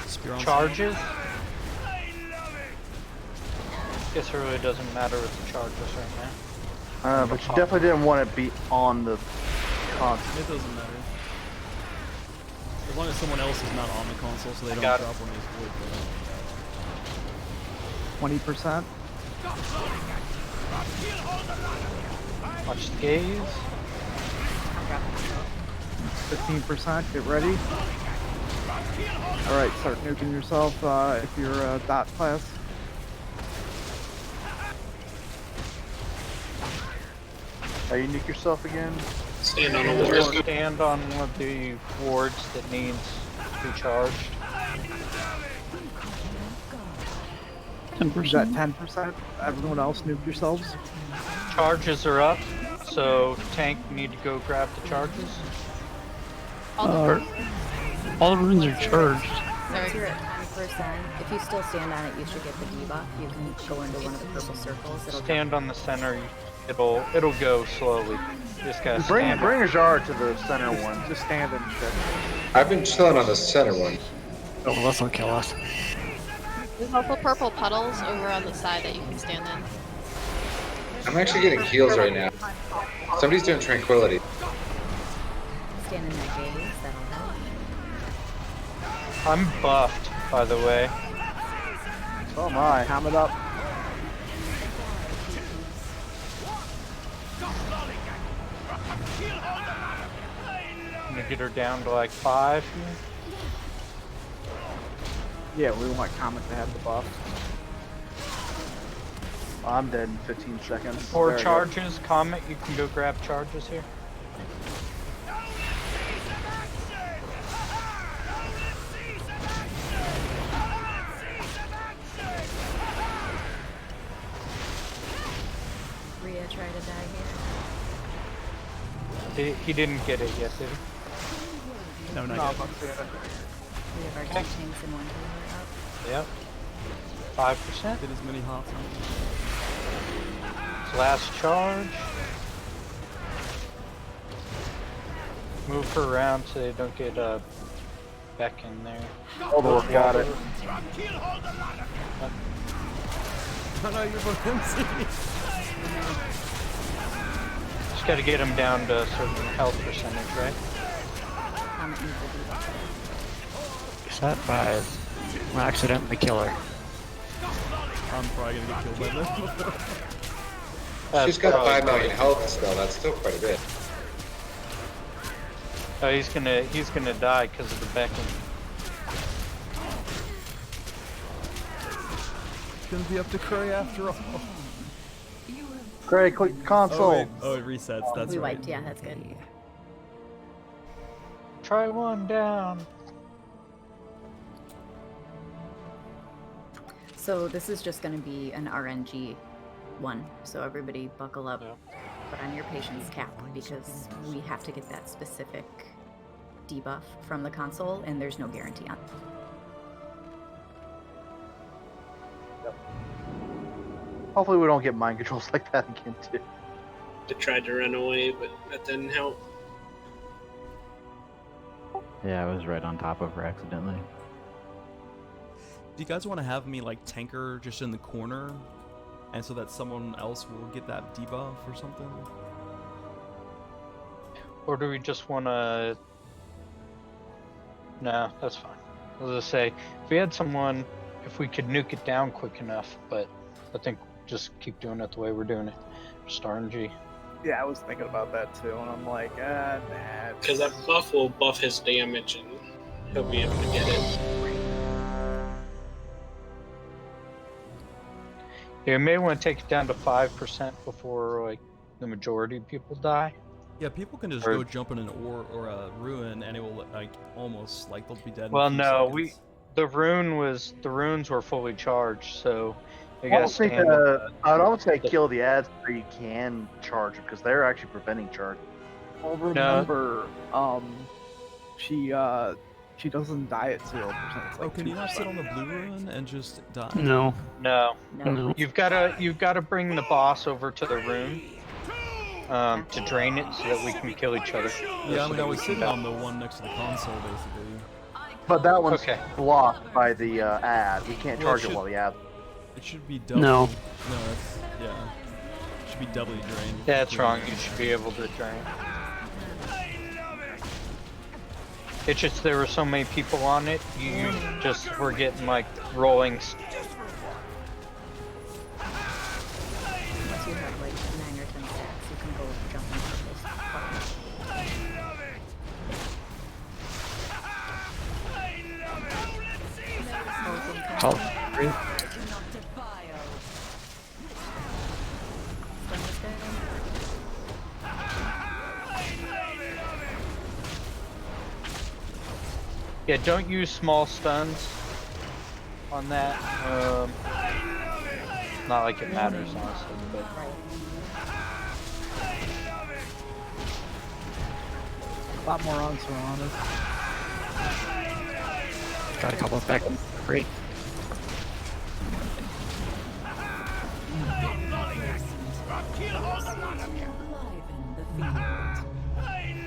Spear on Charges? Guess it really doesn't matter with the charges right now. But you definitely didn't want to be on the console. It doesn't matter. As long as someone else is not on the console, so they don't got drop when they void. 20%. Watch the gaze. 15%. Get ready. Alright, start nuking yourself if you're a dot class. How you nuke yourself again? Stand on a ward. Stand on one of the wards that needs to be charged. 10%. Is that 10%? Everyone else nuke yourselves? Charges are up, so tank, you need to go grab the charges. All the runes are charged. Once you're at 10%, if you still stand on it, you should get the debuff. You can go into one of the purple circles. It'll Stand on the center. It'll go slowly. Just gotta Bring stand. Azshara to the center one. Just stand and shit. I've been chilling on the center one. Oh, this will kill us. There's also purple puddles over on the side that you can stand in. I'm actually getting heals right now. Somebody's doing tranquility. stand in that gaze. That'll help. I'm buffed, by the way. Oh my, hammer up. I'm gonna get her down to like 5 here. Yeah, we want Comet to have the buff. I'm dead in 15 seconds. 4 There I go. charges. Comet, you can go grab charges here. Rhea tried to die here. He didn't get it yet, did he? No, not No, yet. We have our 2 tanks and 1 healer up. Yep. 5%. Did as many hops on His last charge. Move her around so they don't get back in there. Overwork got it. Oh no, you're both MC. Just gotta get him down to a certain health percentage, right? Comet needs to be up. Is that 5? We'll accidentally kill her. I'm probably gonna get killed by this. She's got 5 million health still. That's still quite a bit. Oh, he's gonna die because of the Beckham. It's gonna be up to Curry after all. Great, click console. Oh, wait. Oh, it resets. That's We right. wiped, yeah, that's good. Try 1 down. So this is just going to be an RNG one. So everybody buckle up, put on your patience cap because we have to get that specific debuff from the console, and there's no guarantee on it. Hopefully we don't get mind controls like that again too. I tried to run away, but that didn't help. Yeah, I was right on top of her accidentally. Do you guys want to have me like tanker just in the corner, and so that someone else will get that debuff or something? Or do we just want to... No, that's fine. I was gonna say, if we had someone, if we could nuke it down quick enough, but I think just keep doing it the way we're doing it. Just RNG. Yeah, I was thinking about that too, and I'm like, nah. Because that buff will buff his damage and he'll be able to get it. Yeah, you may want to take it down to 5% before like the majority of people die. Yeah, people can just Or- go jump in an ore or a ruin, and it will like almost like they'll be dead. Well, in a few no, seconds. the runes were fully charged, so You I gotta don't think. stand on the- I'd almost say kill the ads so you can charge them because they're actually preventing charge. Well, remember, she doesn't die at 0%. It's like Oh, can you not sit 2%. on the blue rune and just die? No. No. No. You've gotta bring the boss over to the room to drain it so that we can kill each other. Yeah, I So mean, that I we was can sitting die. on the one next to the console, basically. But that one's Okay. blocked by the ad. We can't Well, charge it while the ad. It should be double. No. No, that's yeah. It should be doubly drained. Yeah, that's wrong. You should be able to drain. It's just there were so many people on it, you just were getting like rolling. Unless you have like 9 or 10 stacks, you can go jump into this part. Oh, great. Yeah, don't use small stuns on that. Not like it matters, honestly, but. A lot more answer on it. Got a couple of seconds. Great.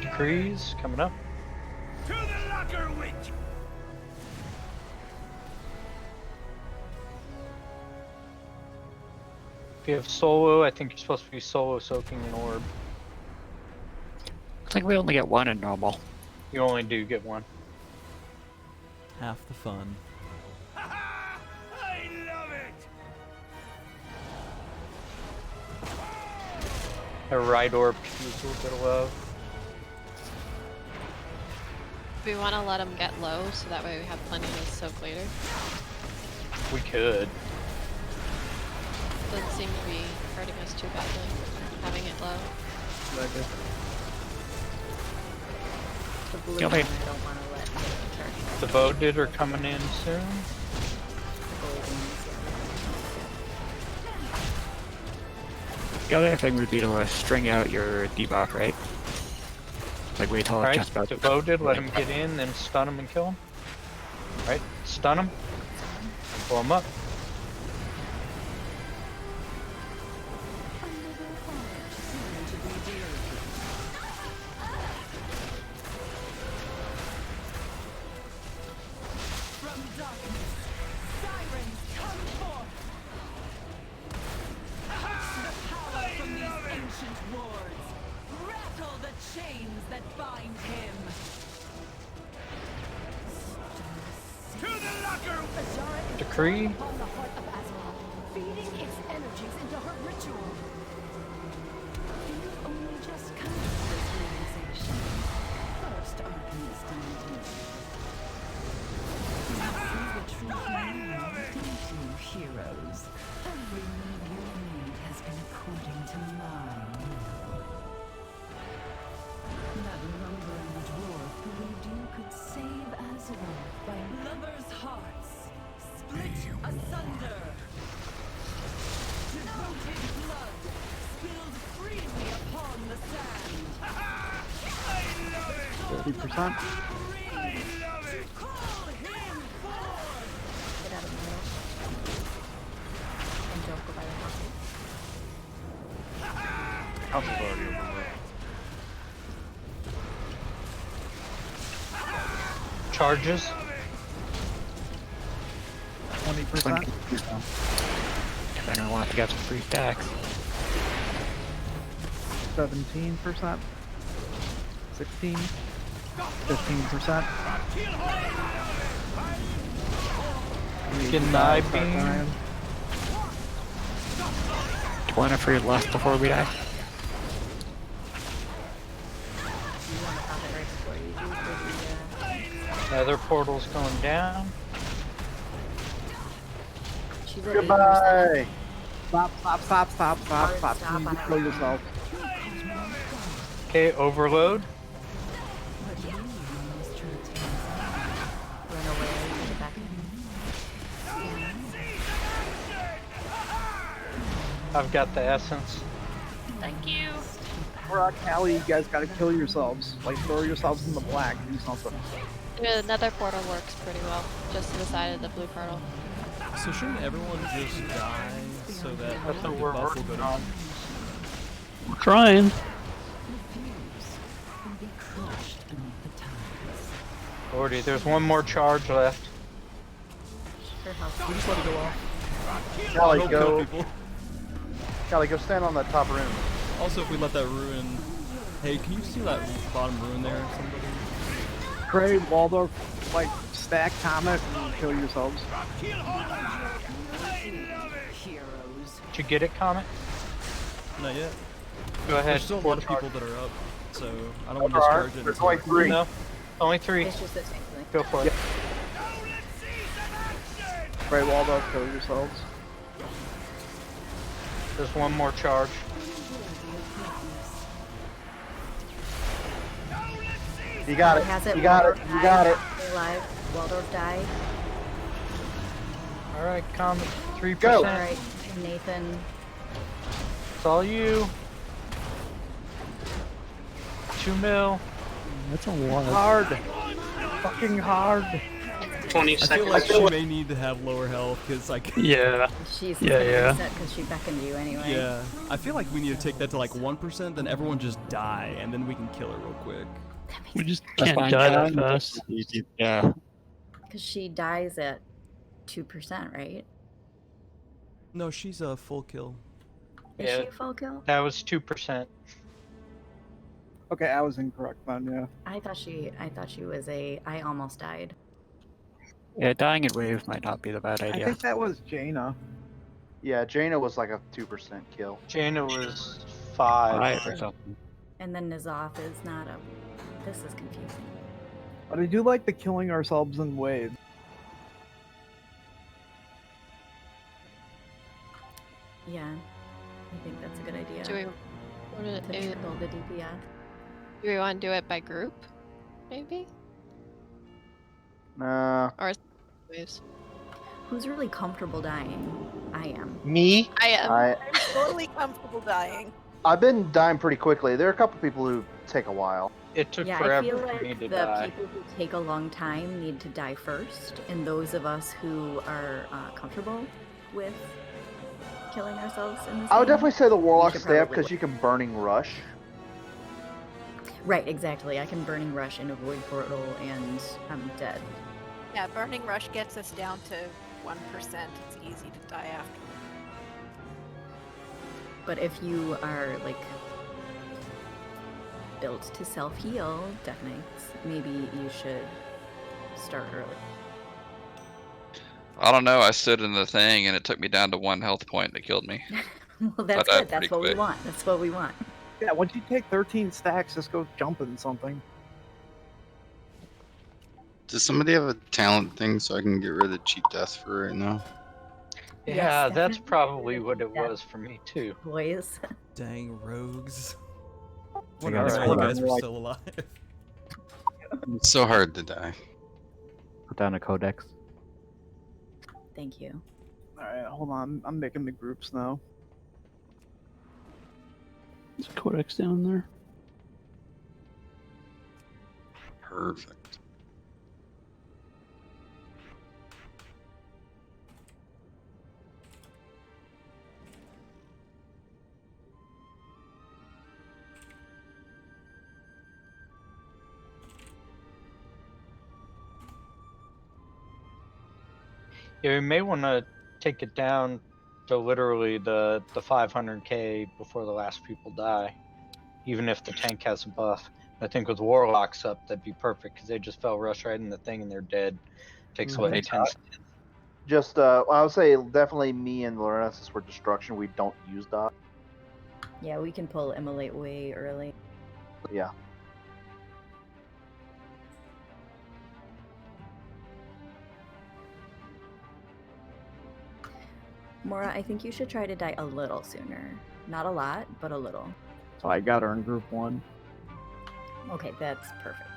Decrees coming up. To the locker, witch! If you have solo, I think you're supposed to be solo soaking an orb. Looks like we only get one in normal. You only do get one. Half the fun. I love it! A right orb use a little bit of love. We want to let them get low, so that way we have plenty to soak later. We could. Doesn't seem to be hurting us too badly, having it low. The blue Yeah, one wait. I don't want to let charge. The voted are coming in soon. The other thing would be to string out your debuff, right? Like wait till it's Alright, just about devoted, let him get in, then stun him and kill him. Alright, stun him. Pull him up. From darkness, sirens come forth. Touch the power from these ancient wards. Rattle the chains that bind him. To the locker! Azshara is Decree. upon the heart of Azshara, feeding its energies into her ritual. You've only just come to this realization. First alchemist indeed. You see the truth now, don't you, heroes? Every move you've made has been according to my will. That lumbering dwarf believed you could save Azshara by lovers' hearts split asunder. Devoted blood spilled freely upon the sand. 50%. Get out of the middle. And don't go by the house. House is already over. Charges. 20%. If anyone wants to get some free stacks. 17%. 16. 15%. Getting the eye beam. 20 for your left before we die. Nether portal's going down. She's at Goodbye. Stop, stop, stop, stop, stop, Hard stop. stop You on need to her kill own. yourself. Okay, overload. Run away, get back. I've got the essence. Thank you. Rock Alley, you guys gotta kill yourselves. Like, throw yourselves in the black, do something. The nether portal works pretty well, just to the side of the blue portal. So shouldn't everyone just die so that That's the what we're buff will go working down? on. We're trying. Lordy, there's one more charge left. We just let it go off. Callie, Don't go. kill people. Callie, go stand on that top room. Also, if we let that ruin... Hey, can you see that bottom ruin there, somebody? Trey, Waldorf, like, stack Comet and kill yourselves. Did you get it, Comet? Not yet. Go ahead. There's still a lot of people that are up, so I don't want to There are. discourage it. There's until- only 3. No, only 3. It's just a tank link. Go for it. Trey, Waldorf, kill yourselves. There's one more charge. You got it. Has it. You got it. Waldorf You died. got it. Stay alive. Waldorf died. Alright, Comet. 3%. Go. Alright, Nathan. It's all you. 2 mil. That's a lot. Hard. Fucking hard. 20 I feel seconds. like she may need to have lower health, because like... Yeah. She's Yeah. because she beckoned you anyway. Yeah. I feel like we need to take that to like 1%, then everyone just die, and then we can kill her real quick. We just That's can't fine, die that Karen. fast. Yeah. Because she dies at 2%, right? No, she's a full kill. Is Yeah. she a full kill? That was 2%. Okay, I was incorrect then, yeah. I thought she was a. I almost died. Yeah, dying in waves might not be the bad I idea. think that was Jaina. Yeah, Jaina was like a 2% kill. Jaina was 5. Five or something. And then Nizaf is not a. This is confusing. But I do like the killing ourselves in waves. Yeah, I think that's a good idea. Do we want to triple the DPS? Do we want to do it by group? Maybe? Or waves? Who's really comfortable dying? I am. Me? I am. I'm totally comfortable dying. I've been dying pretty quickly. There are a couple people who take a while. It took Yeah, I forever feel for like me to the die. people who take a long time need to die first, and those of us who are comfortable with killing ourselves in this I would game, definitely say the Warlock should step probably because you can Burning Rush. Right, exactly. I can Burning Rush into Void Portal, and I'm dead. Yeah, Burning Rush gets us down to 1%. It's easy to die after. But if you are like built to self-heal, Definates, maybe you should start early. I don't know. I stood in the thing and it took me down to 1 health point and it killed me. Well, that's I died good. That's pretty what we quick. want. That's what we want. Yeah, once you take 13 stacks, just go jumping something. Does somebody have a talent thing so I can get rid of cheap death for right now? Yeah, that's definitely. probably what it was for me too. Boys. Dang rogues. I Wonder got how it. you guys were Like- still alive. It's so hard to die. Put down a codex. Thank you. Alright, hold on. I'm making the groups now. There's a codex down there. Perfect. Yeah, we may want to take it down to literally the 500k before the last people die, even if the tank has a buff. I think with Warlocks up, that'd be perfect because they just fell rush right in the thing and they're dead. Takes away They 10 seconds. Just, I would say definitely me and Lorena, since we're destruction, we don't use dodge. Yeah, we can pull Immolate way early. Yeah. Mora, I think you should try to die a little sooner. Not a lot, but a little. So I got her in group 1. Okay, that's perfect.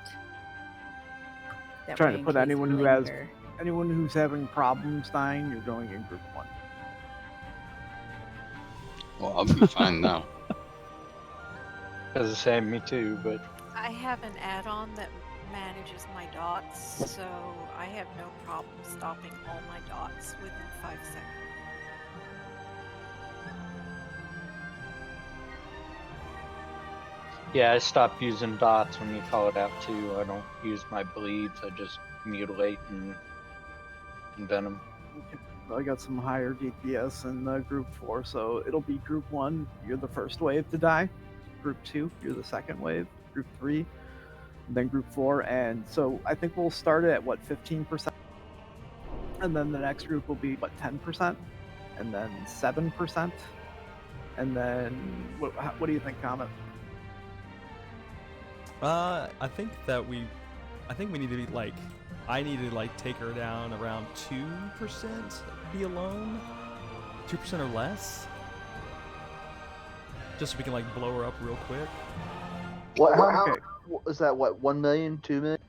That Trying way to in put case anyone you who has linger. anyone who's having problems dying, you're going in group 1. Well, I'll be fine now. As the same, me too, but I have an add-on that manages my dots, so I have no problem stopping all my dots within 5 seconds. yeah, I stopped using dots when you call it out too. I don't use my bleeds. I just mutilate and venom. Okay. I got some higher DPS in group 4, so it'll be group 1, you're the first wave to die. Group 2, you're the second wave. Group 3, then group 4, and so I think we'll start it at what, 15%? And then the next group will be what, 10%? And then 7%? And then what do you think, Comet? I think we need to be like, I need to like take her down around 2%, be alone, 2% or less, just so we can like blow her up real quick. What? How Okay. is that? What? 1 million? 2 million?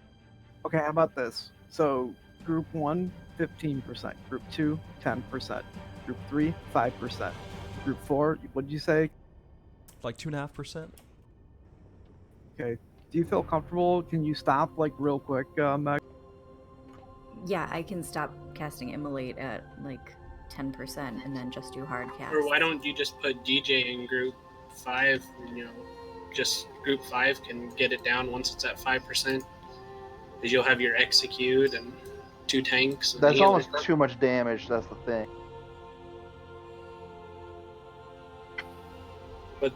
Okay, how about this? So group 1, 15%. Group 2, 10%. Group 3, 5%. Group 4, what did you say? Like 2.5%. Okay. Do you feel comfortable? Can you stop like real quick, Meg? Yeah, I can stop casting Immolate at like 10% and then just do hard cast. Or why don't you just put DJ in group 5? You know, just group 5 can get it down once it's at 5%. Because you'll have your execute and 2 tanks. And That's healer. almost too much damage. That's the thing. But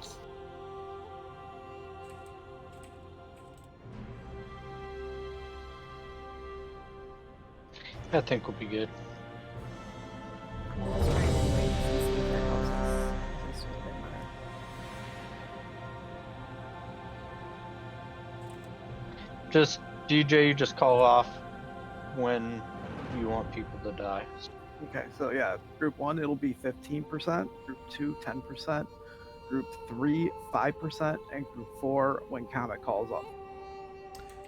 I think we'll be good. Let's try it anyways and see if that helps us just a little bit more. Just DJ, you just call off when you want people to die. Okay, so yeah, group 1, it'll be 15%. Group 2, 10%. Group 3, 5%. And group 4, when Comet calls up.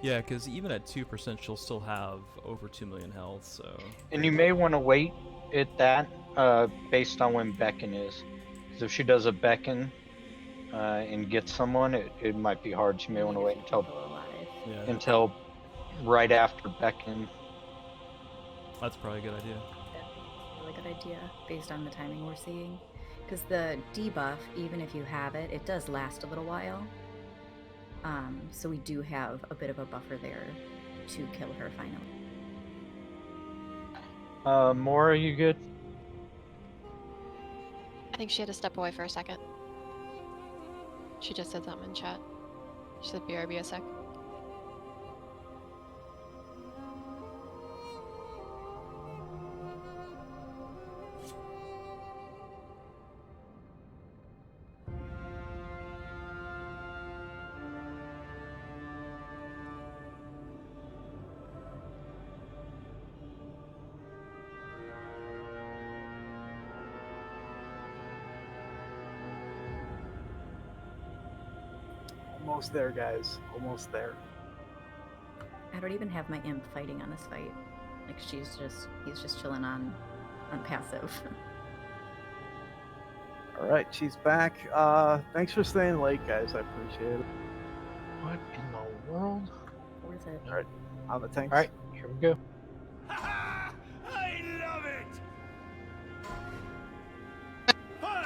Yeah, because even at 2%, she'll still have over 2 million health. So. And you may want to wait at that based on when beckon is. Because if she does a beckon and gets someone, it might be hard. She may want to wait until right after beckon. That's probably a good idea. Really good idea based on the timing we're seeing. Because the debuff, even if you have it, it does last a little while. So we do have a bit of a buffer there to kill her finally. Maura, you good? I think she had to step away for a second. She just said something in chat. She said BRB a sec. Almost there, guys. Almost there. I don't even have my imp fighting on this fight. Like he's just chilling on passive. All right, she's back. Thanks for staying late, guys. I appreciate it. What in the world? Worth it. All right, on the tanks. All right, here we go. I love it!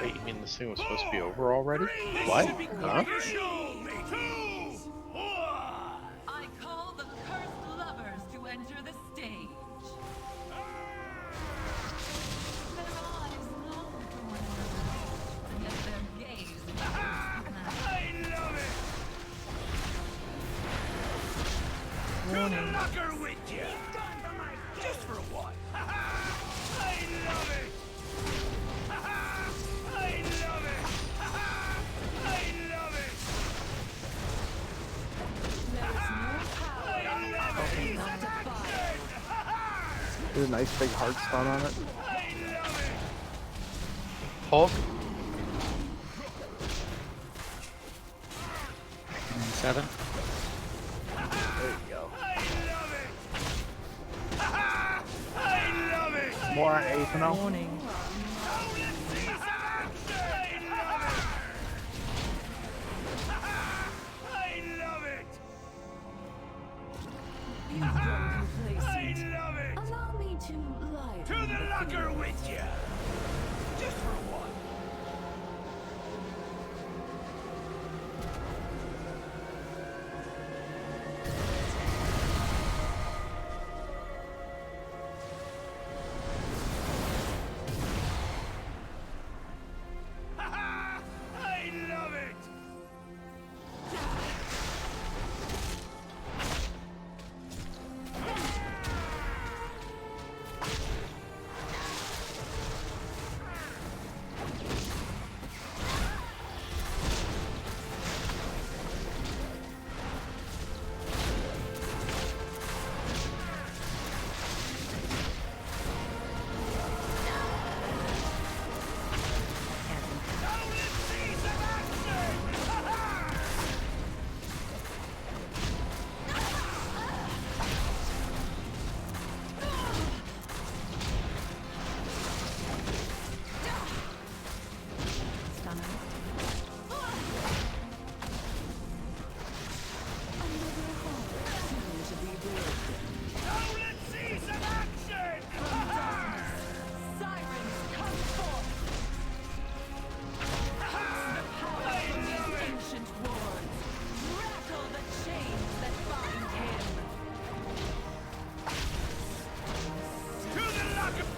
Wait, you mean this thing was supposed to be over already? What? Huh? I call the cursed lovers to enter the stage. Their eyes long for one another, yet their gaze I love it! To the locker with you! Just for one! I love it! I love it! I love it! There's a nice big hard stun on it. Hulk. 7. There you go. I love it! More on Aethano. Let's see some action! complacent. Allow me to lie To the locker with ya! Just for one. Ha-ha! I love it!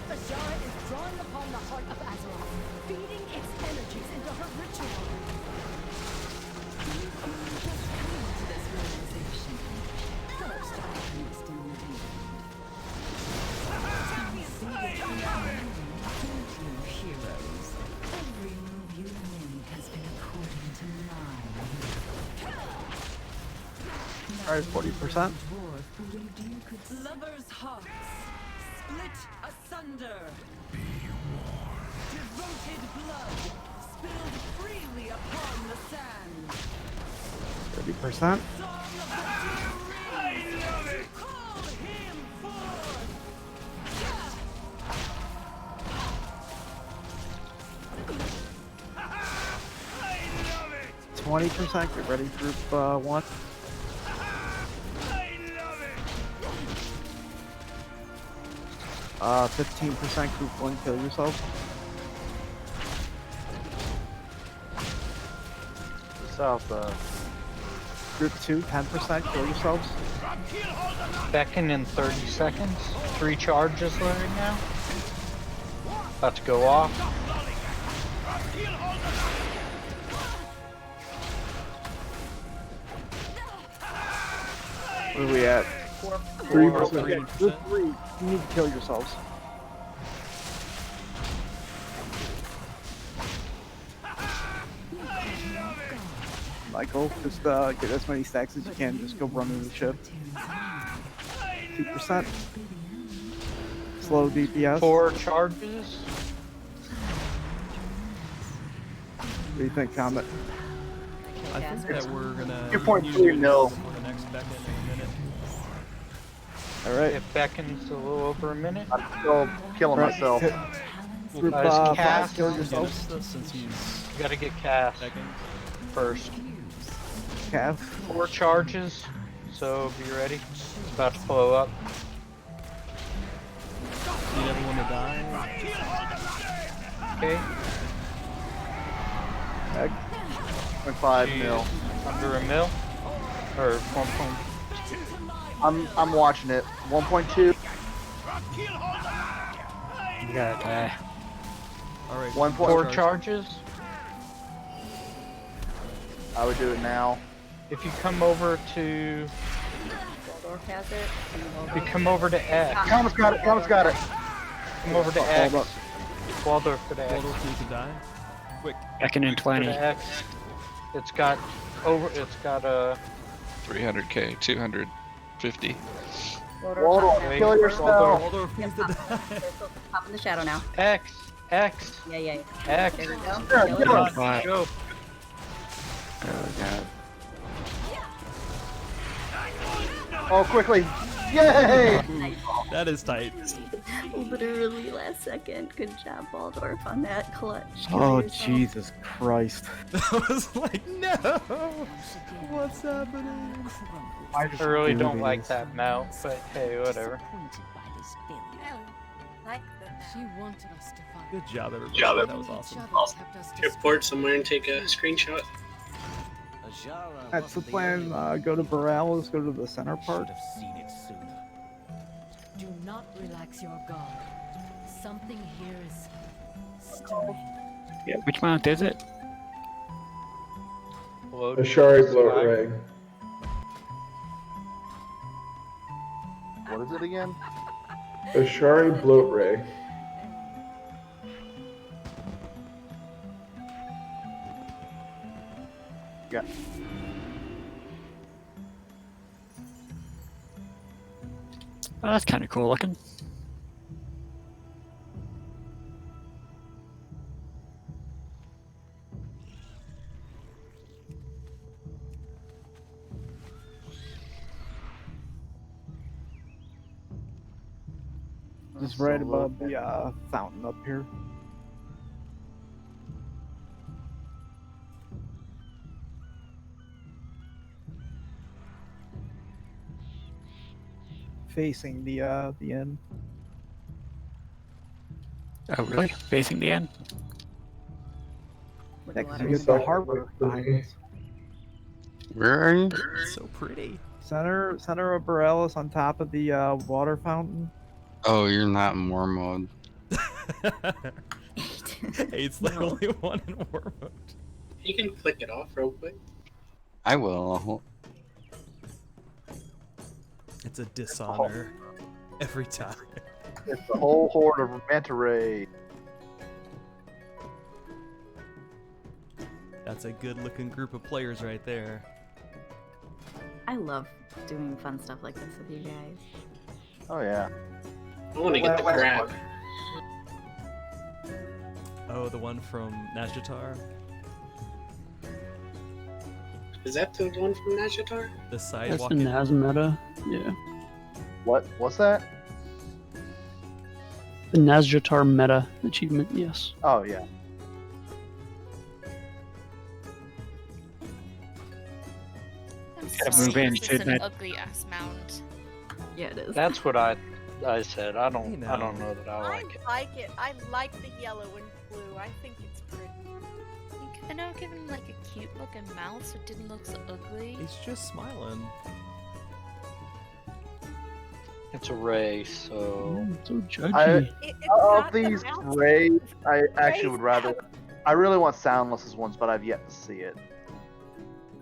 Azshara is drawing upon the heart of Azshara, feeding its energies into her ritual. You've only just come to this realization. First, I must indeed. Don't you, heroes? Every move you made has been according to mine. Alright, 40%. Lovers' hearts split asunder. Devoted blood spilled freely upon the sand. 30%. Call him forth. 20%. Get ready, group 1. 15% group 1, kill yourself. South, Group 2, 10%, kill yourselves. Beckon in 30 seconds. 3 charges right now. About to go off. Where are we at? 3%. Group 3, you need to kill yourselves. Michael, just get as many stacks as you can. Just go run into the ship. 2%. Slow DPS. 4 charges. What do you think, Comet? I think that we're gonna 2.3 mil. for the next Beckon in a minute. Alright. If Beckon's a little over a minute. I'm still killing myself. Group Is 5, Cass kill on yourself. Since he's You gotta get Cass first. Cass. 4 charges, so be ready. It's about to blow up. need everyone to die. Okay. 0.5 mil. Under a mil? Or 1 point. I'm watching it. 1.2. You got Alright. 4 charges. I would do it now. If you come over to... Waldorf has it. If you come over to X. Comet's got it. Comet's got it. Come over to X. Waldorf to X. Waldorf needs to die. Quick. Beckon in 20. To X. It's got 300k, 250. Waldorf, kill yourself. Waldorf needs to die. Pop in the shadow now. X. X. Yeah. X. There we go. Sure, Kill kill it. him. Go. Oh, quickly. Yay! That is tight. Literally last second. Good job, Waldorf, on that clutch. Kill Oh, yourself. Jesus Christ. I was like, no! What's happening? Why I did really you do don't like this? that mount, but hey, whatever. She wanted us to fight. Good job, everybody. Job, That was awesome. Get bored somewhere and take a screenshot. That's the plan. Go to Borealis, go to the center part. Do not relax your guard. Something here is stirring. Yeah, which mount is it? Ashari bloat ray. What is it again? Ashari bloat ray. Yeah. Oh, that's kind of cool looking. Just right above the fountain up here. Facing the end. Oh, really? Facing the end? Yeah, 'cause you get the harbor behind us. Where are you? It's so pretty. Center of Borealis on top of the water fountain. Oh, you're not in war mode. It's the only one in war mode. You can click it off real quick. I will. It's a dishonor every time. It's the whole horde of manta ray. That's a good-looking group of players right there. I love doing fun stuff like this with you guys. Oh yeah. I want to get the crab. Oh, the one from Nazjatar? Is that the one from Nazjatar? The That's sidewalk. the Naz meta. Yeah. What's that? The Nazjatar meta achievement, yes. Oh yeah. Gotta move in, This is shouldn't an it? ugly ass mound. Yeah, it is. That's what I said. I don't know. know that I like it. like it. I like the yellow and blue. I think it's pretty. I know, given like a cute looking mouth, so it didn't look so ugly. He's just smiling. It's a ray, so. So judgy. Of these rays, I actually would rather. I really want soundless ones, but I've yet to see it.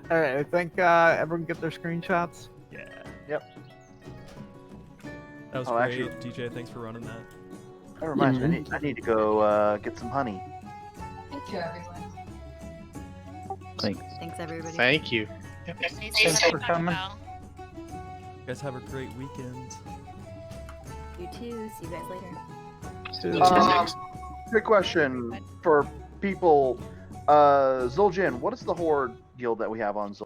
All right, I think everyone get their screenshots. Yeah. Yep. That was Oh, great, actually- DJ. Thanks for running that. That reminds me, I need to go get some honey. Thank you, everyone. Thanks. Thanks, everybody. Thank you. Thanks for coming. You guys have a great weekend. You too. See you guys later. Good question for people. Zul'jin, what is the horde guild that we have on Zul?